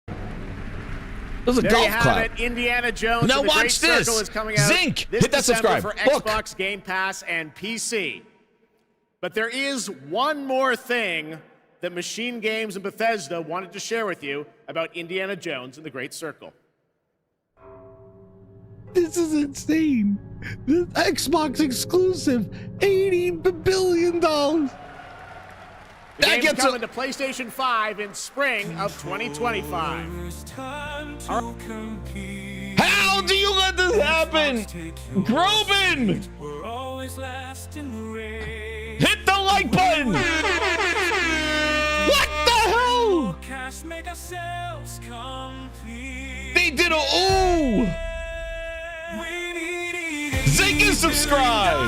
It was a there golf you have clap. It. Indiana Jones. Now and the watch Great this. Circle is coming out Zinc, this hit that December subscribe. for Look. Xbox, Game Pass, and PC. But there is one more thing that Machine Games and Bethesda wanted to share with you about Indiana Jones and the Great Circle. This is insane. This Xbox exclusive, $80 billion. The game's coming to PlayStation 5 in spring of 2025. Time to compete. How do you let this happen? Groban! Hit the like button! What the hell? They did a ooh! Zing and subscribe!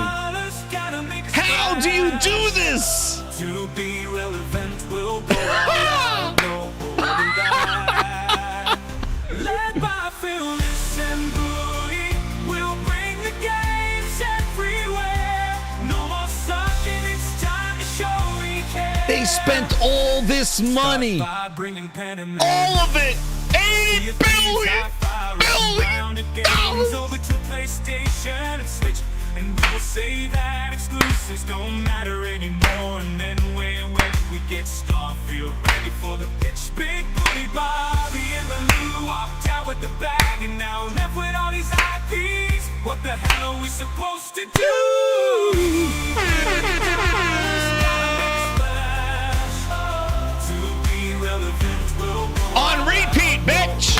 How do you do this? To be relevant, we'll go led by Phyllis and Booty, we'll bring the games everywhere. No more sucking, it's time to show we care. They spent all this money. All of it. $80 billion. Over to PlayStation and Switch. And we'll say that exclusives don't matter anymore. And then when we get Starfield ready for the pitch, big booty Bobby and Baloo walked out with the bag, and now left with all these IPs. What the hell are we supposed to do? On repeat, bitch!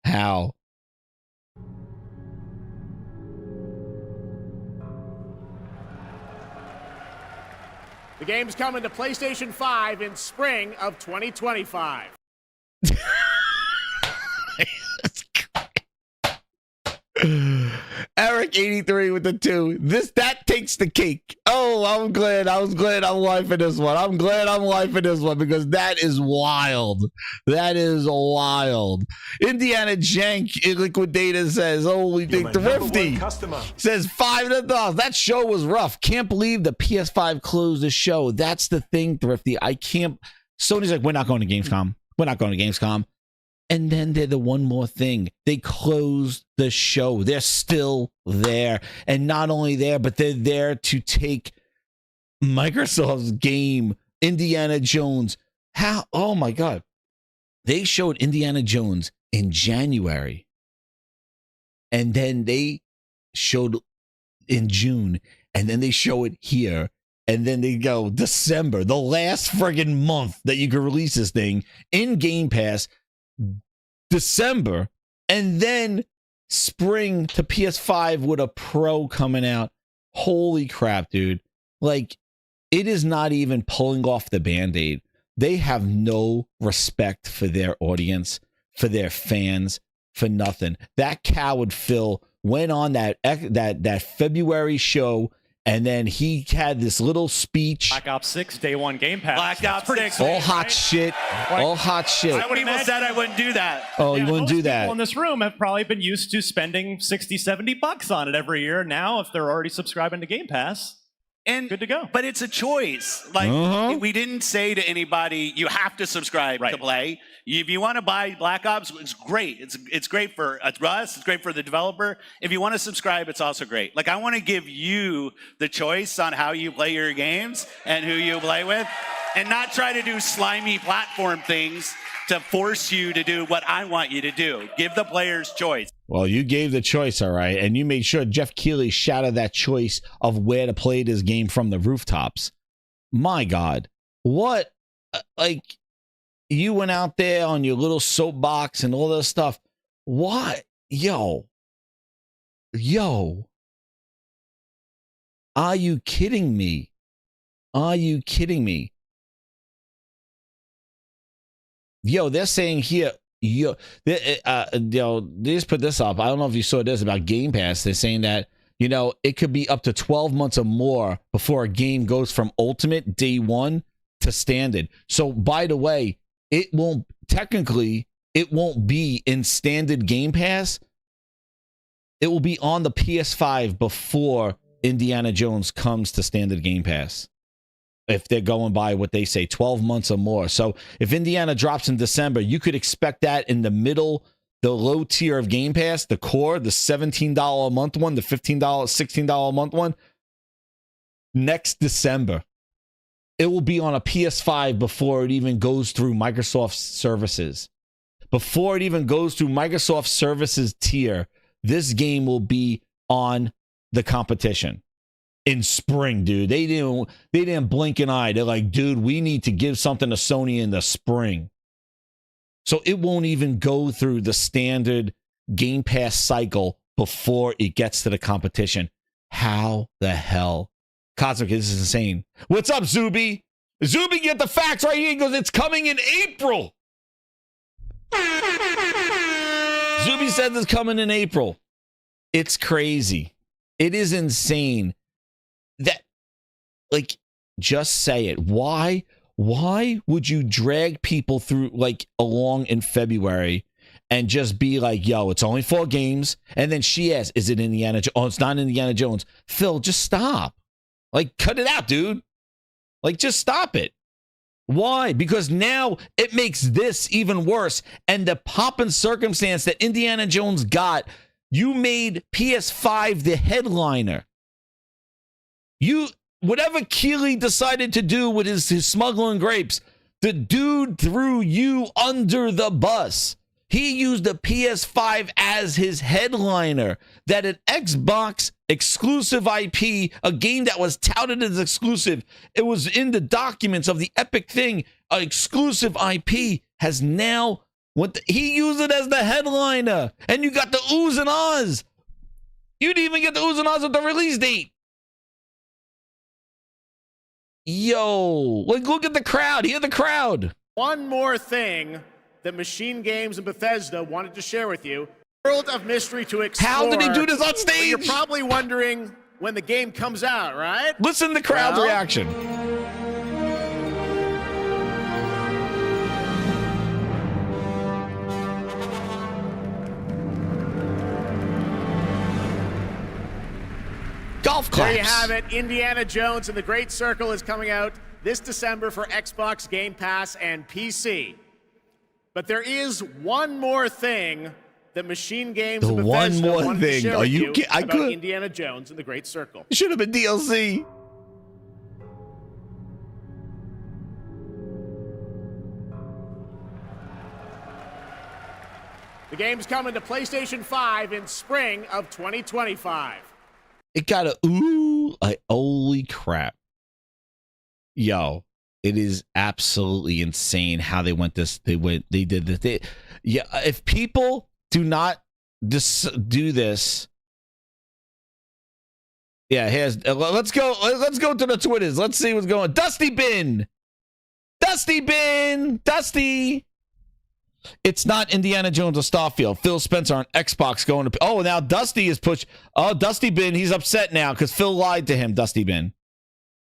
How? The game's coming to PlayStation 5 in spring of 2025. Eric 83 with the 2. That takes the cake. Oh, I'm glad I'm lifing this one. I'm glad I'm lifing this one because that is wild. That is wild. Indiana Jank in Liquidator says, holy thing, Thrifty says $5. That show was rough. Can't believe the PS5 closed the show. That's the thing, Thrifty. I can't. Sony's like, we're not going to Gamescom. We're not going to Gamescom. And then they're the one more thing. They closed the show. They're still there. And not only there, but they're there to take Microsoft's game, Indiana Jones. How? Oh my God. They showed Indiana Jones in January. And then they showed in June. And then they show it here. And then they go December, the last friggin' month that you can release this thing in Game Pass. December, and then spring to PS5 with a Pro coming out. Holy crap, dude. Like, it is not even pulling off the Band-Aid. They have no respect for their audience, for their fans, for nothing. That coward Phil went on that February show, and then he had this little speech. Black Ops 6, day one Game Pass. Black Ops 6. All hot shit. All hot shit. People said I wouldn't do that. Oh, you wouldn't do that. People in this room have probably been used to spending $60-$70 on it every year. Now, if they're already subscribing to Game Pass, and good to go. But it's a choice. Like, we didn't say to anybody, you have to subscribe to play. If you want to buy Black Ops, it's great. It's great for us. It's great for the developer. If you want to subscribe, it's also great. Like, I want to give you the choice on how you play your games and who you play with, and not try to do slimy platform things to force you to do what I want you to do. Give the players choice. Well, you gave the choice, all right, and you made sure Jeff Keighley shouted that choice of where to play this game from the rooftops. My God, what? Like, you went out there on your little soapbox and all this stuff. What? Yo. Are you kidding me? Are you kidding me? Yo, they're saying here, they just put this up. I don't know if you saw this about Game Pass. They're saying that, it could be up to 12 months or more before a game goes from Ultimate day one to Standard. So, by the way, it won't be in Standard Game Pass. It will be on the PS5 before Indiana Jones comes to Standard Game Pass. If they're going by what they say, 12 months or more. So if Indiana drops in December, you could expect that in the middle, the low tier of Game Pass, the core, the $17 a month one, the $15, $16 a month one, next December. It will be on a PS5 before it even goes through Microsoft services. Before it even goes through Microsoft services tier, this game will be on the competition in spring, dude. They didn't blink an eye. They're like, dude, we need to give something to Sony in the spring. So it won't even go through the standard Game Pass cycle before it gets to the competition. How the hell? Cosmic, this is insane. What's up, Zuby? Zuby, get the facts right here. He goes, it's coming in April. Zuby said it's coming in April. It's crazy. It is insane. That, like, just say it. Why would you drag people through, like, along in February and just be like, yo, it's only 4 games? And then she asks, is it Indiana Jones? Oh, it's not Indiana Jones. Phil, just stop. Like, cut it out, dude. Like, just stop it. Why? Because now it makes this even worse. And the pop and circumstance that Indiana Jones got, you made PS5 the headliner. Whatever Keeley decided to do with his smuggling grapes, the dude threw you under the bus. He used the PS5 as his headliner. That an Xbox exclusive IP, a game that was touted as exclusive, it was in the documents of the Epic thing, an exclusive IP has now, he used it as the headliner. And you got the oohs and ahs. You didn't even get the oohs and ahs with the release date. Yo, like, look at the crowd. Hear the crowd. One more thing that Machine Games and Bethesda wanted to share with you. World of Mystery to explore. How did he do this on stage? But you're probably wondering when the game comes out, right? Listen to the crowd's reaction. Golf claps. There you have it. Indiana Jones and the Great Circle is coming out this December for Xbox Game Pass and PC. But there is one more thing that Machine Games and Bethesda wanted to share with you about Indiana Jones and the Great Circle. It should have been DLC. The game's coming to PlayStation 5 in spring of 2025. It got a ooh, like, holy crap. Yo, it is absolutely insane how they went this. They did this. Yeah, if people do not do this, yeah, let's go to the Twitters. Let's see what's going on. Dusty Bin. It's not Indiana Jones or Starfield. Phil Spencer on Xbox going to. Oh, now Dusty is pushed. Oh, Dusty Bin, he's upset now because Phil lied to him. Dusty Bin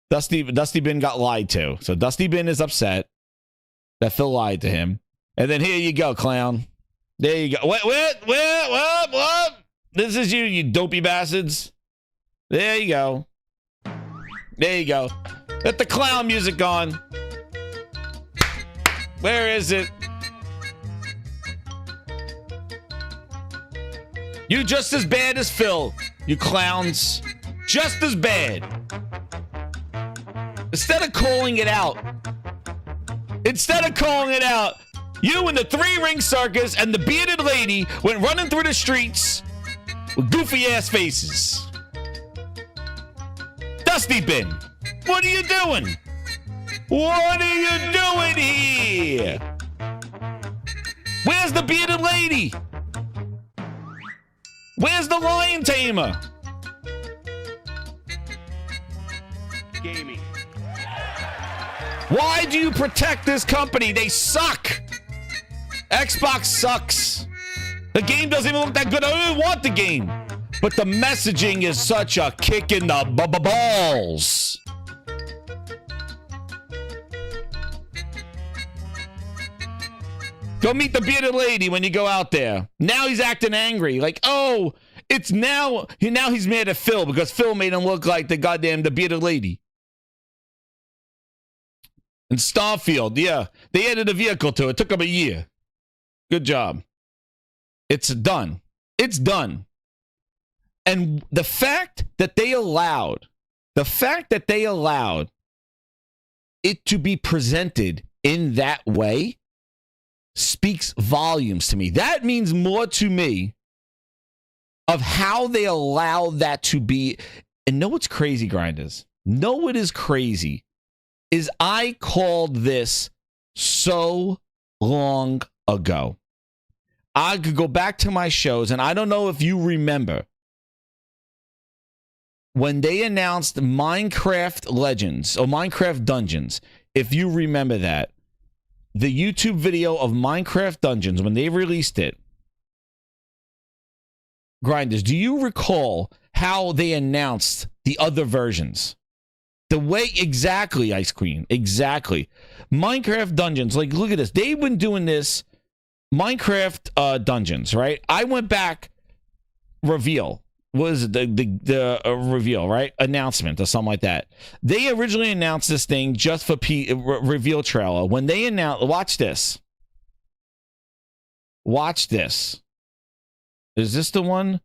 got lied to. So Dusty Bin is upset that Phil lied to him. And then here you go, clown. There you go. What? This is you dopey bastards. There you go. Let the clown music on. Where is it? You just as bad as Phil, you clowns. Just as bad. Instead of calling it out, you and the 3-ring circus and the bearded lady went running through the streets with goofy ass faces. Dusty Bin, what are you doing? What are you doing here? Where's the bearded lady? Where's the lion tamer? Gaming. Why do you protect this company? They suck. Xbox sucks. The game doesn't even look that good. I don't even want the game. But the messaging is such a kick in the balls. Go meet the bearded lady when you go out there. Now he's acting angry. Like, oh, it's now he's mad at Phil because Phil made him look like the bearded lady. And Starfield, yeah, they added a vehicle to it. It took them a year. Good job. It's done. And the fact that they allowed it to be presented in that way speaks volumes to me. That means more to me of how they allow that to be. And know what's crazy, Grinders? Know what is crazy is I called this so long ago. I could go back to my shows, and I don't know if you remember when they announced Minecraft Legends or Minecraft Dungeons. If you remember that, the YouTube video of Minecraft Dungeons, when they released it, Grinders, do you recall how they announced the other versions? The way, exactly, Ice Queen, exactly. Minecraft Dungeons, like, look at this. They've been doing this, Minecraft Dungeons, right? I went back, reveal. What is it? The reveal, right? Announcement or something like that. They originally announced this thing just for reveal trailer. When they announced, watch this. Watch this. Is this the one?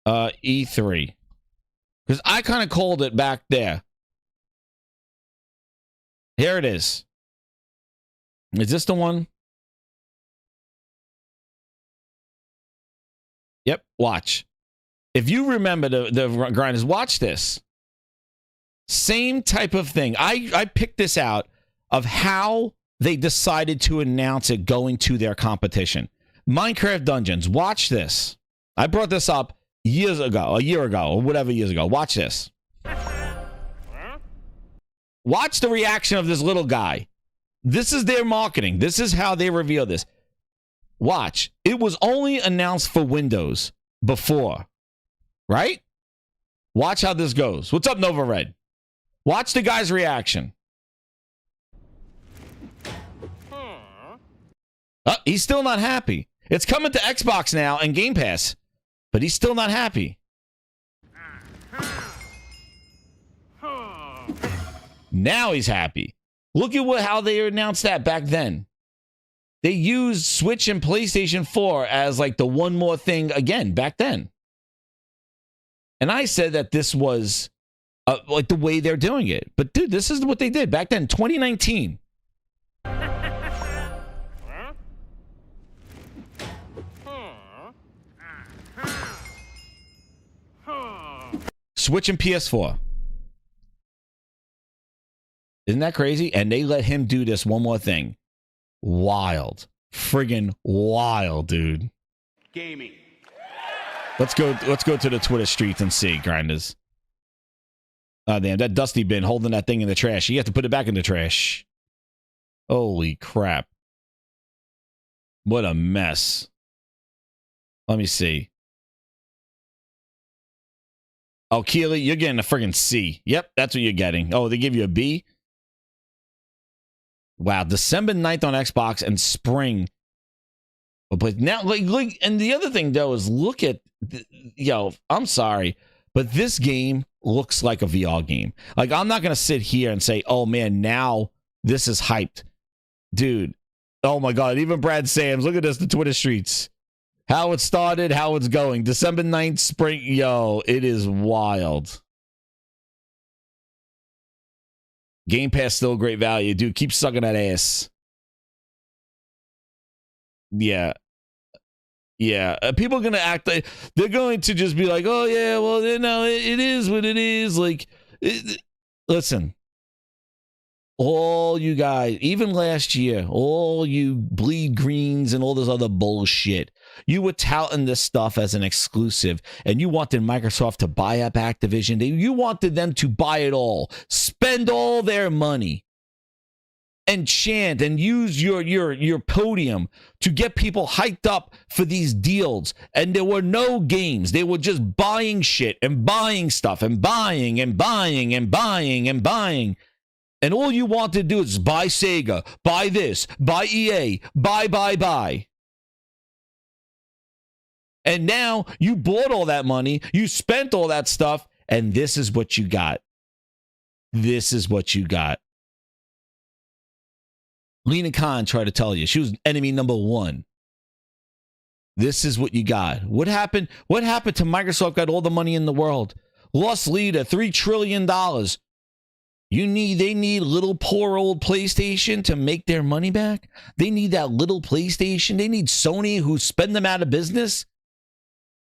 E3. Because I kind of called it back there. Here it is. Is this the one? Yep, watch. If you remember the Grinders, watch this. Same type of thing. I picked this out of how they decided to announce it going to their competition. Minecraft Dungeons. Watch this. I brought this up years ago, a year ago, or whatever years ago. Watch this. Watch the reaction of this little guy. This is their marketing. This is how they reveal this. Watch. It was only announced for Windows before. Right? Watch how this goes. What's up, Nova Red? Watch the guy's reaction. Oh, he's still not happy. It's coming to Xbox now and Game Pass, but he's still not happy. Now he's happy. Look at how they announced that back then. They used Switch and PlayStation 4 as like the one more thing again back then. And I said that this was like the way they're doing it. But dude, this is what they did back then, 2019. Switch and PS4. Isn't that crazy? And they let him do this one more thing. Wild. Friggin' wild, dude. Gaming. Let's go to the Twitter streets and see, Grinders. Oh, damn, that Dusty bin holding that thing in the trash. You have to put it back in the trash. Holy crap. What a mess. Let me see. Oh, Keely, you're getting a friggin' C. Yep, that's what you're getting. Oh, they give you a B? Wow, December 9th on Xbox and spring. But now, like, and the other thing, though, is look at, yo, I'm sorry, but this game looks like a VR game. Like, I'm not going to sit here and say, oh, man, now this is hyped. Dude, oh, my God, even Brad Sams, look at this, the Twitter streets. How it started, how it's going. December 9th, spring, yo, it is wild. Game Pass still great value. Dude, keep sucking that ass. Yeah. Yeah. People are going to act like they're going to just be like, oh, yeah, well, no, it is what it is. Like, listen, all you guys, even last year, all you bleed greens and all this other bullshit, you were touting this stuff as an exclusive, and you wanted Microsoft to buy up Activision. You wanted them to buy it all, spend all their money, and chant and use your podium to get people hyped up for these deals. And there were no games. They were just buying shit and buying stuff and buying and buying and buying and buying. And all you want to do is buy Sega, buy this, buy EA, buy. And now you bought all that money, you spent all that stuff, and this is what you got. This is what you got. Lena Khan tried to tell you she was enemy number one. This is what you got. What happened? What happened to Microsoft? Got all the money in the world. Lost leader, $3 trillion. They need little poor old PlayStation to make their money back. They need that little PlayStation. They need Sony who spend them out of business.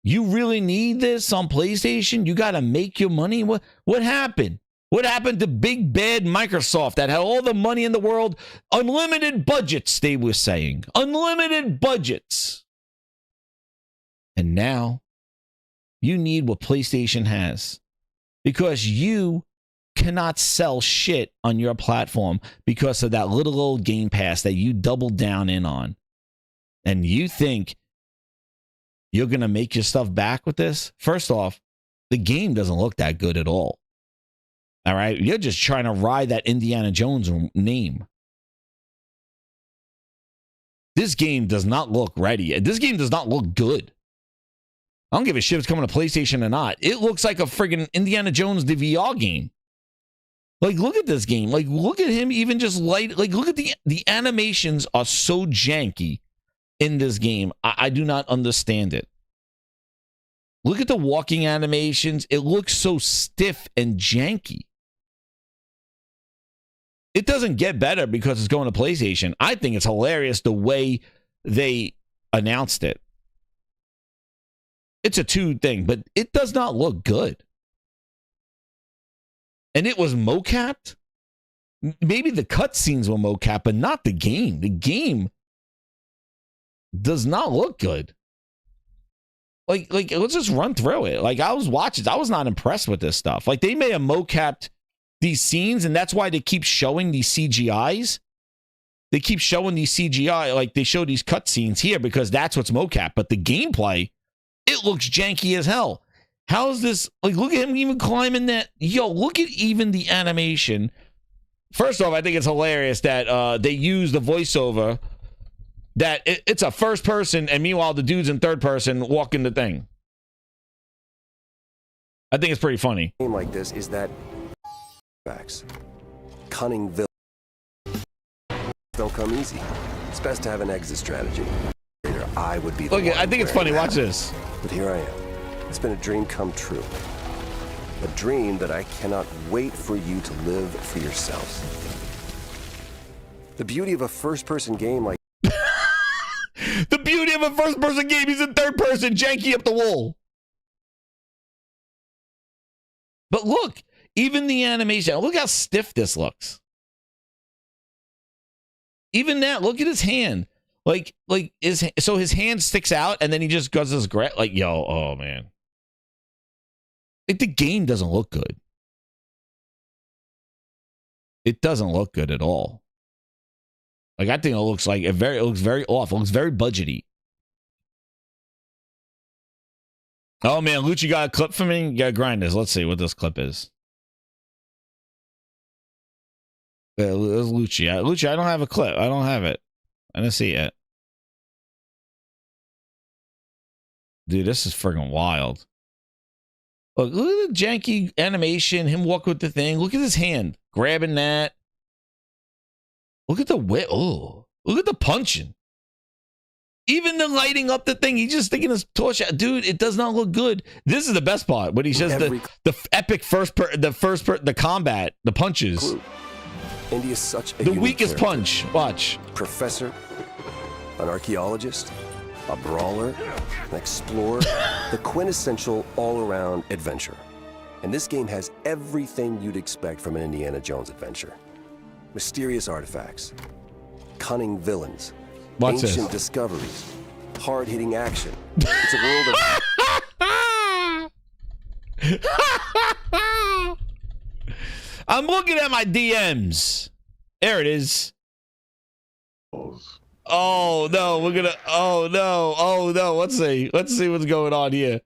You really need this on PlayStation? You got to make your money? What happened? What happened to big bad Microsoft that had all the money in the world? Unlimited budgets, they were saying. Unlimited budgets. And now you need what PlayStation has because you cannot sell shit on your platform because of that little old Game Pass that you doubled down in on. And you think you're going to make your stuff back with this? First off, the game doesn't look that good at all. All right? You're just trying to ride that Indiana Jones name. This game does not look ready. This game does not look good. I don't give a shit if it's coming to PlayStation or not. It looks like a friggin' Indiana Jones the VR game. Like, look at this game. Like, look at him even just light. Like, look at the animations are so janky in this game. I do not understand it. Look at the walking animations. It looks so stiff and janky. It doesn't get better because it's going to PlayStation. I think it's hilarious the way they announced it. It's a 2 thing, but it does not look good. And it was mocapped. Maybe the cutscenes were mocapped, but not the game. The game does not look good. Like let's just run through it. Like, I was watching, I was not impressed with this stuff. Like, they may have mocapped these scenes, and that's why they keep showing these CGIs. They keep showing these CGI, like they show these cutscenes here because that's what's mocap. But the gameplay, it looks janky as hell. How is this? Like, look at him even climbing that. Yo, look at even the animation. First off, I think it's hilarious that they use the voiceover that it's a first person, and meanwhile the dude's in third person walking the thing. I think it's pretty funny. Game like this is that facts. Cunning villains don't come easy. It's best to have an exit strategy. I would be. Look, I think it's funny. Watch this. But here I am. It's been a dream come true. A dream that I cannot wait for you to live for yourselves. The beauty of a first-person game like the beauty of a first-person game is in third person, janky up the wall. But look, even the animation, look how stiff this looks. Even that, look at his hand. Like his hand sticks out and then he just does this like, yo, oh man. Like, the game doesn't look good. It doesn't look good at all. Like, I think it looks like it looks very off. It looks very budgety. Oh man, Lucci got a clip for me? You gotta grind this. Let's see what this clip is. Yeah, it's Lucci. Lucci, I don't have a clip. I don't have it. I didn't see it. Dude, this is friggin' wild. Look at the janky animation, him walking with the thing. Look at his hand, grabbing that. Look at the whip. Oh, look at the punching. Even the lighting up the thing, he's just sticking his torch out. Dude, it does not look good. This is the best part. When he says the epic the combat, the punches. India's such a the weakest character. Punch. Watch. Professor, an archaeologist, a brawler, an explorer, the quintessential all-around adventurer. And this game has everything you'd expect from an Indiana Jones adventure. Mysterious artifacts, cunning villains, ancient discoveries, hard-hitting action. It's a world of... I'm looking at my DMs. There it is. Oh no, we're gonna. Oh no. Let's see what's going on here.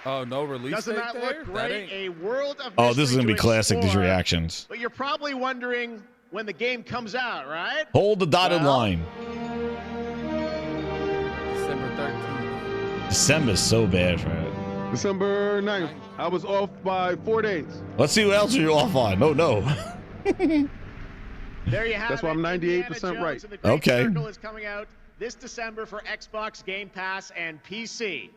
Oh no, release Doesn't date that there? look great? A world of Oh, this is gonna be mystery to classic. These explore. reactions. But you're probably wondering when the game comes out, right? Hold the dotted line. December 13th. December's so bad for it. December 9th. I was off by 4 days. Let's see what else are you off on. Oh no. There you have That's why I'm 98% right. Okay. Circle is coming out this December for Xbox Game Pass and PC.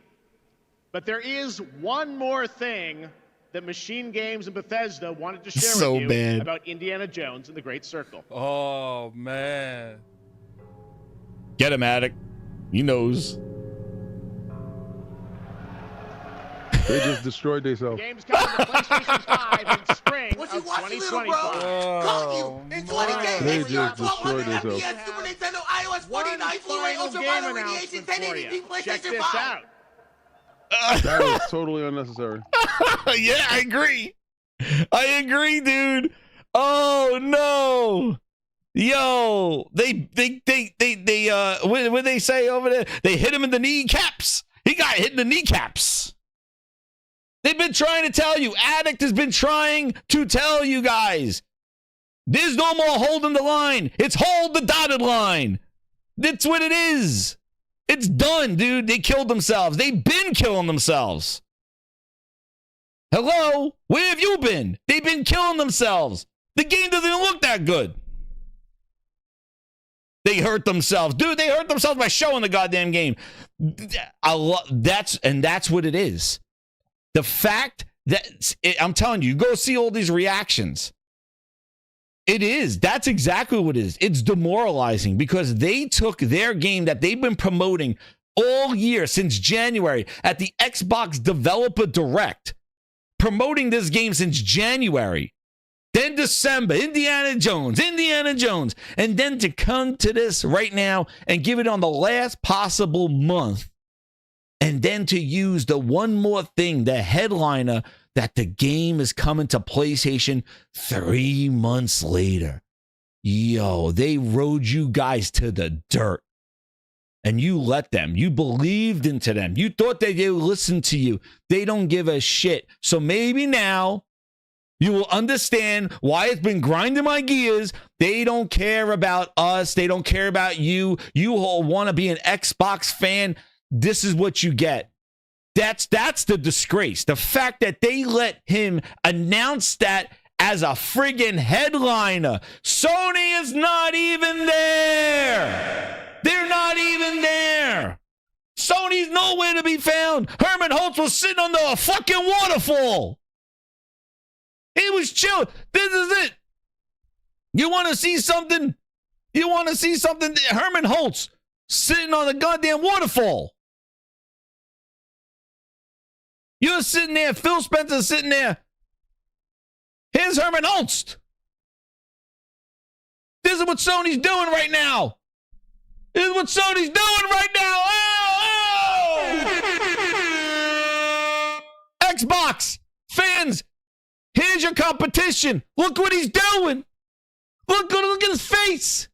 But there is one more thing that Machine Games and Bethesda wanted to share So with you bad. about Indiana Jones and the Great Circle. Oh man. Get him, Attic. He knows. They just destroyed themselves. Games coming to PlayStation 5 in spring What you of watching, little 2025. bro? Call you in 20 games. They HDR just destroyed 1200 themselves. FPS, Super Nintendo, iOS 49, Blu-ray, Final game ultraviolet radiation, announcement for you. 1080p, Check PlayStation this 5. out. That was totally unnecessary. Yeah, I agree. I agree, dude. Oh no. Yo, they what they say over there? They hit him in the kneecaps. He got hit in the kneecaps. They've been trying to tell you. Addict has been trying to tell you guys. There's no more holding the line. It's hold the dotted line. That's what it is. It's done, dude. They killed themselves. They've been killing themselves. Hello? Where have you been? They've been killing themselves. The game doesn't even look that good. They hurt themselves. Dude, they hurt themselves by showing the goddamn game. That's what it is. The fact that, I'm telling you, go see all these reactions. It is. That's exactly what it is. It's demoralizing because they took their game that they've been promoting all year since January at the Xbox Developer Direct, promoting this game since January. Then December, Indiana Jones, and then to come to this right now and give it on the last possible month, and then to use the one more thing, the headliner, that the game is coming to PlayStation 3 months later. Yo, they rode you guys to the dirt. And you let them. You believed into them. You thought that they would listen to you. They don't give a shit. So maybe now you will understand why it's been grinding my gears. They don't care about us. They don't care about you. You all want to be an Xbox fan. This is what you get. That's the disgrace. The fact that they let him announce that as a friggin' headliner. Sony is not even there. They're not even there. Sony's nowhere to be found. Herman Holtz was sitting under a fucking waterfall. He was chilling. This is it. You want to see something? You want to see something? Herman Holtz sitting on the goddamn waterfall. You're sitting there. Phil Spencer's sitting there. Here's Herman Holtz. This is what Sony's doing right now. This is what Sony's doing right now. Oh! Xbox fans, here's your competition. Look what he's doing. Look at his face.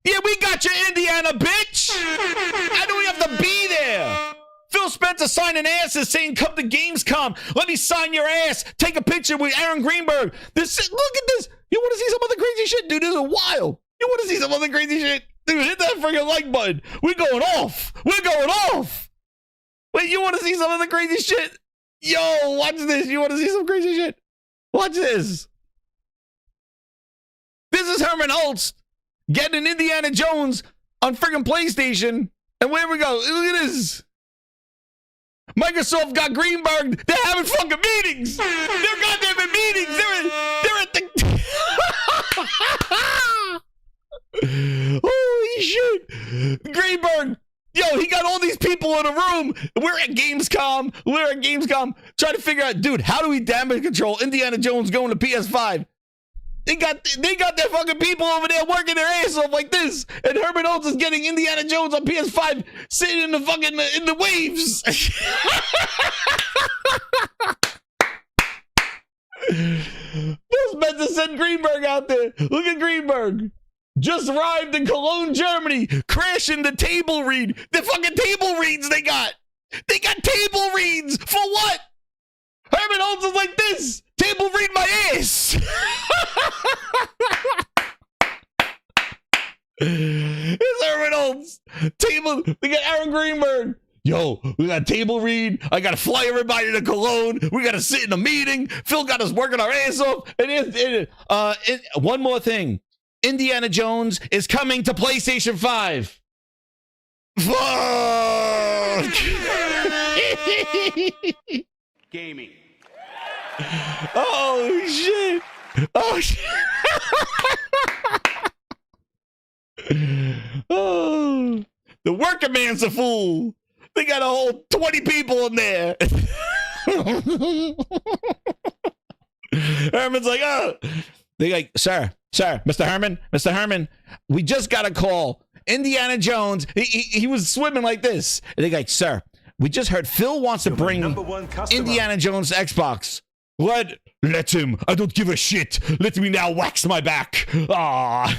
Yeah, we got you, Indiana, bitch. I don't even have to be there. Phil Spencer signing asses saying, come to Gamescom. Let me sign your ass. Take a picture with Aaron Greenberg. Look at this. You want to see some other crazy shit? Dude, this is wild. You want to see some other crazy shit? Dude, hit that freaking like button. We're going off. We're going off. Wait, you want to see some other crazy shit? Yo, watch this. You want to see some crazy shit? Watch this. This is Herman Holtz getting Indiana Jones on freaking PlayStation. And where we go? Look at this. Microsoft got Greenberg. They're having fucking meetings. They're goddamn meetings. They're at the... Holy shit. Greenberg. Yo, he got all these people in a room. We're at Gamescom. Trying to figure out, dude, how do we damage control Indiana Jones going to PS5? They got their fucking people over there working their ass off like this, and Herman Holtz is getting Indiana Jones on PS5 sitting in the fucking in the waves. Phil Spencer sent Greenberg out there. Look at Greenberg. Just arrived in Cologne, Germany, crashing the table read. The fucking table reads they got. They got table reads for what? Herman Holtz is like this. Table read my ass. It's Herman Holtz. Table. We got Aaron Greenberg. Yo, we got table read. I got to fly everybody to Cologne. We got to sit in a meeting. Phil got us working our ass off. One more thing. Indiana Jones is coming to PlayStation 5. Fuck! Gaming. Oh, shit. Oh, shit. Oh, the working man's a fool. They got a whole 20 people in there. Herman's like, oh. They're like, sir, Mr. Herman, we just got a call. Indiana Jones, he was swimming like this. And they're like, sir, we just heard Phil wants to bring Indiana Jones to Xbox. Let him. I don't give a shit. Let me now wax my back. Ah.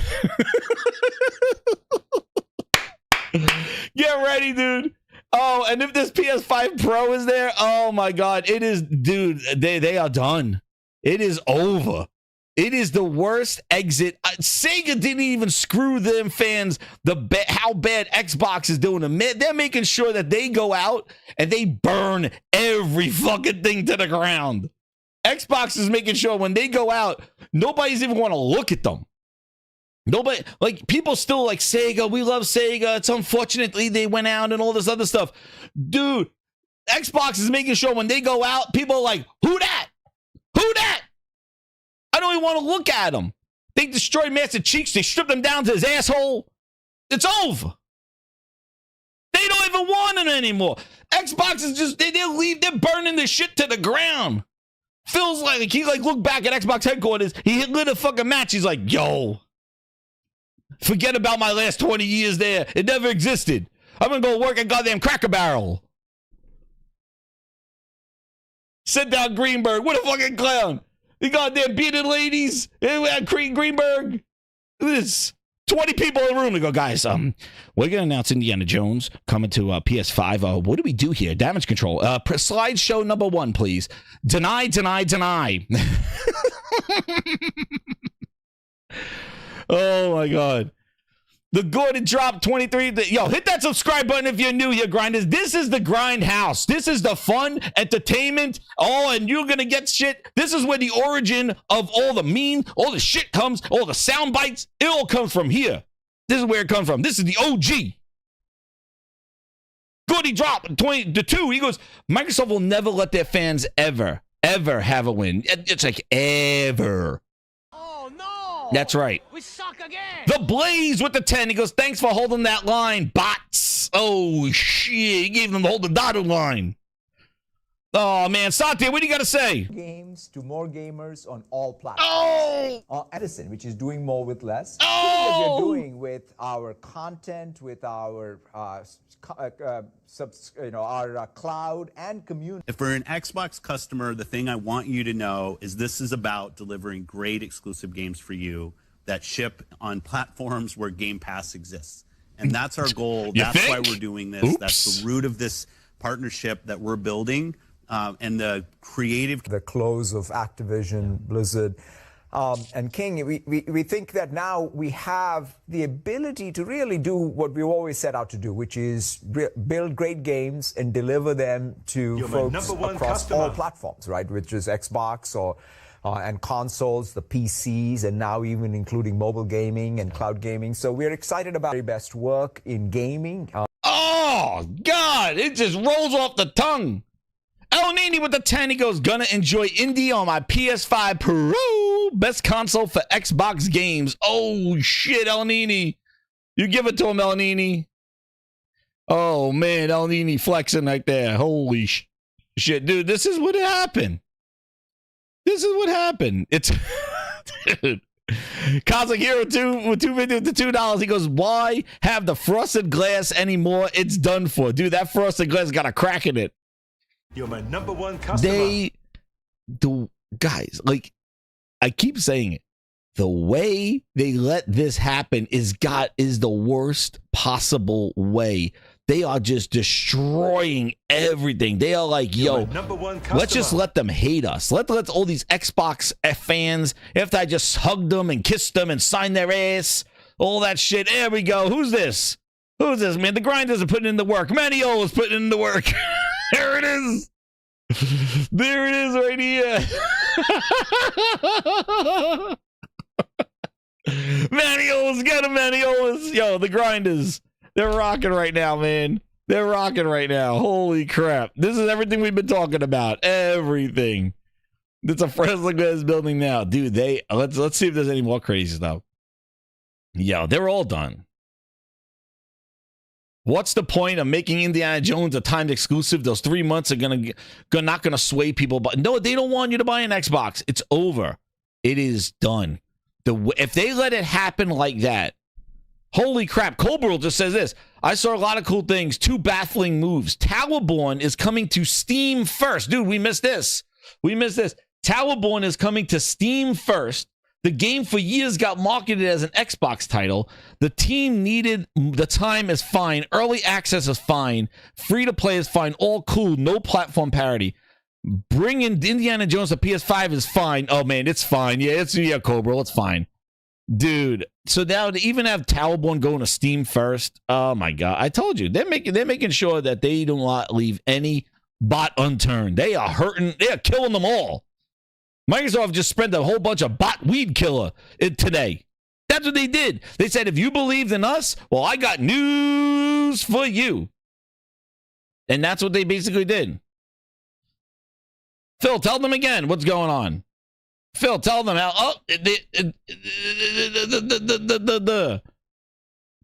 Get ready, dude. Oh, and if this PS5 Pro is there, oh my God, it is, dude, they are done. It is over. It is the worst exit. Sega didn't even screw them fans how bad Xbox is doing them. They're making sure that they go out and they burn every fucking thing to the ground. Xbox is making sure when they go out, nobody's even want to look at them. Nobody, like, people still like Sega. We love Sega. It's unfortunately they went out and all this other stuff. Dude, Xbox is making sure when they go out, people are like, who that? Who that? I don't even want to look at him. They destroyed Master Cheeks. They stripped him down to his asshole. It's over. They don't even want it anymore. Xbox is just, they're burning the shit to the ground. Feels like he looked back at Xbox headquarters. He lit a fucking match. He's like, yo, forget about my last 20 years there. It never existed. I'm going to go work at goddamn Cracker Barrel. Sit down, Greenberg. What a fucking clown. The goddamn bearded ladies. Greenberg. This 20 people in the room. They go, guys, we're going to announce Indiana Jones coming to PS5. What do we do here? Damage control. Slideshow number 1, please. Deny. Oh, my God. The Gordon dropped 23. Yo, hit that subscribe button if you're new here, grinders. This is the grind house. This is the fun, entertainment. Oh, and you're going to get shit. This is where the origin of all the meme, all the shit comes, all the sound bites. It all comes from here. This is where it comes from. This is the OG. Gordy dropped 22. He goes, Microsoft will never let their fans ever have a win. It's like ever. That's right. We suck again. The Blaze with the 10. He goes, thanks for holding that line, bots. Oh, shit. He gave them to hold the dotted line. Oh, man. Satya, what do you got to say? Games to more gamers on all platforms. Oh! Edison, which is doing more with less. Oh! What we're doing with our content, with our our cloud and community. If we're an Xbox customer, the thing I want you to know is this is about delivering great exclusive games for you that ship on platforms where Game Pass exists. And that's our goal. That's why we're doing this. Oops. That's the root of this partnership that we're building. And the creative... The close of Activision, Blizzard, and King, we think that now we have the ability to really do what we've always set out to do, which is build great games and deliver them to folks across all platforms, right? Which is Xbox and consoles, the PCs, and now even including mobile gaming and cloud gaming. So we're excited about the best work in gaming. Oh, God, it just rolls off the tongue. El Nini with the 10, he goes, gonna enjoy indie on my PS5 Pro. Best console for Xbox games. Oh, shit, El Nini. You give it to him, El Nini. Oh, man, El Nini flexing right there. Holy shit, dude, this is what happened. This is what happened. It's... Dude. Cosmic Hero 2 with $2.50 to $2. He goes, why have the frosted glass anymore? It's done for. Dude, that frosted glass got a crack in it. You're my number one customer. Guys, like, I keep saying it. The way they let this happen is the worst possible way. They are just destroying everything. They are like, yo, let's just let them hate us. Let all these Xbox fans, after I just hugged them and kissed them and signed their ass, all that shit. There we go. Who's this? Who's this, man? The grinders are putting in the work. Manio is putting in the work. There it is. There it is right here. Maniolas, get him, Maniolas. Yo, the grinders. They're rocking right now, man. They're rocking right now. Holy crap. This is everything we've been talking about. Everything. It's a Fresno Glass building now. Dude, let's see if there's any more crazy stuff. Yo, they're all done. What's the point of making Indiana Jones a timed exclusive? Those 3 months are not gonna sway people. But no, they don't want you to buy an Xbox. It's over. It is done. If they let it happen like that, holy crap. Colbrel just says this. I saw a lot of cool things. 2 baffling moves. Towerborn is coming to Steam first. Dude, we missed this. Towerborn is coming to Steam first. The game for years got marketed as an Xbox title. The team needed the time is fine. Early access is fine. Free to play is fine. All cool. No platform parity. Bringing Indiana Jones to PS5 is fine. Oh man, it's fine. Yeah, Cobra. It's fine. Dude, so now to even have Towerborn going to Steam first. Oh my god. I told you. They're making sure that they do not leave any bot unturned. They are hurting. They are killing them all. Microsoft just spent a whole bunch of bot weed killer today. That's what they did. They said, if you believed in us, well, I got news for you. And that's what they basically did. Phil, tell them again what's going on. Phil, tell them how. Oh,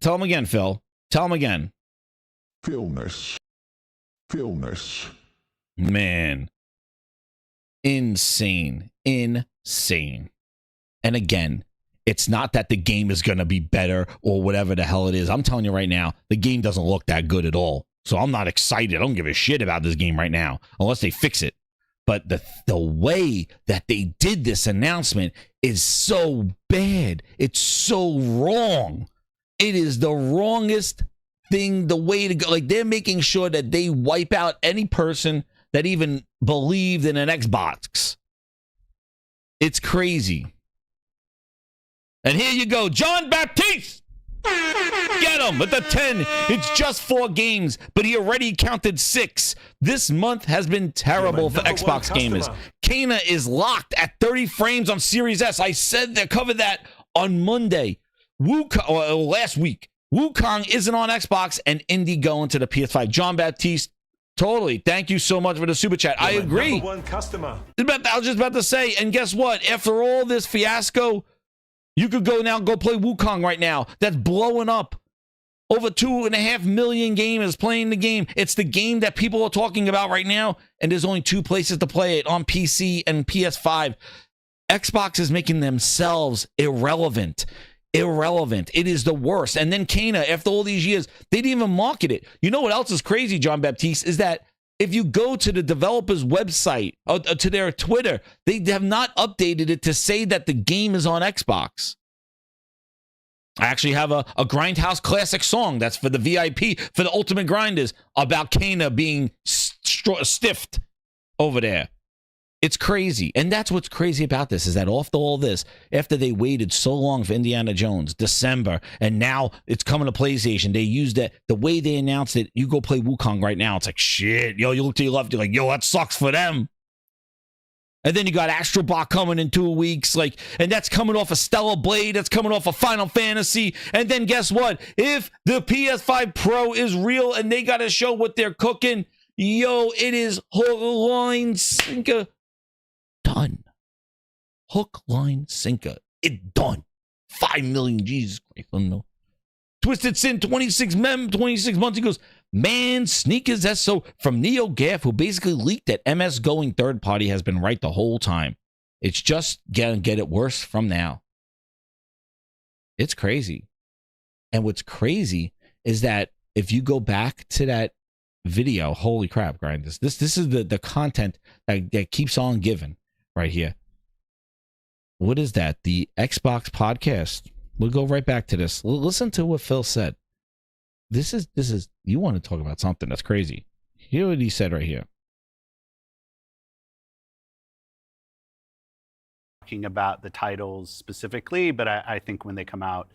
tell them again, Phil. Tell them again. Philness. Man. Insane. And again, it's not that the game is going to be better or whatever the hell it is. I'm telling you right now, the game doesn't look that good at all. So I'm not excited. I don't give a shit about this game right now unless they fix it. But the way that they did this announcement is so bad. It's so wrong. It is the wrongest thing, the way to go. Like, they're making sure that they wipe out any person that even believed in an Xbox. It's crazy. And here you go, John Baptiste. Get him with the 10. It's just 4 games, but he already counted 6. This month has been terrible for Xbox gamers. Kana is locked at 30 frames on Series S. I said they covered that on Monday. Last week. Wukong isn't on Xbox, and Indie going to the PS5. John Baptiste, totally. Thank you so much for the super chat. I agree. #1 customer. I was just about to say, and guess what? After all this fiasco, you could go play Wukong right now. That's blowing up. Over 2.5 million gamers playing the game. It's the game that people are talking about right now, and there's only 2 places to play it, on PC and PS5. Xbox is making themselves irrelevant. It is the worst. And then Kana, after all these years, they didn't even market it. You know what else is crazy, John Baptiste, is that if you go to the developer's website, or to their Twitter, they have not updated it to say that the game is on Xbox. I actually have a Grindhouse Classic song that's for the VIP, for the Ultimate Grinders, about Kana being stiffed over there. It's crazy. And that's what's crazy about this, is that after all this, after they waited so long for Indiana Jones, December, and now it's coming to PlayStation, they used it, the way they announced it, you go play Wukong right now, it's like, shit, yo, you look to your left, you're like, yo, that sucks for them. And then you got Astro Bot coming in 2 weeks, like, and that's coming off of Stellar Blade, that's coming off of Final Fantasy. And then guess what? If the PS5 Pro is real and they got to show what they're cooking, yo, it is hook, line, sinker. Done. Hook, line, sinker. It done. 5 million. Jesus Christ. I don't know. Twisted Sin, 26 months. He goes, man, sneakers. That's so. From NeoGaf, who basically leaked that MS Going third party has been right the whole time. It's just gonna get it worse from now. It's crazy. And what's crazy is that if you go back to that video, holy crap, Grind, this is the content that keeps on giving right here. What is that? The Xbox podcast. We'll go right back to this. Listen to what Phil said. This is you want to talk about something that's crazy. Hear what he said right here. Talking about the titles specifically, but I think when they come out,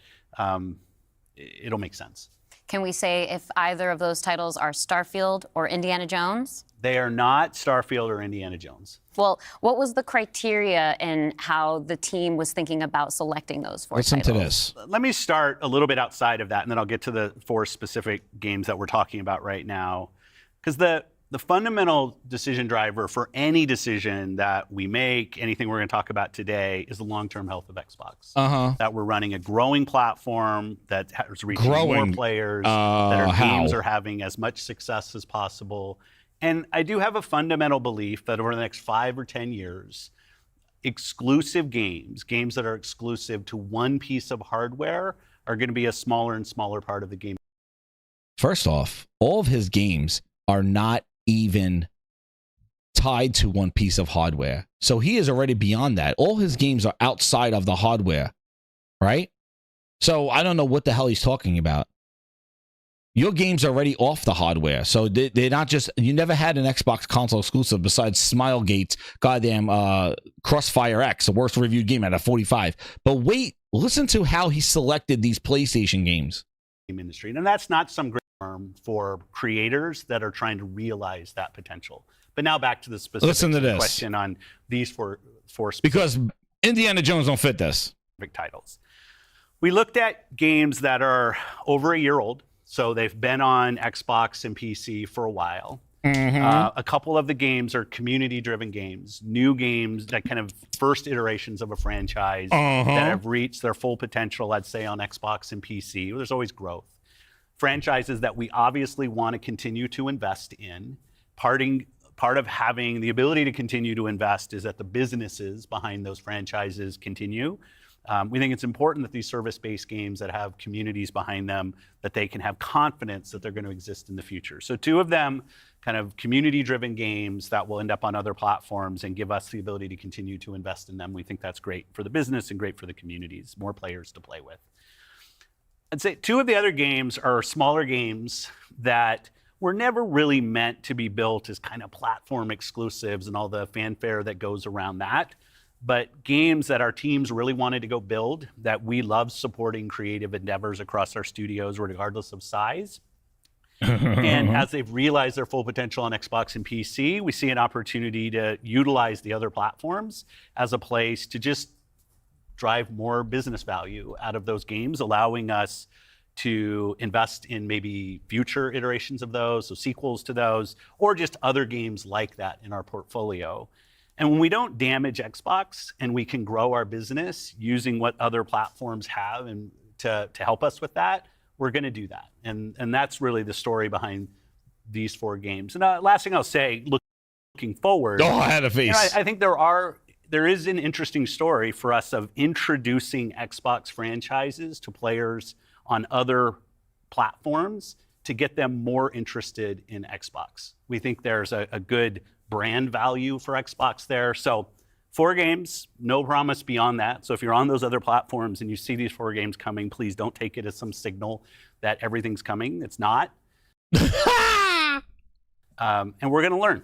it'll make sense. Can we say if either of those titles are Starfield or Indiana Jones? They are not Starfield or Indiana Jones. Well, what was the criteria in how the team was thinking about selecting those 4 Listen titles? to this. Let me start a little bit outside of that, and then I'll get to the 4 specific games that we're talking about right now. Because the the fundamental decision driver for any decision that we make, anything we're going to talk about today, is the long-term health of Xbox. That we're running a growing platform that is reaching more players, that our games are having as much success as possible. And I do have a fundamental belief that over the next 5 or 10 years, exclusive games that are exclusive to one piece of hardware, are going to be a smaller and smaller part of the game. First off, all of his games are not even tied to one piece of hardware. So he is already beyond that. All his games are outside of the hardware, right? So I don't know what the hell he's talking about. Your game's already off the hardware. So they're not just, you never had an Xbox console exclusive besides Smilegate's goddamn Crossfire X, the worst reviewed game out of 45. But wait, listen to how he selected these PlayStation games. Industry. And that's not some great term for creators that are trying to realize that potential. But now back to the specific question on these four because Indiana Jones don't fit this. Titles. We looked at games that are over a year old, so they've been on Xbox and PC for a while. A couple of the games are community-driven games, new games that kind of first iterations of a franchise that have reached their full potential, let's say, on Xbox and PC. There's always growth. Franchises that we obviously want to continue to invest in. Part of having the ability to continue to invest is that the businesses behind those franchises continue. We think it's important that these service-based games that have communities behind them, that they can have confidence that they're going to exist in the future. So 2 of them, kind of community-driven games that will end up on other platforms and give us the ability to continue to invest in them. We think that's great for the business and great for the communities, more players to play with. I'd say 2 of the other games are smaller games that were never really meant to be built as kind of platform exclusives and all the fanfare that goes around that. But games that our teams really wanted to go build, that we love supporting creative endeavors across our studios, regardless of size. And as they've realized their full potential on Xbox and PC, we see an opportunity to utilize the other platforms as a place to just drive more business value out of those games, allowing us to invest in maybe future iterations of those, so sequels to those, or just other games like that in our portfolio. And when we don't damage Xbox and we can grow our business using what other platforms have and to help us with that, we're going to do that. And that's really the story behind these 4 games. And last thing I'll say, looking forward. Oh, I had a face. I think there is an interesting story for us of introducing Xbox franchises to players on other platforms to get them more interested in Xbox. We think there's a good brand value for Xbox there. So 4 games, no promise beyond that. So if you're on those other platforms and you see these 4 games coming, please don't take it as some signal that everything's coming. It's not. And we're going to learn.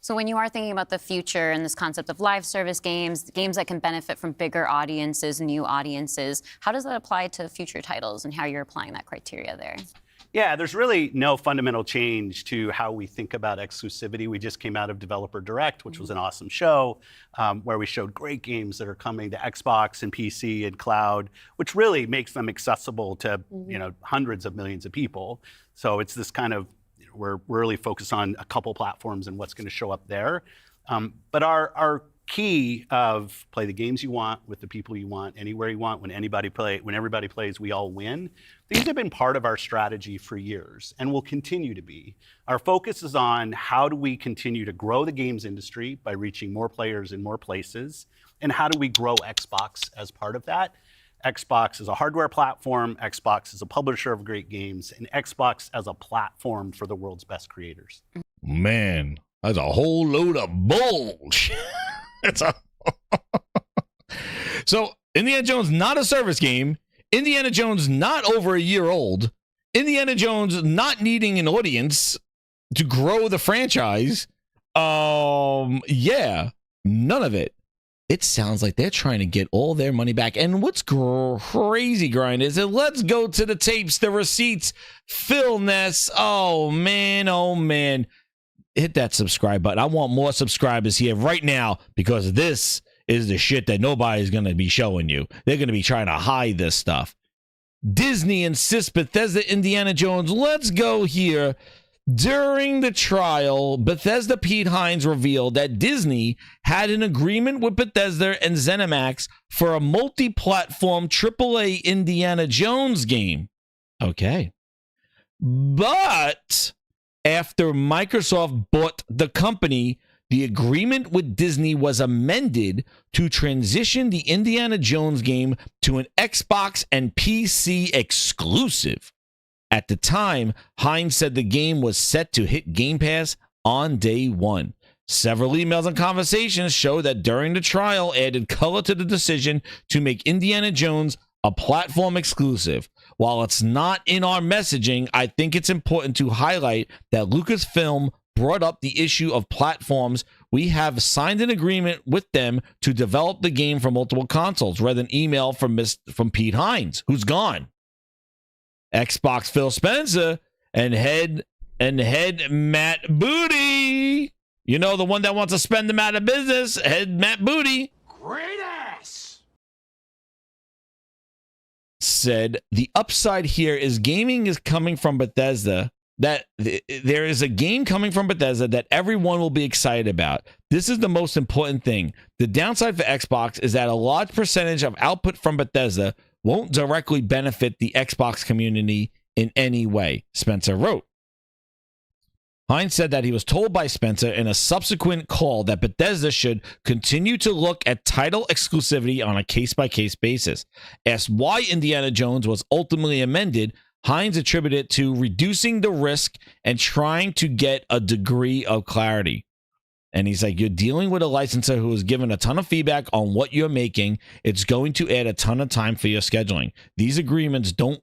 So when you are thinking about the future and this concept of live service games, games that can benefit from bigger audiences, new audiences, how does that apply to future titles and how you're applying that criteria there? Yeah, there's really no fundamental change to how we think about exclusivity. We just came out of Developer Direct, which was an awesome show, where we showed great games that are coming to Xbox and PC and cloud, which really makes them accessible to hundreds of millions of people. So it's this kind of, we're really focused on a couple platforms and what's going to show up there. But our key of play the games you want with the people you want, anywhere you want, when everybody plays, we all win. These have been part of our strategy for years and will continue to be. Our focus is on how do we continue to grow the games industry by reaching more players in more places, and how do we grow Xbox as part of that. Xbox is a hardware platform, Xbox is a publisher of great games, and Xbox as a platform for the world's best creators. Man, that's a whole load of bullshit. So Indiana Jones, not a service game. Indiana Jones, not over a year old. Indiana Jones, not needing an audience to grow the franchise. Yeah, none of it. It sounds like they're trying to get all their money back. And what's crazy, Grind, is that let's go to the tapes, the receipts. Phil Ness, oh man. Hit that subscribe button. I want more subscribers here right now, because this is the shit that nobody's going to be showing you. They're going to be trying to hide this stuff. Disney insists Bethesda Indiana Jones. Let's go here. During the trial, Bethesda Pete Hines revealed that Disney had an agreement with Bethesda and ZeniMax for a multi-platform AAA Indiana Jones game. Okay. But after Microsoft bought the company, the agreement with Disney was amended to transition the Indiana Jones game to an Xbox and PC exclusive. At the time, Hines said the game was set to hit Game Pass on day one. Several emails and conversations show that during the trial added color to the decision to make Indiana Jones a platform exclusive. While it's not in our messaging, I think it's important to highlight that Lucasfilm brought up the issue of platforms. We have signed an agreement with them to develop the game for multiple consoles, read an email from Pete Hines, who's gone. Xbox Phil Spencer and head Matt Booty. You know, the one that wants to spend them out of business, head Matt Booty. Great ass! Said the upside here is gaming is coming from Bethesda. That there is a game coming from Bethesda that everyone will be excited about. This is the most important thing. The downside for Xbox is that a large percentage of output from Bethesda won't directly benefit the Xbox community in any way, Spencer wrote. Hines said that he was told by Spencer in a subsequent call that Bethesda should continue to look at title exclusivity on a case-by-case basis. Asked why Indiana Jones was ultimately amended, Hines attributed it to reducing the risk and trying to get a degree of clarity. And he's like, you're dealing with a licensor who has given a ton of feedback on what you're making. It's going to add a ton of time for your scheduling. These agreements don't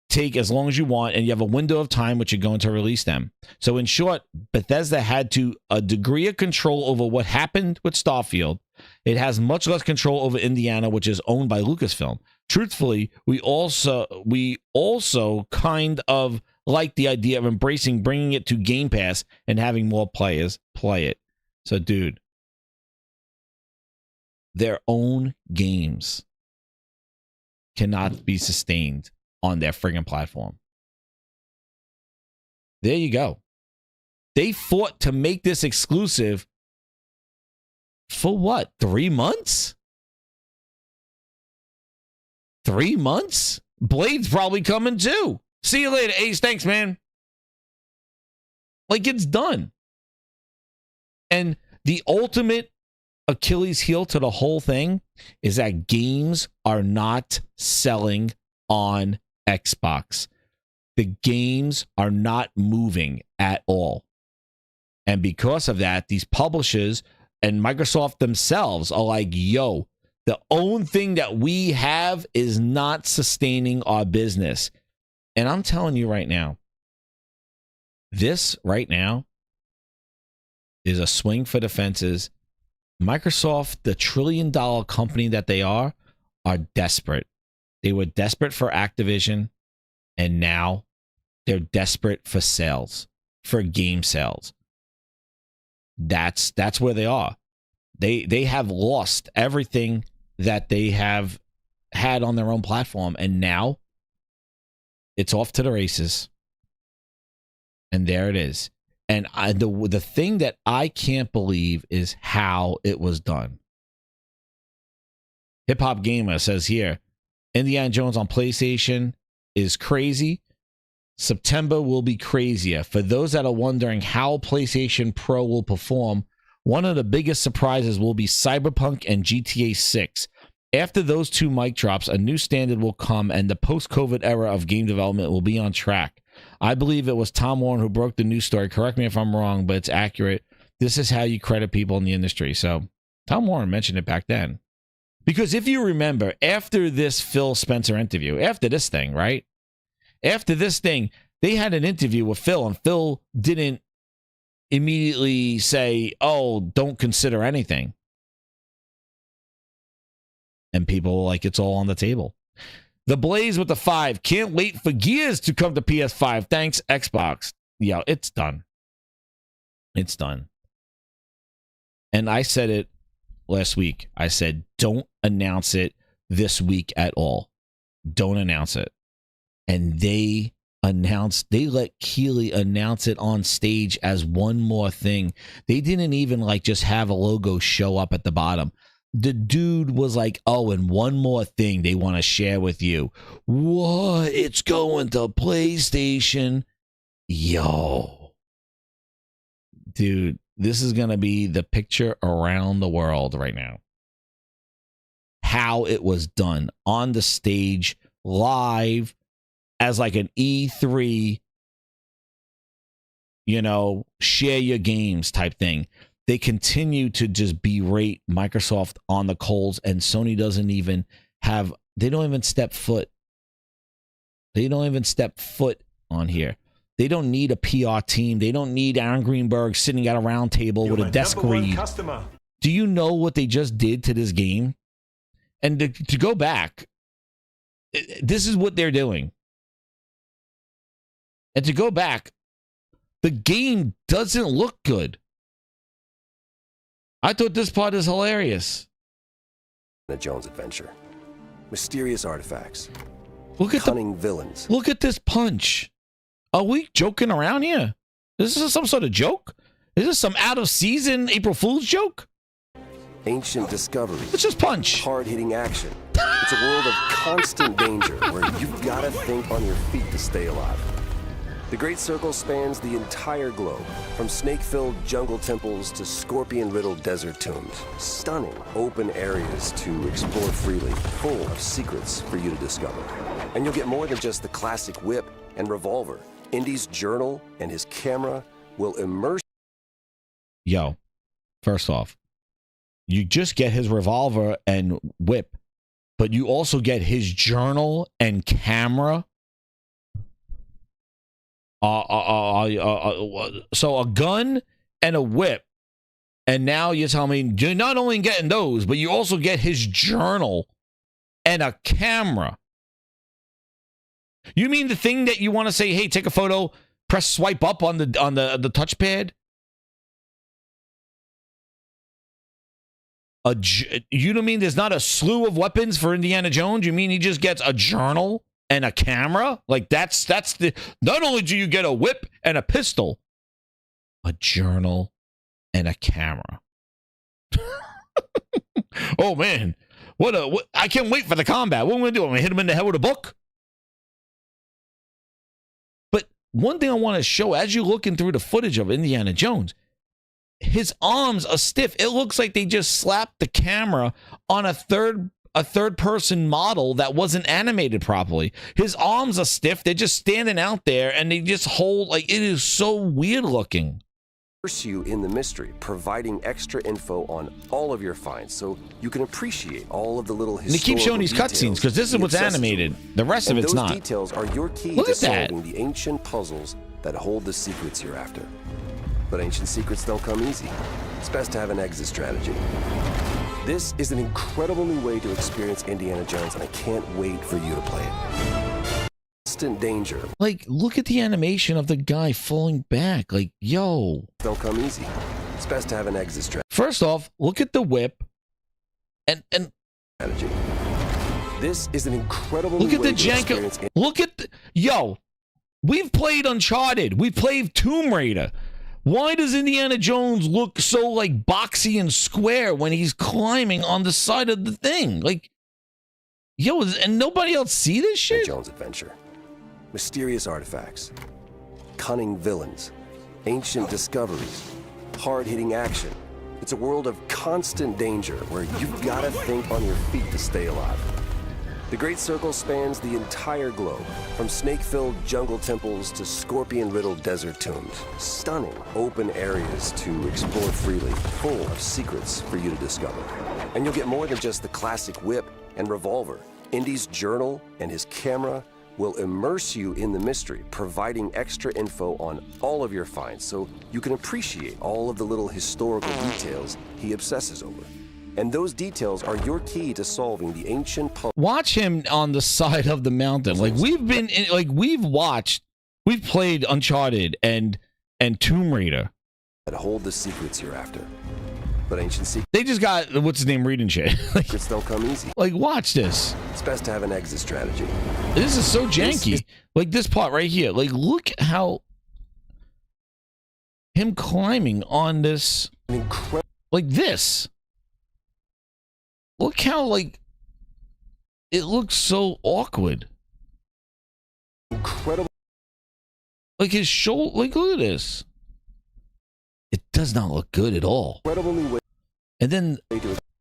take as long as you want, and you have a window of time which you're going to release them. So in short, Bethesda had a degree of control over what happened with Starfield. It has much less control over Indiana, which is owned by Lucasfilm. Truthfully, we also kind of like the idea of bringing it to Game Pass and having more players play it. So, dude, their own games cannot be sustained on their friggin' platform. There you go. They fought to make this exclusive for what? 3 months? 3 months? Blade's probably coming too. See you later, Ace. Thanks, man. Like, it's done. And the ultimate Achilles heel to the whole thing is that games are not selling on Xbox. The games are not moving at all. And because of that, these publishers and Microsoft themselves are like, yo, the only thing that we have is not sustaining our business. And I'm telling you right now, this right now is a swing for the fences. Microsoft, the $1 trillion company that they are desperate. They were desperate for Activision, and now they're desperate for sales, for game sales. That's where they are. They have lost everything that they have had on their own platform, and now it's off to the races. And there it is. And the thing that I can't believe is how it was done. Hip Hop Gamer says here, Indiana Jones on PlayStation is crazy. September will be crazier. For those that are wondering how PlayStation Pro will perform, one of the biggest surprises will be Cyberpunk and GTA 6. After those two mic drops, a new standard will come and the post-COVID era of game development will be on track. I believe it was Tom Warren who broke the news story. Correct me if I'm wrong, but it's accurate. This is how you credit people in the industry. So Tom Warren mentioned it back then. Because if you remember, after this Phil Spencer interview, after this thing, right? After this thing, they had an interview with Phil, and Phil didn't immediately say, oh, don't consider anything. And people were like, it's all on the table. The Blaze with the 5. Can't wait for Gears to come to PS5. Thanks, Xbox. Yeah, it's done. It's done. And I said it last week. I said, don't announce it this week at all. Don't announce it. And they they let Keighley announce it on stage as one more thing. They didn't even like just have a logo show up at the bottom. The dude was like, oh, and one more thing they want to share with you. What? It's going to PlayStation. Yo. Dude, this is going to be the picture around the world right now. How it was done on the stage, live, as like an E3, you know, share your games type thing. They continue to just berate Microsoft on the coals, and Sony doesn't even have, they don't even step foot. They don't even step foot on here. They don't need a PR team. They don't need Aaron Greenberg sitting at a round table with a desk read. Do you know what they just did to this game? And to go back, this is what they're doing. And to go back, the game doesn't look good. I thought this part is hilarious. The Jones adventure. Mysterious artifacts. Look at cunning villains. Look at this punch. Are we joking around here? Is this some sort of joke? Is this some out of season April Fool's joke? Ancient discoveries. Let's just punch. Hard-hitting action. It's a world of constant danger where you've got to think on your feet to stay alive. The Great Circle spans the entire globe, from snake-filled jungle temples to scorpion-riddled desert tombs. Stunning open areas to explore freely, full of secrets for you to discover. And you'll get more than just the classic whip and revolver. Indy's journal and his camera will immerse. Yo, first off, you just get his revolver and whip, but you also get his journal and camera. So a gun and a whip, and now you're telling me you're not only getting those, but you also get his journal and a camera. You mean the thing that you want to say, hey, take a photo, press swipe up on the touchpad? You don't mean there's not a slew of weapons for Indiana Jones? You mean he just gets a journal and a camera? Like that's the, not only do you get a whip and a pistol, a journal and a camera. Oh man, what I can't wait for the combat. What am I gonna do? I'm gonna hit him in the head with a book. But one thing I want to show, as you're looking through the footage of Indiana Jones, his arms are stiff. It looks like they just slapped the camera on a third person model that wasn't animated properly. His arms are stiff. They're just standing out there and they just hold, like, it is so weird looking. You in the mystery, providing extra info on all of your finds so you can appreciate all of the little historical. And they keep showing these cutscenes because this is what's animated. The rest of it's not. Those details are your key to solving the ancient puzzles that hold the secrets you're after. But ancient secrets don't come easy. It's best to have an exit strategy. This is an incredible new way to experience Indiana Jones, and I can't wait for you to play it. Constant danger. Like, look at the animation of the guy falling back. Like, yo. Don't come easy. It's best to have an exit strategy. First off, look at the whip. And strategy. This is an incredible look new at way the to jank. experience. Look at the, yo. We've played Uncharted. We played Tomb Raider. Why does Indiana Jones look so like boxy and square when he's climbing on the side of the thing? Like, yo, and nobody else see this shit? Jones adventure. Mysterious artifacts. Cunning villains. Ancient discoveries. Hard-hitting action. It's a world of constant danger where you've got to think on your feet to stay alive. The Great Circle spans the entire globe, from snake-filled jungle temples to scorpion-riddled desert tombs. Stunning open areas to explore freely, full of secrets for you to discover. And you'll get more than just the classic whip and revolver. Indy's journal and his camera will immerse you in the mystery, providing extra info on all of your finds so you can appreciate all of the little historical details he obsesses over. And those details are your key to solving the ancient puzzle. Watch him on the side of the mountain. Like we've been, like we've played Uncharted and Tomb Raider. That hold the secrets you're after. But ancient secrets. They just got what's his name reading shit. Like, don't come easy. Like, watch this. It's best to have an exit strategy. This is so janky. Like this part right here. Like, look how him climbing on this. Like this. Look how like it looks so awkward. Incredible. Like his shoulder. Like look at this. It does not look good at all. And then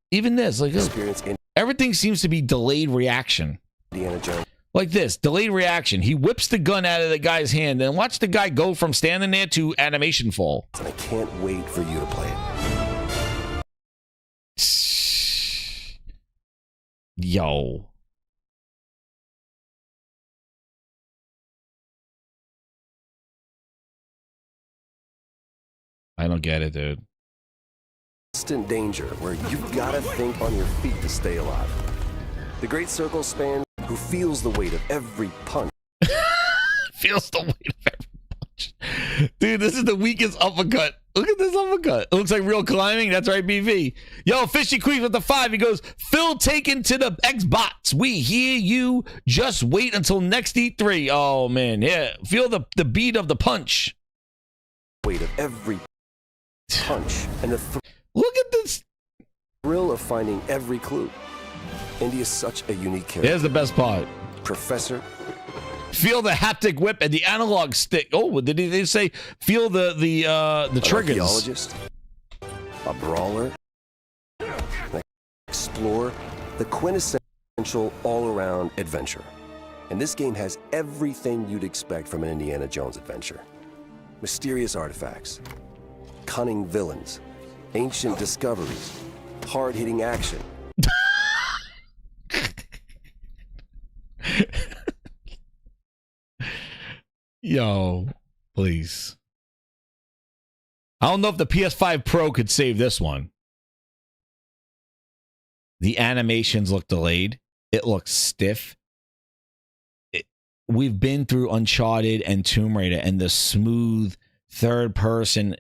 even this, like everything seems to be delayed reaction. Like this, delayed reaction. He whips the gun out of the guy's hand and watch the guy go from standing there to animation fall. And I can't wait for you to play it. Yo. I don't get it, dude. Constant danger where you've got to think on your feet to stay alive. The great circle span who feels the weight of every punch. Feels the weight of every punch. Dude, this is the weakest uppercut. Look at this uppercut. It looks like real climbing. That's right, BV. Yo, Fishy Queen with the 5. He goes, Phil taken to the Xbox. We hear you. Just wait until next E3. Oh, man. Yeah. Feel the beat of the punch. Weight of every punch. And the look at this thrill of finding every clue. Indy is such a unique character. Here's the best part. Professor. Feel the haptic whip and the analog stick. Oh, did they say feel the triggers? Archaeologist, a brawler, an explorer, the quintessential all-around adventure. And this game has everything you'd expect from an Indiana Jones adventure. Mysterious artifacts, cunning villains, ancient discoveries, hard-hitting action. Yo, please. I don't know if the PS5 Pro could save this one. The animations look delayed. It looks stiff. We've been through Uncharted and Tomb Raider and the smooth third person.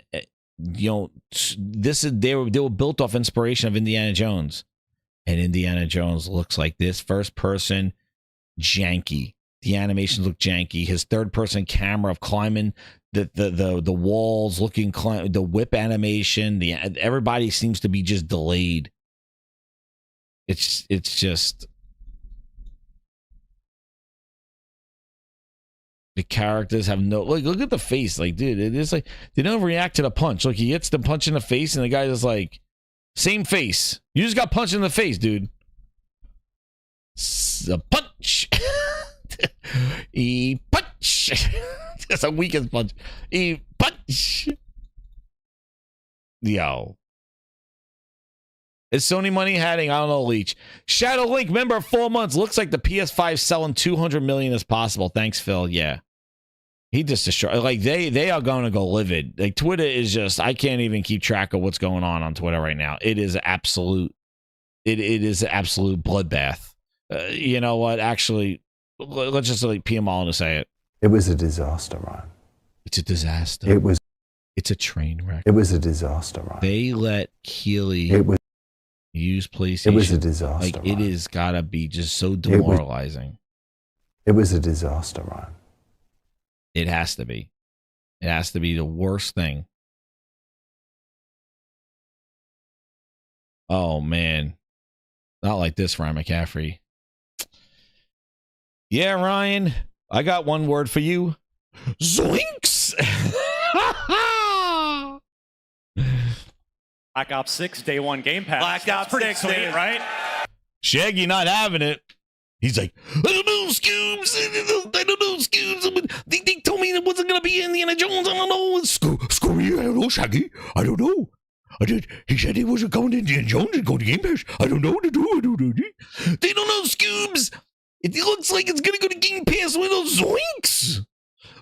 You know, this is they were built off inspiration of Indiana Jones, and Indiana Jones looks like this first person, janky. The animations look janky. His third person camera of climbing the walls, looking the whip animation. Everybody seems to be just delayed. It's just the characters have no look at the face. Like, dude, it is like they don't react to the punch. Like he hits the punch in the face, and the guy is like, same face. You just got punched in the face, dude. A punch. E punch. That's the weakest punch. E punch. Yo. Is Sony money hiding? I don't know, Leech. Shadow Link, member of 4 months. Looks like the PS5 selling 200 million as possible. Thanks, Phil. Yeah. He just destroyed. Like, they are going to go livid. Like, Twitter is just, I can't even keep track of what's going on Twitter right now. It is absolute. It is an absolute bloodbath. You know what? Actually, let's just like PM all to say it. It was a disaster, Ryan. It's a disaster. It's a train wreck. It was a disaster, Ryan. They let Keeley use PlayStation. It was a disaster. Like, it has gotta be just so demoralizing. It was a disaster, Ryan. It has to be. It has to be the worst thing. Oh man. Not like this, Ryan McCaffrey. Yeah, Ryan, I got one word for you. Zoinks! Black Ops 6 Day 1 Game Pass. Black Ops 6, sweet, dude. right? Shaggy not having it. He's like, I don't know, Scoobs. I don't know, Scoobs. They told me it wasn't going to be Indiana Jones. I don't know. Scooby, I don't know, Shaggy. I don't know. He said he wasn't going to Indiana Jones and go to Game Pass. I don't know. They don't know, Scoobs. It looks like it's going to go to Game Pass with those zoinks.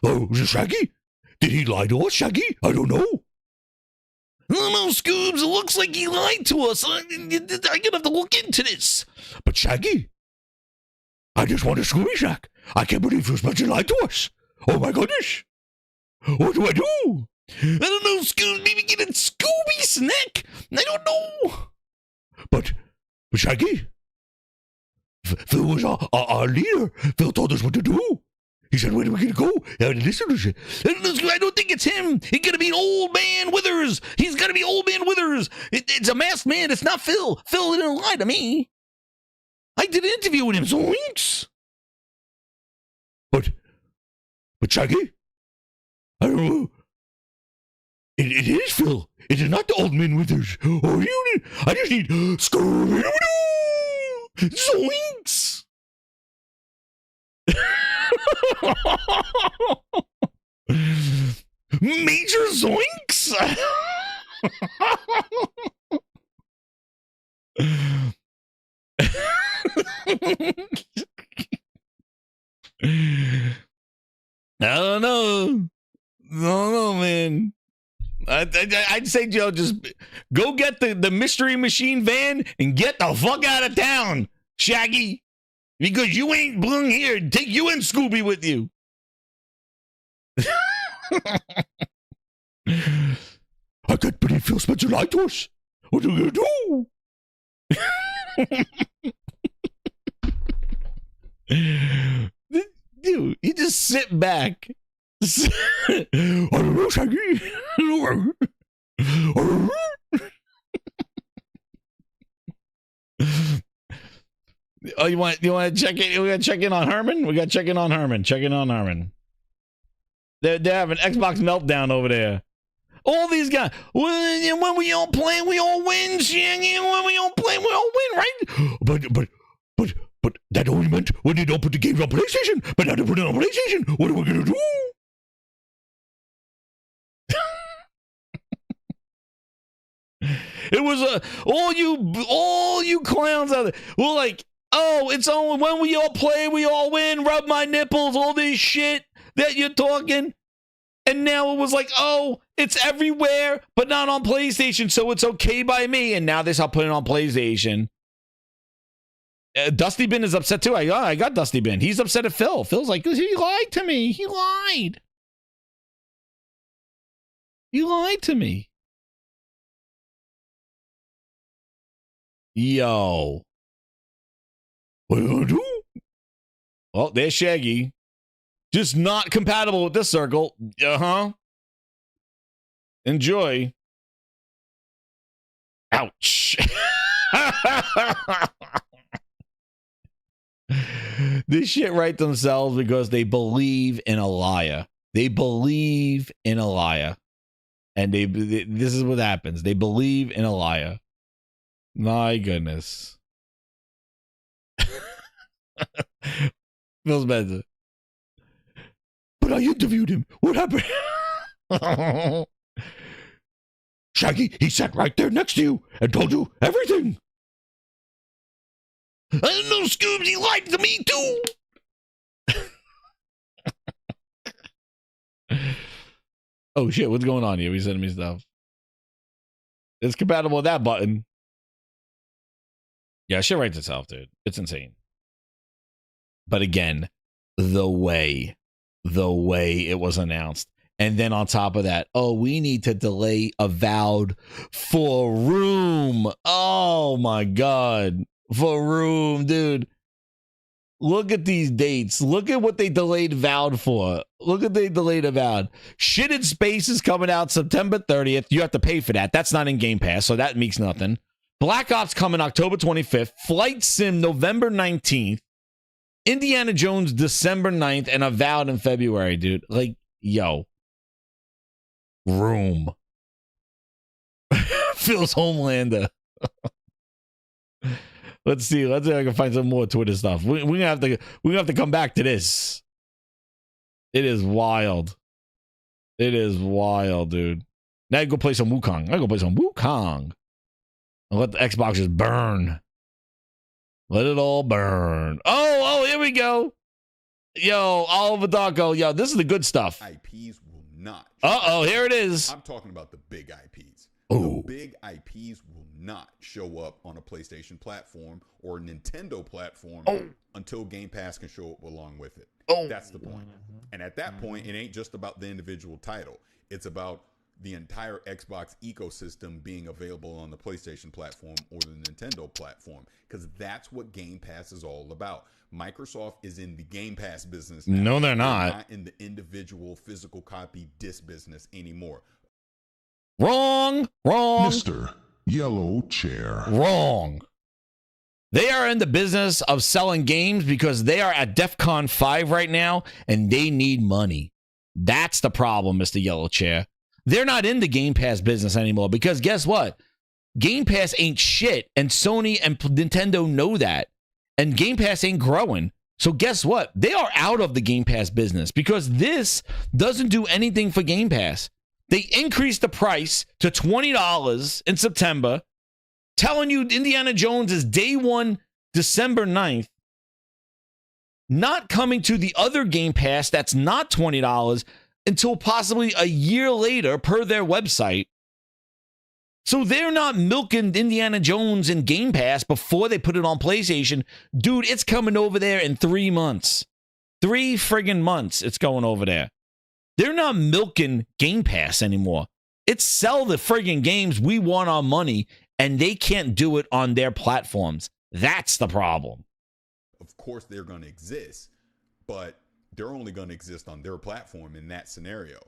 Oh, is it Shaggy? Did he lie to us, Shaggy? I don't know. I don't know, Scoobs. It looks like he lied to us. I'm going to have to look into this. But Shaggy, I just want a Scooby Shack. I can't believe this person lied to us. Oh my goodness. What do I do? I don't know, Scooby, maybe get a Scooby snack. I don't know. But Shaggy, Phil was our leader. Phil told us what to do. He said, where are we going to go? Listen to shit. I don't think it's him. He's going to be Old Man Withers. He's going to be Old Man Withers. It's a masked man. It's not Phil. Phil didn't lie to me. I did an interview with him, Zoinks. But Shaggy, I don't know. It is Phil. It is not the Old Man Withers. Oh, I just need Scooby-Doo. Zoinks. Major Zoinks. I don't know, man. I'd say, Joe, just go get the Mystery Machine van and get the fuck out of town, Shaggy. Because you ain't belong here. Take you and Scooby with you. I can't believe Phil Spencer lied to us. What are we going to do? Dude, you just sit back. I don't know, Shaggy. Oh, you want to check it? We got to check in on Herman. We got to check in on Herman. Check in on Herman. They're having Xbox meltdown over there. All these guys. When we all play, we all win. Shaggy. When we all play, we all win, right? But that only meant when you don't put the games on PlayStation. But now they put it on PlayStation. What are we gonna do? It was all you clowns out there. Well, like, oh, it's only when we all play, we all win. Rub my nipples. All this shit that you're talking. And now it was like, oh, it's everywhere, but not on PlayStation, so it's okay by me. And now they start putting it on PlayStation. Dusty Bin is upset too. I got Dusty Bin. He's upset at Phil. Phil's like, he lied to me. He lied. He lied to me. Yo. What are you gonna do? Well, there's Shaggy. Just not compatible with this circle. Uh-huh. Enjoy. Ouch. This shit write themselves because they believe in a liar. They believe in a liar. And this is what happens. They believe in a liar. My goodness. Phil Spencer. But I interviewed him. What happened? Shaggy, he sat right there next to you and told you everything. I don't know, Scoobs, he lied to me too. Oh shit, what's going on here? He's sending me stuff. It's compatible with that button. Yeah, shit writes itself, dude. It's insane. But again, the way it was announced. And then on top of that, oh, we need to delay Avowed for room. Oh my God. For room, dude. Look at these dates. Look at what they delayed Avowed for. Look at they delayed Avowed. Shit in Space is coming out September 30th. You have to pay for that. That's not in Game Pass, so that means nothing. Black Ops coming October 25th. Flight Sim November 19th. Indiana Jones December 9th. And Avowed in February, dude. Like, yo. Room. Phil's Homelander. Let's see. Let's see if I can find some more Twitter stuff. We're gonna have to come back to this. It is wild. It is wild, dude. Now I go play some Wukong. I go play some Wukong. And let the Xbox just burn. Let it all burn. Oh, here we go. Yo, Oliver Darko. Yo, this is the good stuff. IPs will not. Uh-oh, here it is. I'm talking about the big IPs. Ooh. The big IPs will not show up on a PlayStation platform or a Nintendo platform until Game Pass can show up along with it. That's the point. And at that point, it ain't just about the individual title. It's about the entire Xbox ecosystem being available on the PlayStation platform or the Nintendo platform, because that's what Game Pass is all about. Microsoft is in the Game Pass business now. No, they're They're not. not in the individual physical copy disc business anymore. Wrong. Mr. Yellow Chair. Wrong. They are in the business of selling games because they are at DEF CON 5 right now and they need money. That's the problem, Mr. Yellow Chair. They're not in the Game Pass business anymore because guess what? Game Pass ain't shit, and Sony and Nintendo know that. And Game Pass ain't growing. So guess what? They are out of the Game Pass business because this doesn't do anything for Game Pass. They increased the price to $20 in September, telling you Indiana Jones is day one, December 9th. Not coming to the other Game Pass that's not $20 until possibly a year later per their website. So they're not milking Indiana Jones and Game Pass before they put it on PlayStation. Dude, it's coming over there in 3 months. 3 friggin' months it's going over there. They're not milking Game Pass anymore. It's sell the friggin' games, we want our money, and they can't do it on their platforms. That's the problem. Of course they're going to exist, but they're only going to exist on their platform in that scenario.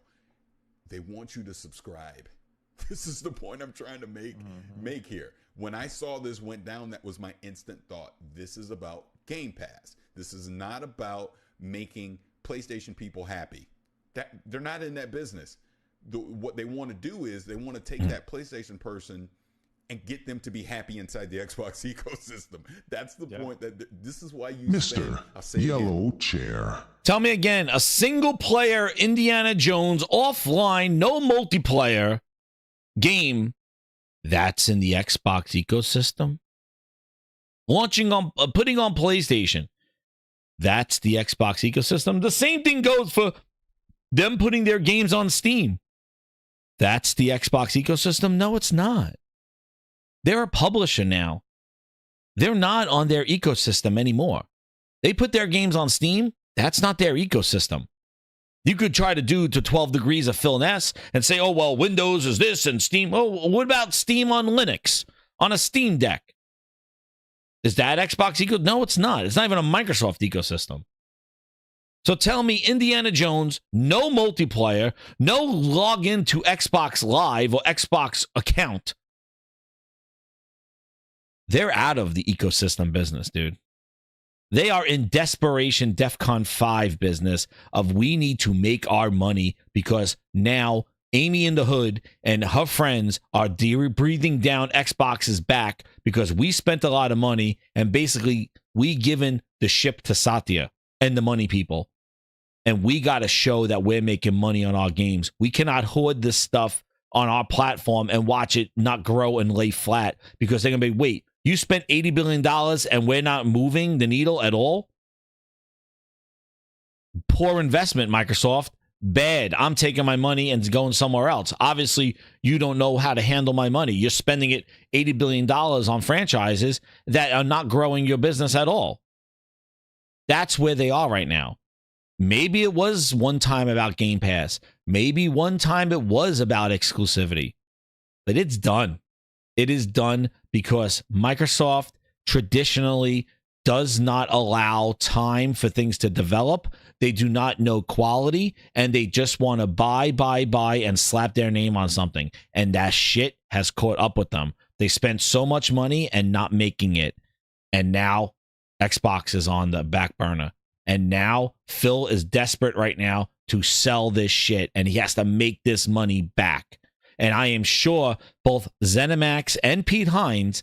They want you to subscribe. This is the point I'm trying to make here. When I saw this went down, that was my instant thought. This is about Game Pass. This is not about making PlayStation people happy. They're not in that business. What they want to do is they want to take that PlayStation person and get them to be happy inside the Xbox ecosystem. That's the point. This is why you Mr. Yellow Chair. Tell me again, a single player Indiana Jones offline, no multiplayer game that's in the Xbox ecosystem? Launching on, putting on PlayStation. That's the Xbox ecosystem. The same thing goes for them putting their games on Steam. That's the Xbox ecosystem? No, it's not. They're a publisher now. They're not on their ecosystem anymore. They put their games on Steam. That's not their ecosystem. You could try to do to 12 degrees of Phil Ness and say, oh, well, Windows is this and Steam. Oh, what about Steam on Linux, on a Steam Deck? Is that Xbox ecosystem? No, it's not. It's not even a Microsoft ecosystem. So tell me, Indiana Jones, no multiplayer, no login to Xbox Live or Xbox account. They're out of the ecosystem business, dude. They are in desperation DEF CON 5 business of we need to make our money because now Amy in the Hood and her friends are breathing down Xbox's back because we spent a lot of money and basically we given the ship to Satya and the money people. And we got to show that we're making money on our games. We cannot hoard this stuff on our platform and watch it not grow and lay flat because they're going to be, wait, you spent $80 billion and we're not moving the needle at all? Poor investment, Microsoft. Bad. I'm taking my money and going somewhere else. Obviously, you don't know how to handle my money. You're spending it $80 billion on franchises that are not growing your business at all. That's where they are right now. Maybe it was one time about Game Pass. Maybe one time it was about exclusivity. But it's done. It is done because Microsoft traditionally does not allow time for things to develop. They do not know quality, and they just want to buy, and slap their name on something. And that shit has caught up with them. They spent so much money and not making it. And now Xbox is on the back burner. And now Phil is desperate right now to sell this shit, and he has to make this money back. And I am sure both ZeniMax and Pete Hines,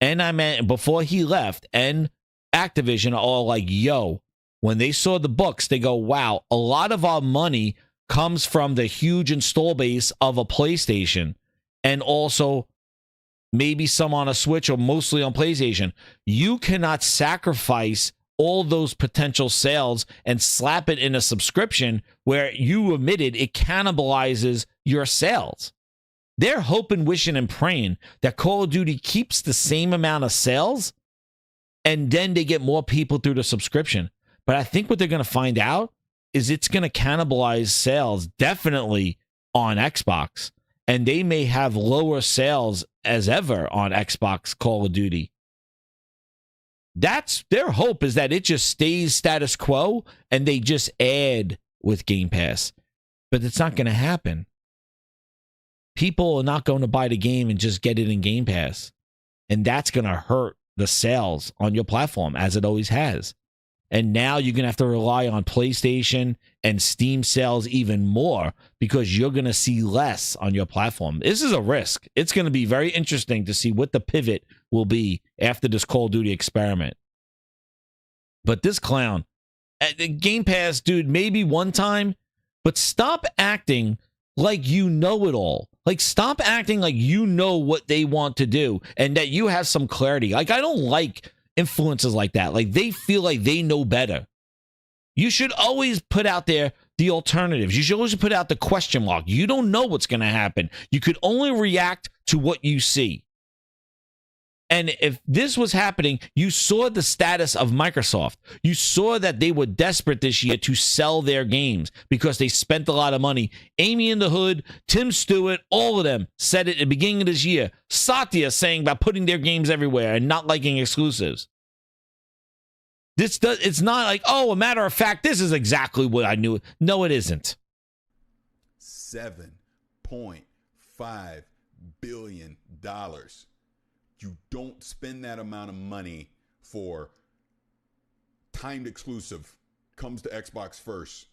and I meant before he left, and Activision are all like, yo, when they saw the books, they go, wow, a lot of our money comes from the huge install base of a PlayStation and also maybe some on a Switch or mostly on PlayStation. You cannot sacrifice all those potential sales and slap it in a subscription where you admitted it cannibalizes your sales. They're hoping, wishing, and praying that Call of Duty keeps the same amount of sales and then they get more people through the subscription. But I think what they're going to find out is it's going to cannibalize sales definitely on Xbox. and they may have lower sales as ever on Xbox Call of Duty. That's their hope, is that it just stays status quo and they just add with Game Pass. But it's not going to happen. People are not going to buy the game and just get it in Game Pass. And that's going to hurt the sales on your platform, as it always has. And now you're going to have to rely on PlayStation and Steam sales even more, because you're going to see less on your platform. This is a risk. It's going to be very interesting to see what the pivot will be after this Call of Duty experiment. But this clown, Game Pass, dude, maybe one time, but stop acting like you know it all. Like, stop acting like you know what they want to do and that you have some clarity. Like, I don't like influencers like that. Like, they feel like they know better. You should always put out there the alternatives. You should always put out the question mark. You don't know what's going to happen. You could only react to what you see. And if this was happening, you saw the status of Microsoft. You saw that they were desperate this year to sell their games because they spent a lot of money. Amy in the Hood, Tim Stewart, all of them said it at the beginning of this year. Satya saying about putting their games everywhere and not liking exclusives. It's not like, oh, a matter of fact, this is exactly what I knew. No, it isn't. $7.5 billion. You don't spend that amount of money for timed exclusive comes to Xbox first.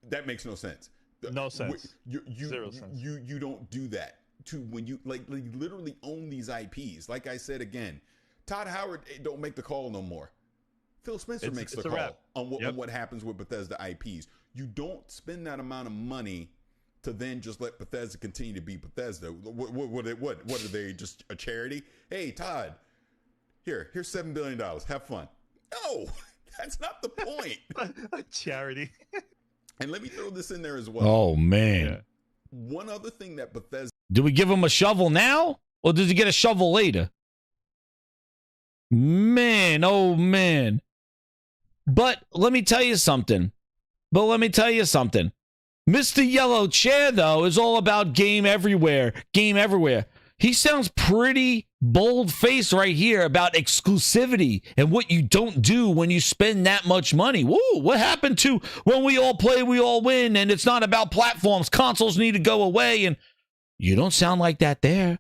That makes no sense. No sense. Zero sense. You don't do that to when you like literally own these IPs. Like I said again, Todd Howard don't make the call no more. Phil Spencer makes the call on what happens with Bethesda IPs. You don't spend that amount of money to then just let Bethesda continue to be Bethesda. What are they, just a charity? Hey, Todd, here's $7 billion. Have fun. No, that's not the point. A charity. And let me throw this in there as well. Oh, man. Yeah. One other thing that Bethesda... Do we give him a shovel now? Or does he get a shovel later? Man, oh, man. But let me tell you something. Mr. Yellow Chair, though, is all about game everywhere. Game everywhere. He sounds pretty bold-faced right here about exclusivity and what you don't do when you spend that much money. Woo, what happened to when we all play, we all win, and it's not about platforms. Consoles need to go away, and you don't sound like that there.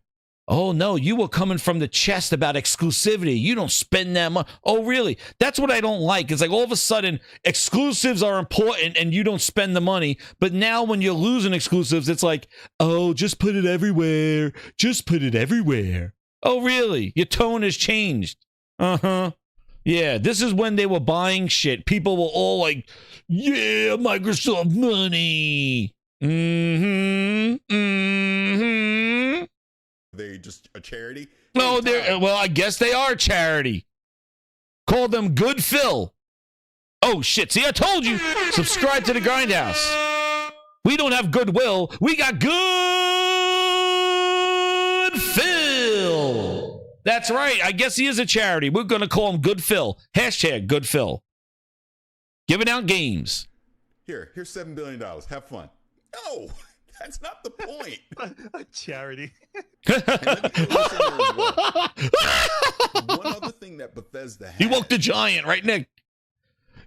Oh, no, you were coming from the chest about exclusivity. You don't spend that much. Oh, really? That's what I don't like. It's like all of a sudden exclusives are important and you don't spend the money. But now when you're losing exclusives, it's like, oh, just put it everywhere. Just put it everywhere. Oh, really? Your tone has changed. Uh-huh. Yeah, this is when they were buying shit. People were all like, yeah, Microsoft money. Mm-hmm. Mm-hmm. They just a charity? No, well, I guess they are a charity. Call them Good Phil. Oh, shit. See, I told you. Subscribe to the Grindhouse. We don't have goodwill. We got Good Phil. That's right. I guess he is a charity. We're going to call him Good Phil. Hashtag Good Phil. Giving out games. Here's $7 billion. Have fun. No. That's not the point. A charity. One other thing that Bethesda has. You woke the giant, right, Nick?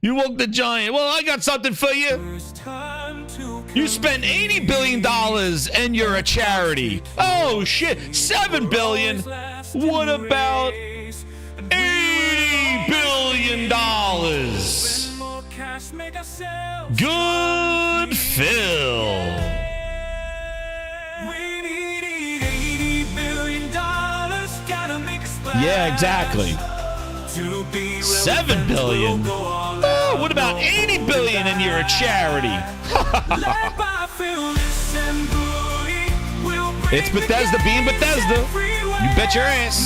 You woke the giant. Well, I got something for you. You spent $80 billion and you're a charity. Oh, shit. $7 billion. What about $80 billion? Good Phil. Yeah, exactly. $7 billion. Oh, what about $80 billion and you're a charity? It's Bethesda being Bethesda. You bet your ass.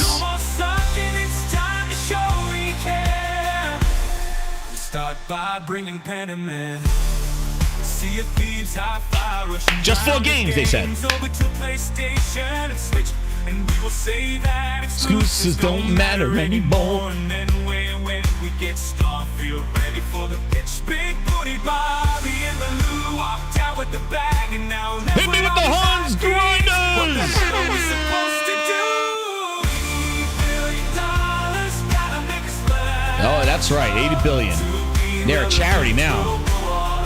Start by bringing pen and man. See if thieves high fire. Just 4 games, they said. And we will say that exclusives don't matter anymore. And then when we get Starfield ready for the pitch, big booty Bobby and the Lou walked out with the bag, and now hit me with the horns, grind. That's right, 80 billion. They're a charity now.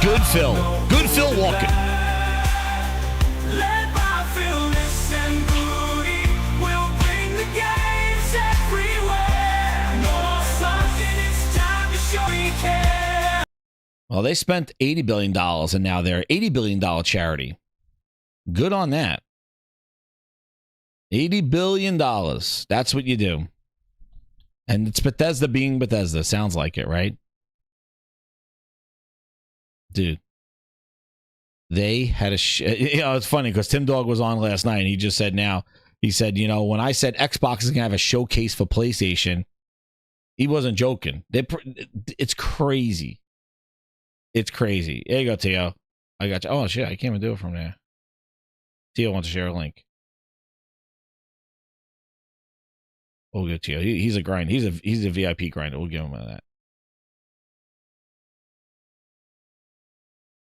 Good Phil. Good Phil Walken. Well, they spent $80 billion and now they're $80 billion charity. Good on that. $80 billion. That's what you do. And it's Bethesda being Bethesda. Sounds like it, right? Dude. They had a... it's funny because Tim Dog was on last night and he just said now, he said, when I said Xbox is going to have a showcase for PlayStation, he wasn't joking. It's crazy. It's crazy. There you go, Tio. I got you. Oh, shit. I can't even do it from there. Tio wants to share a link. We'll get Tio. He's a grind. He's a VIP grinder. We'll give him that.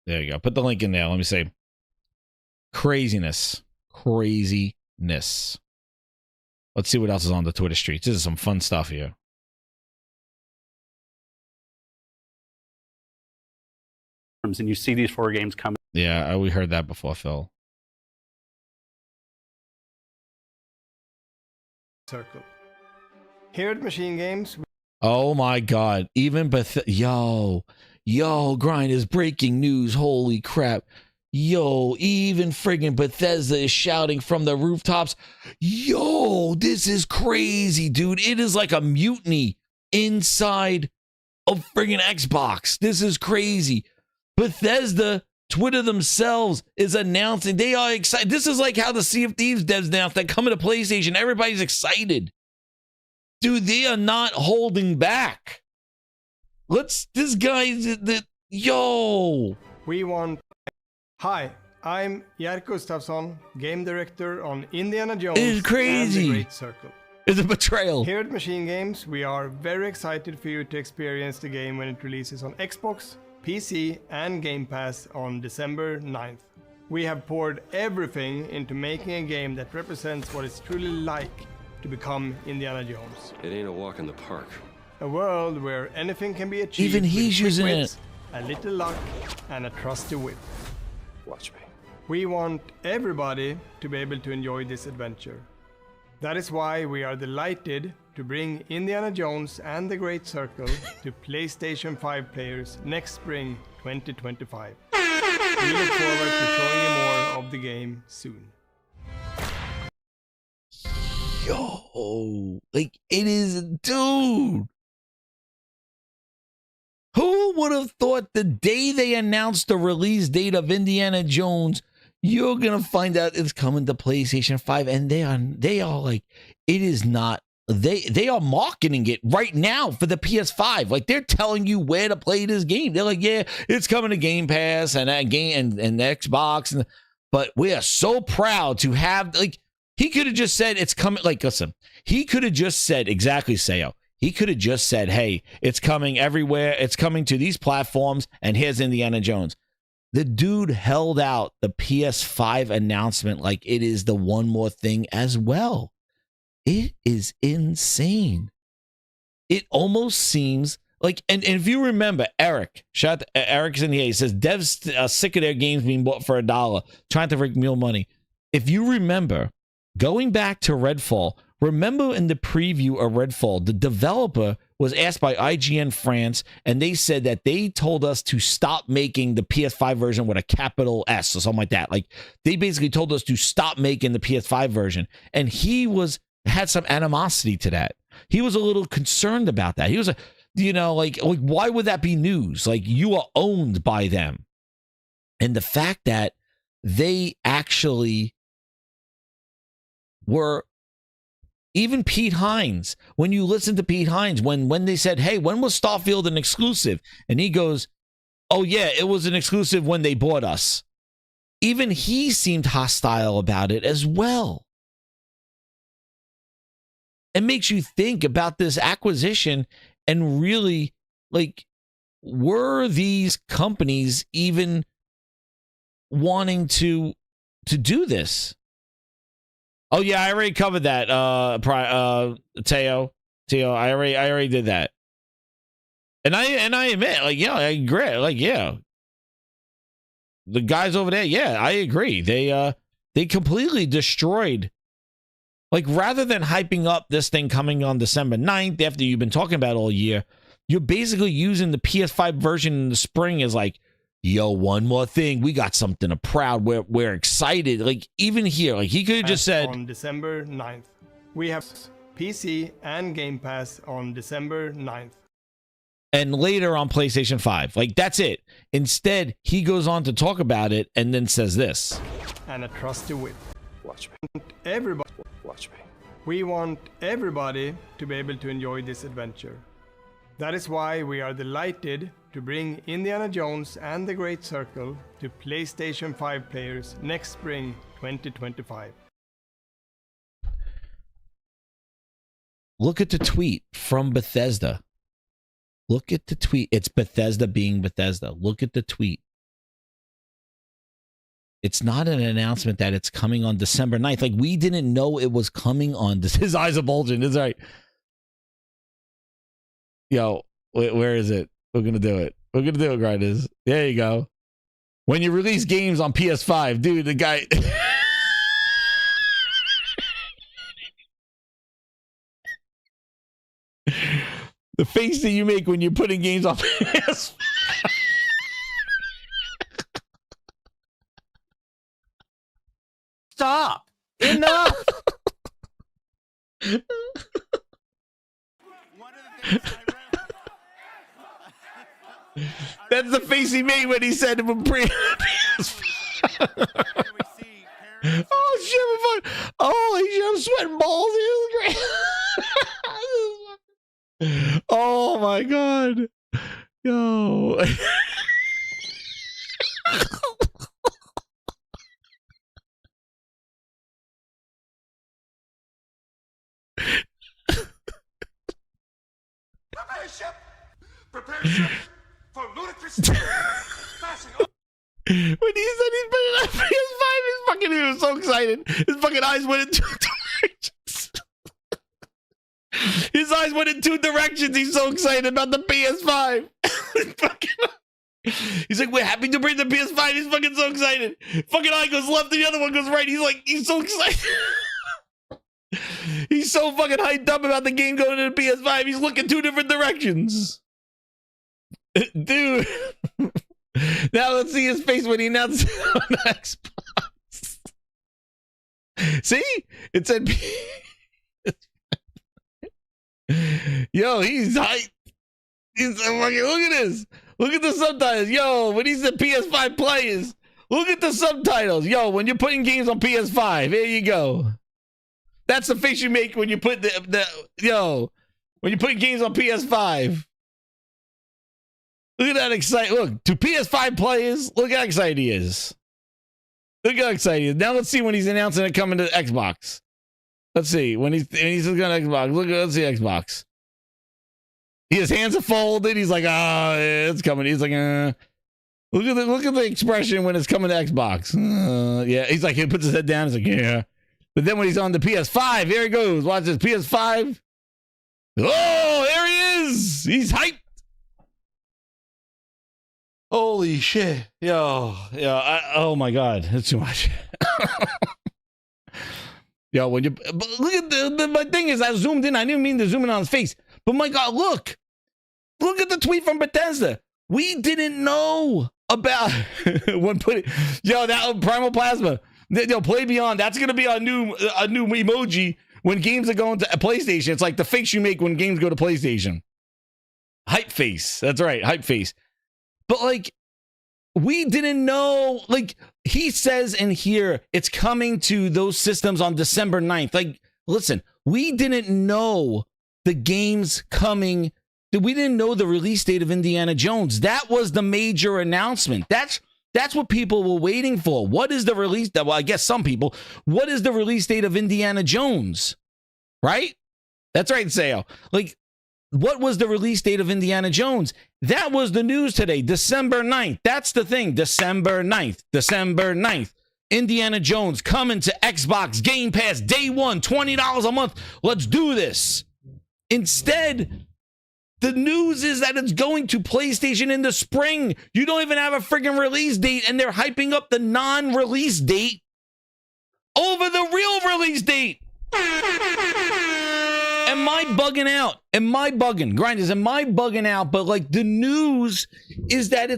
There you go. Put the link in there. Let me say. Craziness. Craziness. Let's see what else is on the Twitter streets. This is some fun stuff here. And you see these 4 games coming. Yeah, we heard that before, Phil. Circle. Here at Machine Games. Oh my God! Even yo, grind is breaking news. Holy crap! Yo, even friggin' Bethesda is shouting from the rooftops. Yo, this is crazy, dude. It is like a mutiny inside of friggin' Xbox. This is crazy. Bethesda, Twitter themselves is announcing they are excited. This is like how the Sea of Thieves devs announced that coming to PlayStation. Everybody's excited. Dude, they are not holding back. This guy, yo. We want... Hi, I'm Jerk Gustafsson, game director on Indiana Jones it's crazy. and the Great Circle. It's a betrayal. Here at Machine Games, we are very excited for you to experience the game when it releases on Xbox, PC and Game Pass on December 9th. We have poured everything into making a game that represents what it's truly like to become Indiana Jones. It ain't a walk in the park. A world where anything can be achieved. Even he's using it. A little luck and a trusty whip. Watch me. We want everybody to be able to enjoy this adventure. That is why we are delighted to bring Indiana Jones and the Great Circle to PlayStation 5 players next spring 2025. We look forward to showing you more of the game soon. Yo, like it is, dude. Who would have thought the day they announced the release date of Indiana Jones, you're gonna find out it's coming to PlayStation 5, and they are like, it is not. They are marketing it right now for the PS5. Like they're telling you where to play this game. They're like, yeah, it's coming to Game Pass and that game and Xbox, but we are so proud to have. Like he could have just said it's coming. Like listen, he could have just said exactly, Sayo. He could have just said, hey, it's coming everywhere. It's coming to these platforms, and here's Indiana Jones. The dude held out the PS5 announcement like it is the one more thing as well. It is insane. It almost seems like, and if you remember, Eric, shout out to Eric's in here. He says, devs are sick of their games being bought for $1, trying to make real money. If you remember, going back to Redfall, remember in the preview of Redfall, the developer was asked by IGN France, and they said that they told us to stop making the PS5 version with a capital S or something like that. Like they basically told us to stop making the PS5 version, and he had some animosity to that. He was a little concerned about that. He was like why would that be news? Like you are owned by them. And the fact that they actually were, even Pete Hines, when you listen to Pete Hines, when they said, hey, when was Starfield an exclusive? And he goes, oh yeah, it was an exclusive when they bought us. Even he seemed hostile about it as well. It makes you think about this acquisition and really, like, were these companies even wanting to do this? Oh yeah, I already covered that. Teo, I already did that. And I admit, like, yeah, I agree. Like, yeah, the guys over there, yeah, I agree. They completely destroyed. Like, rather than hyping up this thing coming on December 9th after you've been talking about it all year, you're basically using the PS5 version in the spring as like, yo, one more thing, we got something to proud. We're excited. Like, even here, like, he could have just said on December 9th. We have PC and Game Pass on December 9th. And later on PlayStation 5. Like, that's it. Instead, he goes on to talk about it and then says this. And a trusty whip. Watch me. Everybody. Watch me. We want everybody to be able to enjoy this adventure. That is why we are delighted to bring Indiana Jones and the Great Circle to PlayStation 5 players next spring 2025. Look at the tweet from Bethesda. Look at the tweet. It's Bethesda being Bethesda. Look at the tweet. It's not an announcement that it's coming on December 9th. Like, we didn't know it was coming on. His eyes are bulging. It's right. Yo, where is it? We're going to do it. We're going to do it, grinders. There you go. When you release games on PS5, dude, the guy... The face that you make when you're putting games on PS5. Stop. Enough. That's the face he made when he said it would pre. Oh shit! Holy shit! I'm sweating balls. This is great. Oh my god! Yo. Prepare ship for ludicrous passing up. When he said he's been in PS5, he was so excited. His fucking eyes went in two directions. His eyes went in two directions. He's so excited about the PS5. He's like, we're happy to bring the PS5. He's fucking so excited. Fucking eye goes left, the other one goes right. He's like, he's so excited. He's so fucking hyped up about the game going to the PS5. He's looking two different directions. Dude. Now let's see his face when he announced it on Xbox. See? It said... Yo, he's hyped. He's so fucking... Look at this. Look at the subtitles. Yo, when he said PS5 players, look at the subtitles. Yo, when you're putting games on PS5, there you go. That's the face you make when you put when you put games on PS5. Look at that excited. Look, to PS5 players, look how excited he is. Look how excited he is. Now let's see when he's announcing it coming to Xbox. Let's see when he's going to Xbox. Let's see Xbox. His hands are folded. He's like, oh, it's coming. He's like, look at the expression when it's coming to Xbox. Yeah, he's like, he puts his head down. He's like, yeah. But then when he's on the PS5, here he goes. Watch this PS5. Oh, there he is. He's hyped. Holy shit. Yo, oh my God. That's too much. Yo, when you look at my thing is I zoomed in. I didn't mean to zoom in on his face. But my God, look at the tweet from Bethesda. We didn't know about when putting that Primal Plasma. Play Beyond. That's gonna be a new emoji when games are going to PlayStation. It's like the face you make when games go to PlayStation. Hype face. That's right, hype face. But like, we didn't know. Like he says in here, it's coming to those systems on December 9th. Like, listen, we didn't know the game's coming. We didn't know the release date of Indiana Jones. That was the major announcement. That's what people were waiting for. What is the release? Well, I guess some people. What is the release date of Indiana Jones? Right? That's right, Sayo. Like, what was the release date of Indiana Jones? That was the news today, December 9th. That's the thing, December 9th. December 9th. Indiana Jones coming to Xbox Game Pass day one, $20 a month. Let's do this. Instead, The news is that it's going to PlayStation in the spring. You don't even have a friggin' release date, and they're hyping up the non-release date over the real release date. Am I bugging out? Am I bugging? Grinders, am I bugging out? But like the news is that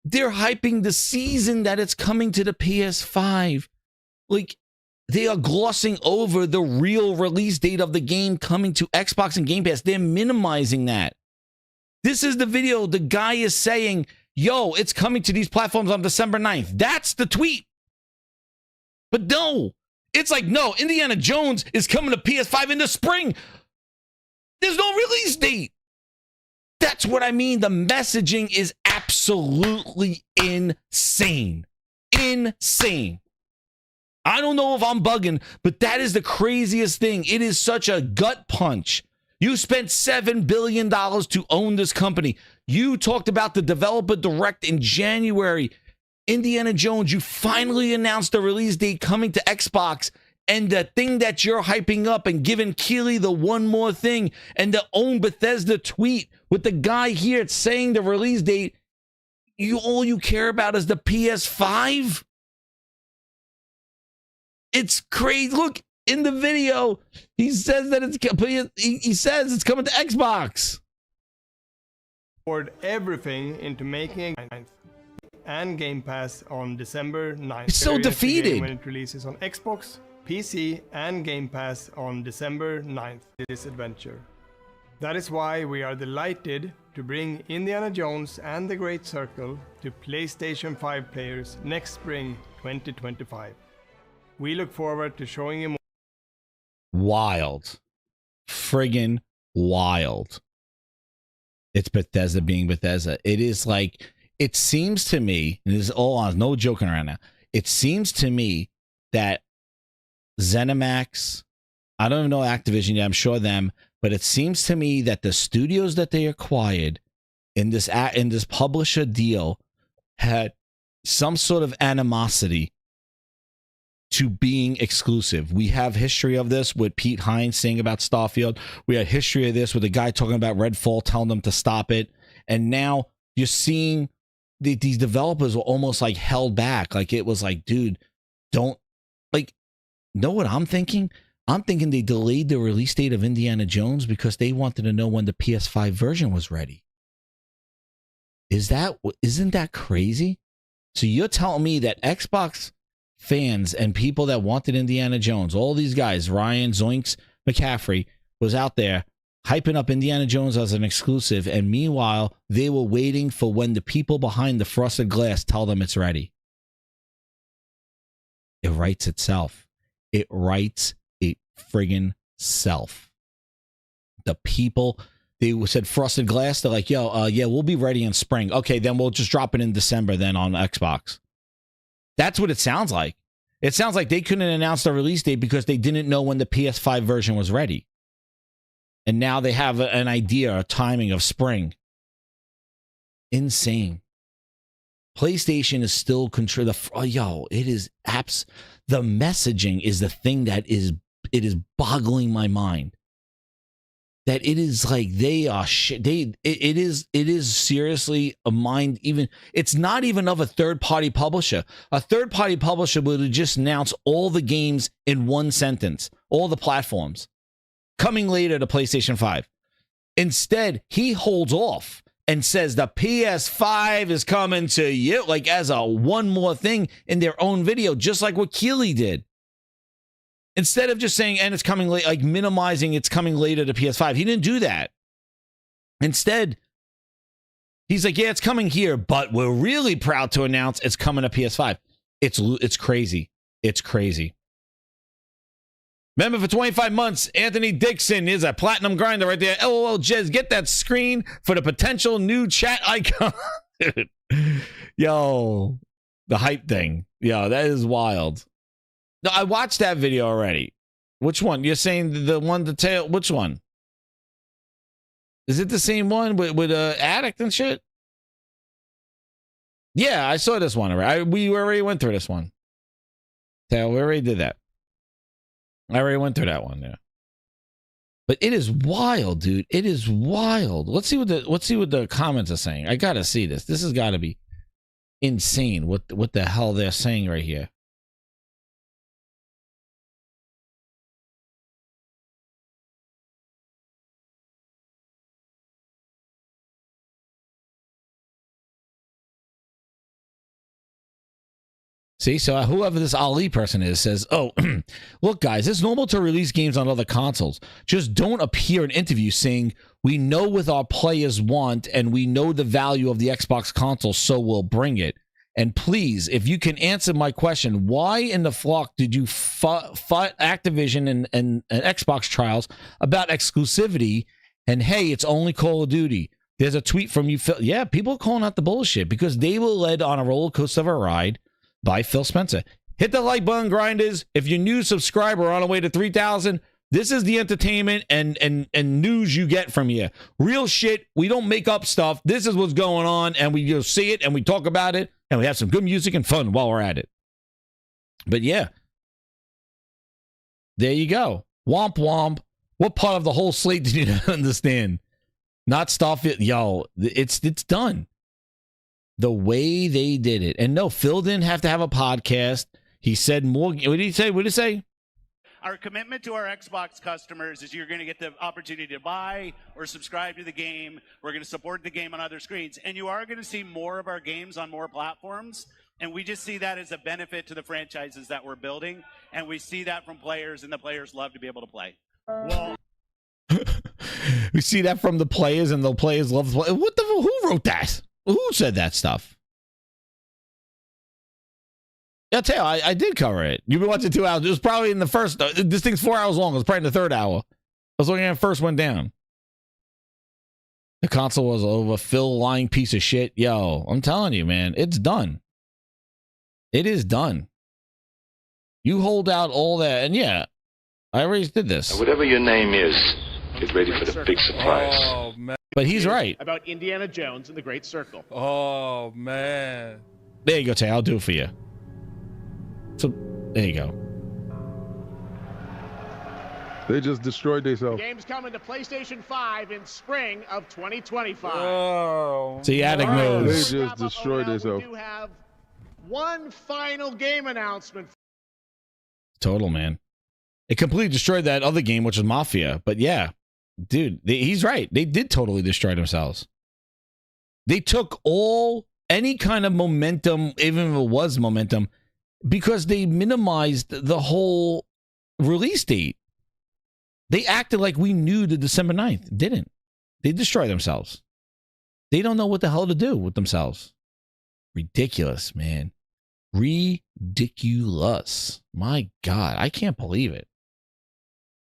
they're hyping the season that it's coming to the PS5. Like they are glossing over the real release date of the game coming to Xbox and Game Pass. They're minimizing that. This is the video. The guy is saying, yo, it's coming to these platforms on December 9th. That's the tweet. But no, it's like, no, Indiana Jones is coming to PS5 in the spring. There's no release date. That's what I mean. The messaging is absolutely insane. Insane. I don't know if I'm bugging, but that is the craziest thing. It is such a gut punch. You spent $7 billion to own this company. You talked about the developer direct in January. Indiana Jones, you finally announced the release date coming to Xbox, and the thing that you're hyping up and giving Keighley the one more thing and the own Bethesda tweet with the guy here saying the release date, all you care about is the PS5? It's crazy. Look, in the video, he says that he says it's coming to Xbox. Poured everything into making and Game Pass on December 9th. It's so defeated. When it releases on Xbox, PC, and Game Pass on December 9th. This adventure. That is why we are delighted to bring Indiana Jones and the Great Circle to PlayStation 5 players next spring 2025. We look forward to showing you more. Wild. Friggin' wild. It's Bethesda being Bethesda. It is like, it seems to me, and this is all on, no joking around now. It seems to me that ZeniMax, I don't even know Activision yet, I'm sure them, but it seems to me that the studios that they acquired in this publisher deal had some sort of animosity to being exclusive. We have history of this with Pete Hines saying about Starfield. We had history of this with a guy talking about Redfall, telling them to stop it. And now you're seeing these developers were almost like held back. Like it was like, dude, don't, like, know what I'm thinking? I'm thinking they delayed the release date of Indiana Jones because they wanted to know when the PS5 version was ready. Isn't that crazy? So you're telling me that Xbox fans and people that wanted Indiana Jones, all these guys, Ryan, Zoinks, McCaffrey, was out there hyping up Indiana Jones as an exclusive, and meanwhile, they were waiting for when the people behind the frosted glass tell them it's ready. It writes itself. It writes it friggin' self. The people, they said frosted glass, they're like, yo, yeah, we'll be ready in spring. Okay, then we'll just drop it in December then on Xbox. That's what it sounds like. It sounds like they couldn't announce the release date because they didn't know when the PS5 version was ready. And now they have an idea, a timing of spring. Insane. PlayStation is still control. It is apps. The messaging is the thing that it is boggling my mind. That it is like they are it is seriously a mind. Even it's not even of a third-party publisher. A third-party publisher would have just announced all the games in one sentence, all the platforms coming later to PlayStation 5. Instead, he holds off and says the PS5 is coming to you, like as a one more thing in their own video, just like what Keighley did. Instead of just saying, and it's coming late, like minimizing it's coming later to PS5. He didn't do that. Instead, he's like, yeah, it's coming here, but we're really proud to announce it's coming to PS5. It's crazy. It's crazy. Remember, for 25 months, Anthony Dixon is a platinum grinder right there. LOL, Jez, get that screen for the potential new chat icon. Dude. Yo, the hype thing. Yo, that is wild. No, I watched that video already. Which one? You're saying the one, the tail? Which one? Is it the same one with Addict and shit? Yeah, I saw this one already. We already went through this one. Tail, we already did that. I already went through that one, yeah. But it is wild, dude. It is wild. Let's see what the comments are saying. I gotta see this. This has got to be insane. What the hell they're saying right here? See, so whoever this Ali person is says, oh, look, guys, it's normal to release games on other consoles. Just don't appear in interviews saying, we know what our players want and we know the value of the Xbox console, so we'll bring it. And please, if you can answer my question, why in the flock did you fight Activision and Xbox trials about exclusivity? And hey, it's only Call of Duty. There's a tweet from you, Phil. Yeah, people are calling out the bullshit because they were led on a roller coaster of a ride by Phil Spencer. Hit the like button, grinders. If you're new subscriber on the way to 3,000, this is the entertainment and news you get from here. Real shit. We don't make up stuff. This is what's going on, and we just see it and we talk about it, and we have some good music and fun while we're at it. But yeah, there you go. Womp womp. What part of the whole slate did you not understand? Not stuff it. Yo, it's done. The way they did it. And no, Phil didn't have to have a podcast. He said more. What did he say? What did he say? Our commitment to our Xbox customers is you're going to get the opportunity to buy or subscribe to the game. We're going to support the game on other screens. And you are going to see more of our games on more platforms. And we just see that as a benefit to the franchises that we're building. And we see that from players, and the players love to be able to play. Well, we see that from the players, and the players love to play. What the? Who wrote that? Who said that stuff? I'll tell you, I did cover it. You've been watching 2 hours. It was probably in the first. This thing's 4 hours long. It was probably in the third hour. I was looking at it first went down. The console was over. Phil lying piece of shit. Yo, I'm telling you, man, it's done. It is done. You hold out all that, and yeah, I already did this. Whatever your name is, get ready for the big surprise. Oh, man. But he's right. About Indiana Jones and the Great Circle. Oh, man. There you go, Tay. I'll do it for you. So, there you go. They just destroyed themselves. The game's coming to PlayStation 5 in spring of 2025. Oh, see, Attic knows. They just destroyed themselves. We do have one final game announcement. Total, man. It completely destroyed that other game, which was Mafia. But yeah, dude, he's right. They did totally destroy themselves. They took any kind of momentum, even if it was momentum, because they minimized the whole release date. They acted like we knew the December 9th. Didn't. They destroy themselves. They don't know what the hell to do with themselves. Ridiculous, man. Ridiculous. My God, I can't believe it.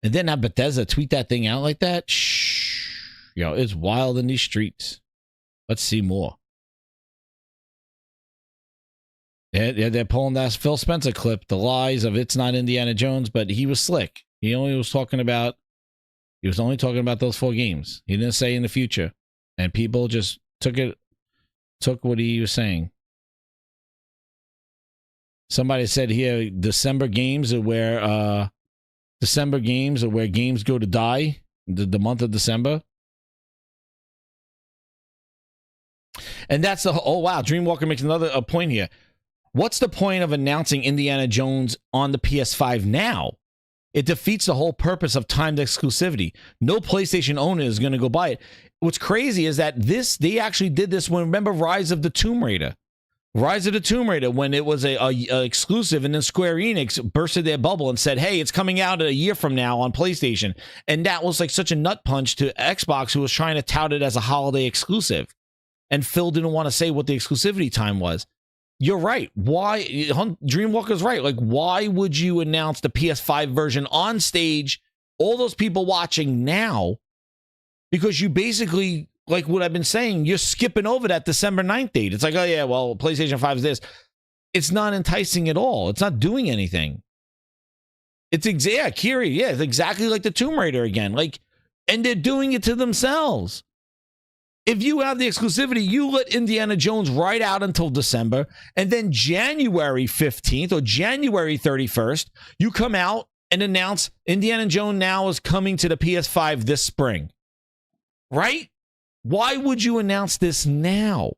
And then that Bethesda tweet that thing out like that. Shh. Yo, it's wild in these streets. Let's see more. Yeah, they're pulling that Phil Spencer clip, the lies of it's not Indiana Jones, but he was slick. He was only talking about those 4 games. He didn't say in the future. And people just took what he was saying. Somebody said here, December games are where games go to die, the month of December. And that's oh wow, Dreamwalker makes another point here. What's the point of announcing Indiana Jones on the PS5 now? It defeats the whole purpose of timed exclusivity. No PlayStation owner is going to go buy it. What's crazy is that they actually did this when, remember Rise of the Tomb Raider? Rise of the Tomb Raider, when it was a exclusive, and then Square Enix bursted their bubble and said, hey, it's coming out a year from now on PlayStation. And that was like such a nut punch to Xbox, who was trying to tout it as a holiday exclusive. And Phil didn't want to say what the exclusivity time was. You're right. Why? Dreamwalker's right. Like, why would you announce the PS5 version on stage, all those people watching now? Because you basically, like what I've been saying, you're skipping over that December 9th date. It's like, oh yeah, well, PlayStation 5 is this. It's not enticing at all. It's not doing anything. It's Kiri, yeah, it's exactly like the Tomb Raider again. Like, and they're doing it to themselves. If you have the exclusivity, you let Indiana Jones ride out until December, and then January 15th or January 31st, you come out and announce Indiana Jones now is coming to the PS5 this spring? Right? Why would you announce this now?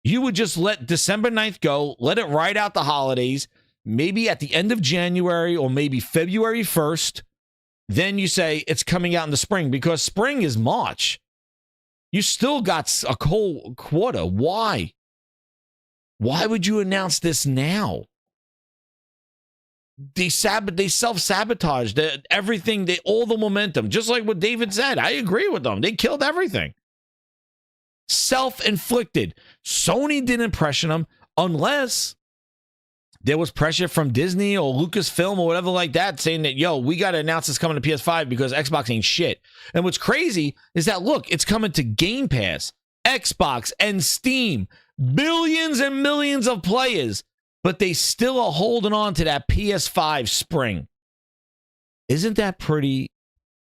You would just let December 9th go, let it ride out the holidays, maybe at the end of January or maybe February 1st. Then you say it's coming out in the spring, because spring is March. You still got a whole quarter. Why? Why would you announce this now? They self-sabotaged everything, all the momentum. Just like what David said. I agree with them. They killed everything. Self-inflicted. Sony didn't pressure them unless there was pressure from Disney or Lucasfilm or whatever like that saying that, yo, we got to announce this coming to PS5 because Xbox ain't shit. And what's crazy is that, look, it's coming to Game Pass, Xbox, and Steam. Billions and millions of players, but they still are holding on to that PS5 spring. Isn't that pretty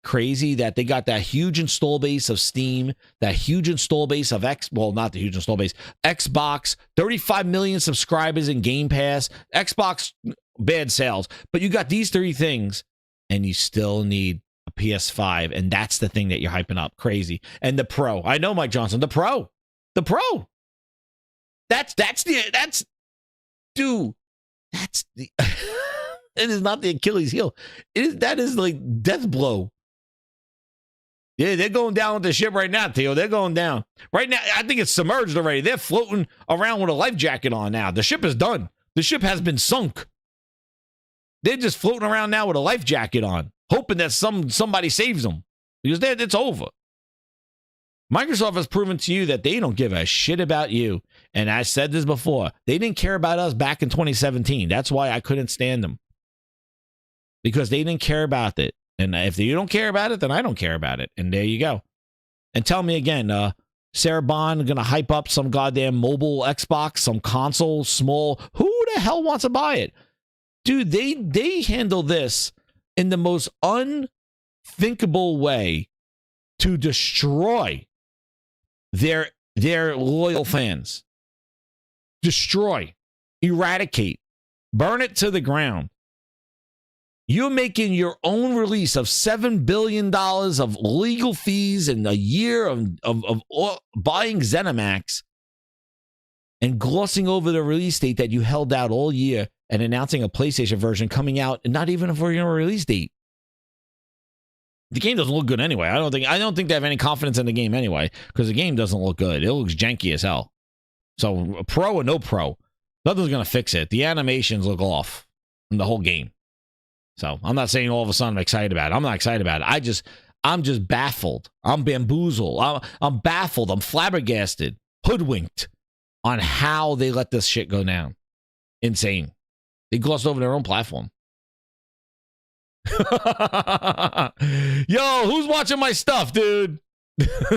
crazy that they got that huge install base of Steam, that huge install base of not the huge install base, Xbox, 35 million subscribers in Game Pass, Xbox, bad sales, but you got these three things and you still need a PS5, and that's the thing that you're hyping up crazy. And the Pro, I know, Mike Johnson, the Pro. That's dude, that's the it is not the Achilles heel. That is like death blow. Yeah, they're going down with the ship right now, Theo. They're going down. Right now, I think it's submerged already. They're floating around with a life jacket on now. The ship is done. The ship has been sunk. They're just floating around now with a life jacket on, hoping that somebody saves them, because it's over. Microsoft has proven to you that they don't give a shit about you. And I said this before. They didn't care about us back in 2017. That's why I couldn't stand them. Because they didn't care about it. And if you don't care about it, then I don't care about it. And there you go. And tell me again, Sarah Bond going to hype up some goddamn mobile Xbox, some console, small. Who the hell wants to buy it? Dude, they handle this in the most unthinkable way to destroy their loyal fans. Destroy, eradicate, burn it to the ground. You're making your own release of $7 billion of legal fees and a year of buying ZeniMax and glossing over the release date that you held out all year and announcing a PlayStation version coming out and not even for your release date. The game doesn't look good anyway. I don't think they have any confidence in the game anyway, because the game doesn't look good. It looks janky as hell. So pro or no pro, nothing's going to fix it. The animations look off in the whole game. So I'm not saying all of a sudden I'm excited about it. I'm not excited about it. I'm just baffled. I'm bamboozled. I'm baffled. I'm flabbergasted, hoodwinked on how they let this shit go down. Insane. They glossed over their own platform. Yo, who's watching my stuff, dude?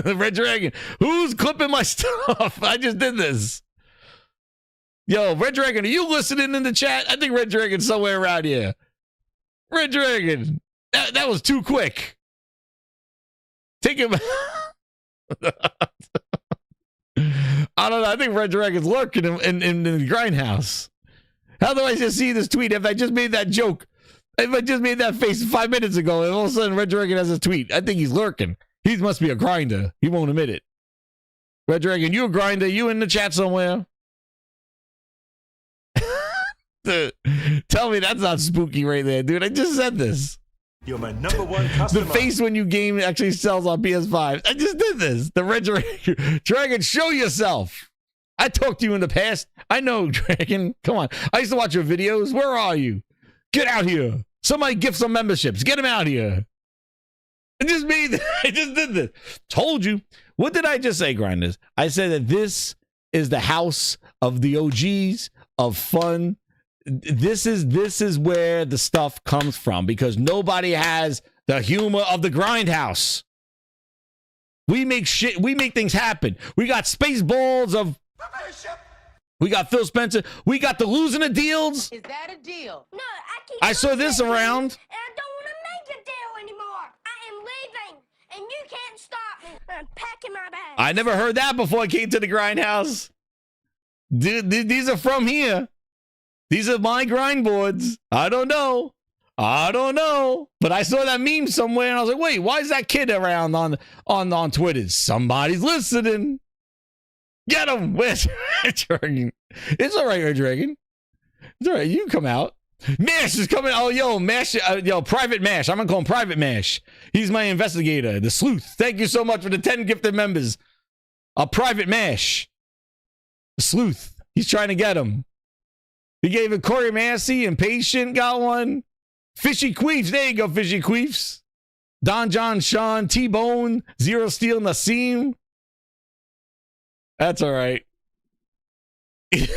Red Dragon. Who's clipping my stuff? I just did this. Yo, Red Dragon, are you listening in the chat? I think Red Dragon's somewhere around here. Red Dragon. That was too quick. Take him. I don't know. I think Red Dragon's lurking in the grindhouse. How do I just see this tweet if I just made that joke? If I just made that face 5 minutes ago and all of a sudden Red Dragon has a tweet, I think he's lurking. He must be a grinder. He won't admit it. Red Dragon, you a grinder? You in the chat somewhere? Dude, tell me that's not spooky right there, dude. I just said this. You're my #1 customer. The face when you game actually sells on PS5. I just did this. The Red Dragon, show yourself. I talked to you in the past. I know, Dragon. Come on. I used to watch your videos. Where are you? Get out here. Somebody gift some memberships. Get him out here. I just did this. Told you. What did I just say, Grinders? I said that this is the house of the OGs, of fun. This is where the stuff comes from, because nobody has the humor of the Grindhouse. We make things happen. We got Spaceballs of... We got Phil Spencer. We got the losing of deals. Is that a deal? No, I saw this around. And I don't want to make a deal anymore. I am leaving, and you can't stop me. I'm packing my bags. I never heard that before I came to the Grindhouse. These are from here. These are my grind boards. I don't know. I don't know, but I saw that meme somewhere, and I was like, "Wait, why is that kid around on Twitter? Somebody's listening. Get him, Where's Red Dragon? It's all right, Red Dragon. It's all right. You can come out. Mash is coming. Oh, yo, Mash. Yo, Private Mash. I'm gonna call him Private Mash. He's my investigator, the sleuth. Thank you so much for the 10 gifted members. Private Mash, the sleuth. He's trying to get him. He gave it Corey Massey, Impatient got one. Fishy Queefs. There you go, Fishy Queefs. Don John Sean, T-Bone, Zero Steel, Nassim. That's all right. Yes,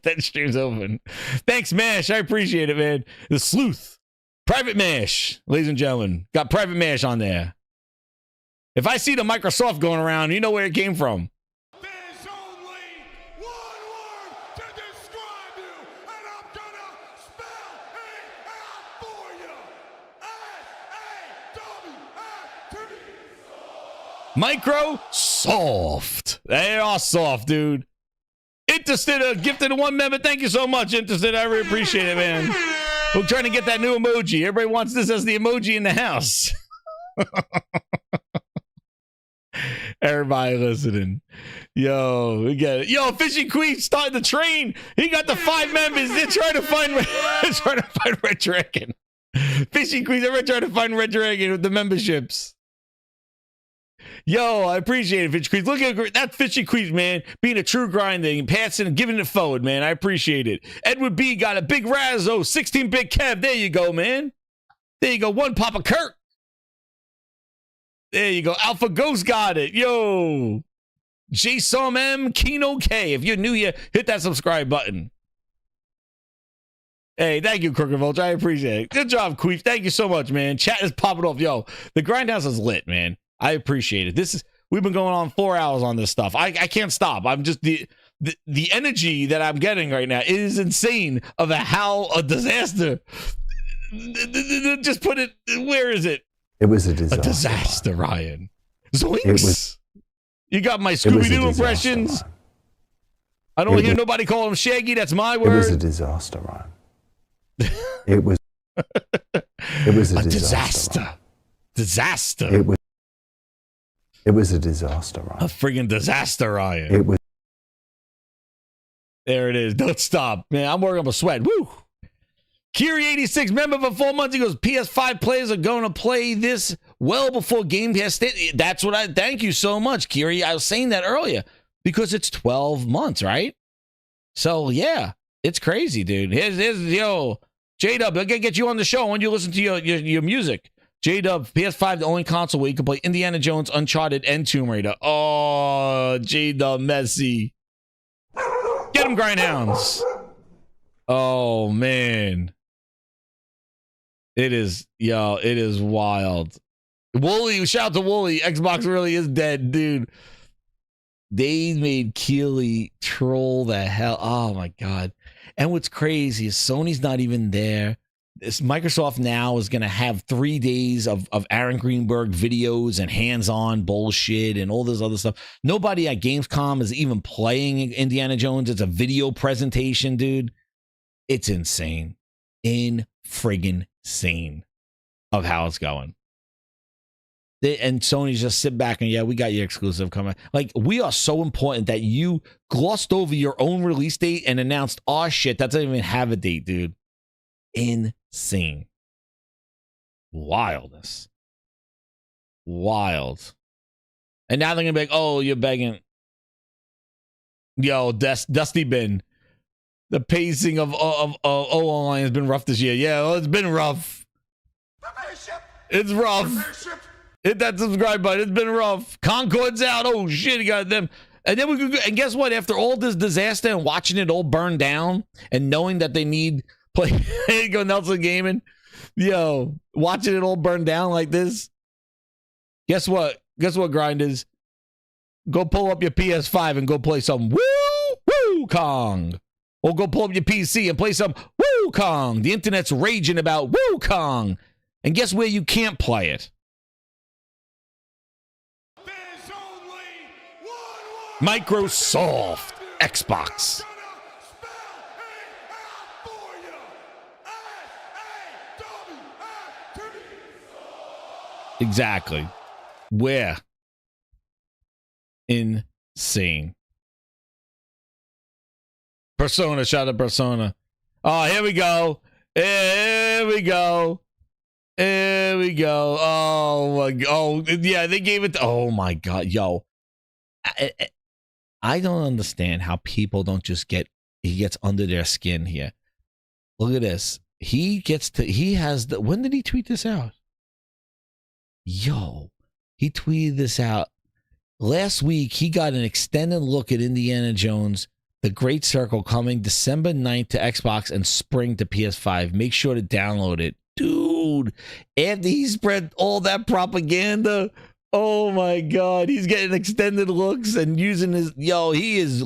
that stream's open. Thanks, Mash. I appreciate it, man. The sleuth. Private Mash, ladies and gentlemen. Got Private Mash on there. If I see the Microsoft going around, you know where it came from. There's only one word to describe you, and I'm gonna spell it out for you. Microsoft. They are soft, dude. Interested, gifted one member. Thank you so much, Interested. I really appreciate it, man. We're trying to get that new emoji. Everybody wants this as the emoji in the house. Everybody listening. Yo, we get it. Yo, Fishy Queen started the train. He got the 5 members. They're trying to find Red Dragon. Fishy Queen, they're trying to find Red Dragon with the memberships. Yo, I appreciate it, Fishy Queens. Look at that Fishy Queens, man. Being a true grinder and passing and giving it forward, man. I appreciate it. Edward B got a big Razzo, 16-bit Kev. There you go, man. There you go. One Papa Kirk. There you go. Alpha Ghost got it. Yo. Jason M. Kino K. If you're new here, hit that subscribe button. Hey, thank you, Crooked Vulture. I appreciate it. Good job, Queef. Thank you so much, man. Chat is popping off. Yo, the Grindhouse is lit, man. I appreciate it. We've been going on 4 hours on this stuff. I can't stop. I'm just the energy that I'm getting right now is insane of how a disaster. Just put it. Where is it? It was a disaster. A disaster, Ryan. Zoinks. You got my Scooby-Doo impressions. I don't hear nobody call him Shaggy. That's my word. It was a disaster, Ryan. It was a disaster. Disaster. It was a disaster, Ryan. A friggin' disaster, Ryan. There it is. Don't stop. Man, I'm working up a sweat. Woo! Kiri86, member for 4 months. He goes, PS5 players are going to play this well before Game Pass. That's what thank you so much, Kiri. I was saying that earlier because it's 12 months, right? So, yeah, it's crazy, dude. Here's yo, J-Dub, I got to get you on the show when you listen to your music. J-Dub, PS5, the only console where you can play Indiana Jones, Uncharted, and Tomb Raider. Oh, J-Dub, Messi. Get him, Grindhounds. Oh, man. It is wild. Wooly, shout out to Wooly. Xbox really is dead, dude. They made Keeley troll the hell. Oh, my God. And what's crazy is Sony's not even there. Microsoft now is going to have 3 days of Aaron Greenberg videos and hands-on bullshit and all this other stuff. Nobody at Gamescom is even playing Indiana Jones. It's a video presentation, dude. It's insane. Friggin' insane of how it's going. And Sony's just sit back and, yeah, we got your exclusive coming. Like, we are so important that you glossed over your own release date and announced our shit that doesn't even have a date, dude. Insane. Wildness. Wild. And now they're gonna be like, oh, you're begging. Yo, Dusty Bin. The pacing of O-Line has been rough this year. Yeah, well, it's been rough. It's rough. Hit that subscribe button. It's been rough. Concord's out. Oh shit, he got them. And then and guess what? After all this disaster and watching it all burn down and knowing that they need there you go, Nelson Gaming. Yo, watching it all burn down like this. Guess what? Grinders? Go pull up your PS5 and go play some Wukong. Or go pull up your PC and play some Wukong. The internet's raging about Wukong. And guess where you can't play it? Microsoft Xbox. Exactly. Where? Insane. Persona, shout out Persona. Oh, here we go. Here we go. Here we go. Oh, yeah, they gave it. Oh my God, yo. I don't understand how people don't just he gets under their skin here. Look at this. He has when did he tweet this out? Yo, he tweeted this out last week. He got an extended look at Indiana Jones, The Great Circle, coming December 9th to Xbox and spring to PS5. Make sure to download it. Dude, after he spread all that propaganda, oh my God, he's getting extended looks and using his, he is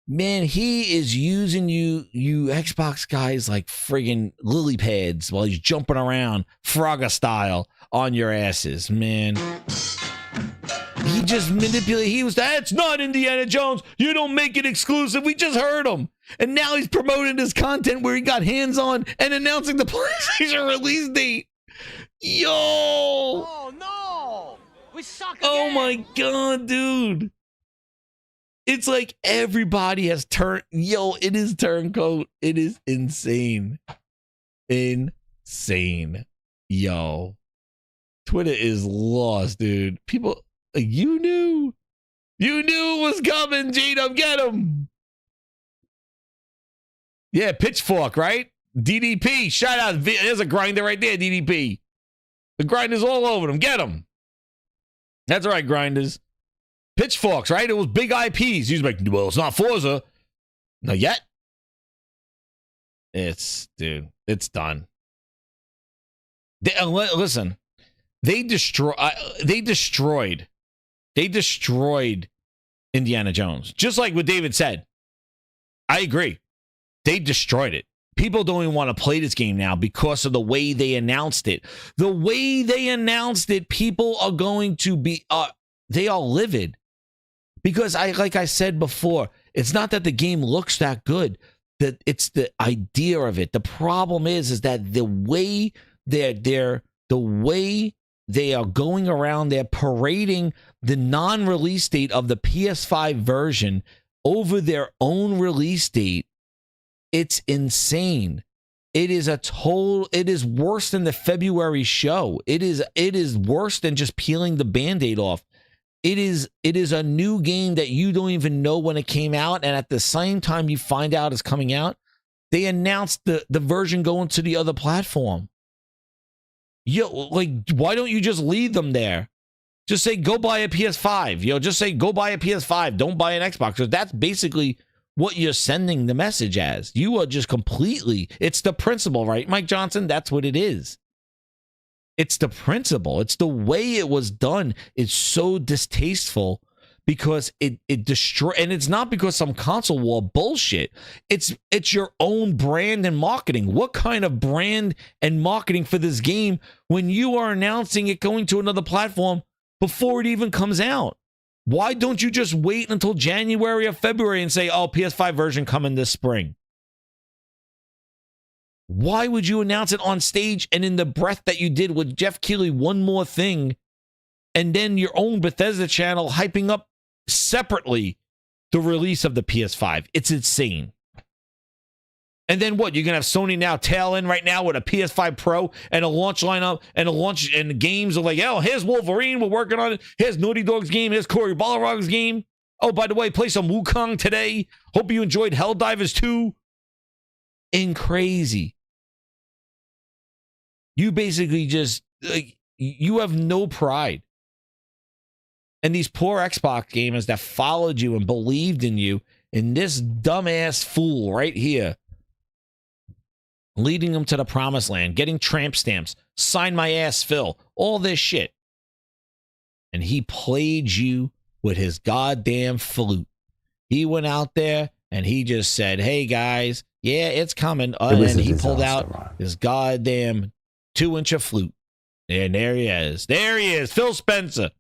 man, he is using you Xbox guys like friggin' lily pads while he's jumping around Frogger style on your asses, man. He just manipulated. That's not Indiana Jones. You don't make it exclusive. We just heard him. And now he's promoting his content where he got hands on and announcing the PlayStation release date. Yo. Oh, no. We suck again. Oh, my God, dude. It's like everybody has turned. Yo, it is turncoat. It is insane. Insane. Yo. Twitter is lost, dude. People, you knew it was coming, G-Dub, get him. Yeah, Pitchfork, right? DDP, shout out. There's a grinder right there, DDP. The grinders all over them. Get them. That's right, grinders. Pitchforks, right? It was big IPs. He's like, well, it's not Forza. Not yet. It's done. Listen, they destroyed Indiana Jones. Just like what David said. I agree. They destroyed it. People don't even want to play this game now because of the way they announced it. The way they announced it, people are going to be, they are livid. Because like I said before, it's not that the game looks that good, that it's the idea of it. The problem is that the way they are going around, they're parading the non-release date of the PS5 version over their own release date. It's insane. It is worse than the February show. It is worse than just peeling the Band-Aid off. It is a new game that you don't even know when it came out, and at the same time you find out it's coming out, they announced the version going to the other platform. Yo, like, why don't you just leave them there? Just say, go buy a PS5. Just say, go buy a PS5. Don't buy an Xbox. Because that's basically what you're sending the message as. You are just completely, it's the principle, right, Mike Johnson? That's what it is. It's the principle. It's the way it was done. It's so distasteful because it destroy, and it's not because some console war bullshit. It's your own brand and marketing. What kind of brand and marketing for this game when you are announcing it going to another platform before it even comes out? Why don't you just wait until January or February and say, oh, PS5 version coming this spring? Why would you announce it on stage and in the breath that you did with Jeff Keighley, One More Thing, and then your own Bethesda channel hyping up separately the release of the PS5? It's insane. And then what? You're going to have Sony now tail in right now with a PS5 Pro and a launch lineup and the games are like, oh, here's Wolverine. We're working on it. Here's Naughty Dog's game. Here's Cory Balrog's game. Oh, by the way, play some Wukong today. Hope you enjoyed Helldivers 2. Crazy. You basically just, you have no pride. And these poor Xbox gamers that followed you and believed in you, and this dumbass fool right here, leading them to the promised land, getting tramp stamps, sign my ass Phil, all this shit. And he played you with his goddamn flute. He went out there and he just said, hey guys, yeah, it's coming. And he pulled out his goddamn 2-inch flute. And there he is. There he is, Phil Spencer.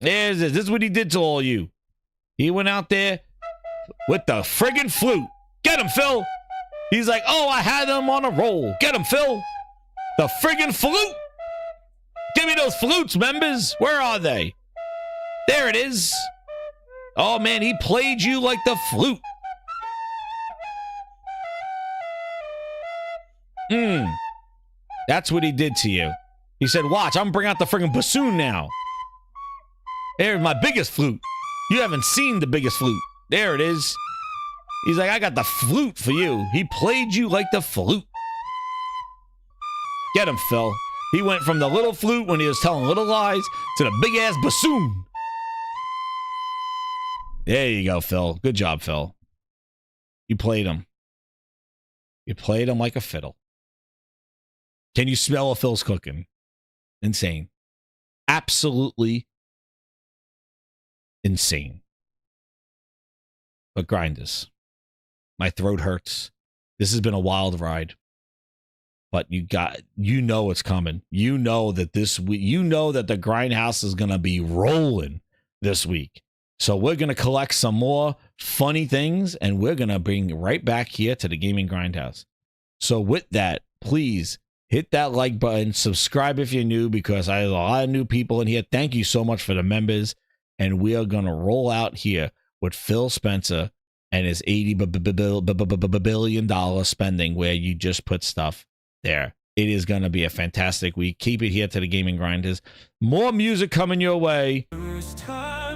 There's this. This is what he did to all you. He went out there with the friggin' flute. Get him, Phil. He's like, oh, I had them on a roll. Get him, Phil. The friggin' flute! Give me those flutes, members! Where are they? There it is! Oh man, he played you like the flute. That's what he did to you. He said, watch, I'm gonna bring out the friggin' bassoon now. There's my biggest flute. You haven't seen the biggest flute. There it is. He's like, I got the flute for you. He played you like the flute. Get him, Phil. He went from the little flute when he was telling little lies to the big-ass bassoon. There you go, Phil. Good job, Phil. You played him. You played him like a fiddle. Can you smell what Phil's cooking? Insane. Absolutely insane. But grinders. My throat hurts. This has been a wild ride. But you know it's coming. You know that this week, you know that the Grindhouse is going to be rolling this week. So we're going to collect some more funny things and we're going to bring right back here to the Gaming Grindhouse. So with that, please hit that like button, subscribe if you're new because I have a lot of new people in here. Thank you so much for the members. And we are going to roll out here with Phil Spencer and his $80 billion spending where you just put stuff there. It is going to be a fantastic week. Keep it here to the Gaming Grinders. More music coming your way.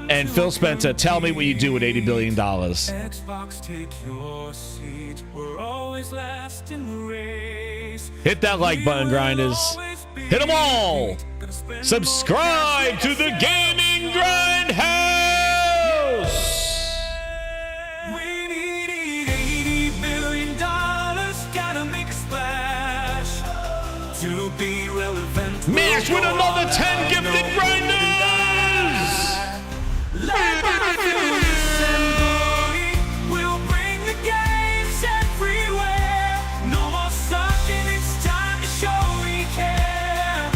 And Phil Spencer, tell me what you do with $80 billion. Xbox, take your seat. We're always last in the race. Hit that like button, Grinders. Hit them all. Subscribe to the Gaming Grindhouse. We need $80 billion. Gotta make a splash to be relevant. Mash with another 10 gifted grinders. Led by Phyllis and Brody, we'll bring the games everywhere. No more sucking, it's time to show we care.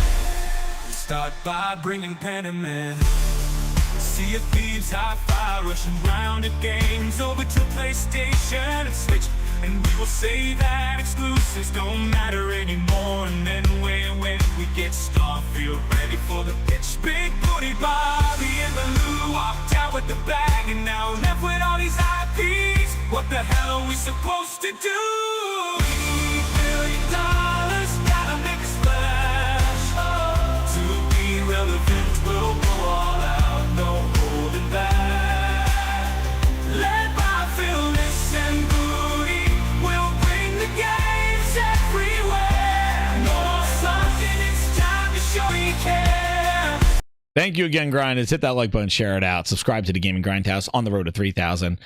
Start by bringing pen and men. Sea of Thieves, Hi-Fi, rushing round at games. Over to PlayStation and Switch. And we will say that exclusives don't matter anymore. And then when we get Starfield ready for the pitch. Big booty Bobby and Baloo walked out with the bag. And now left with all these IPs. What the hell are we supposed to do? $80 billion, gotta make a splash. To be relevant, we'll go all out, no holding back. Led by Phyllis and Booty, we'll bring the games everywhere. No more sucking, it's time to show we care. Thank you again, Grinders. Hit that like button, share it out. Subscribe to the Gaming Grindhouse on the road to 3,000.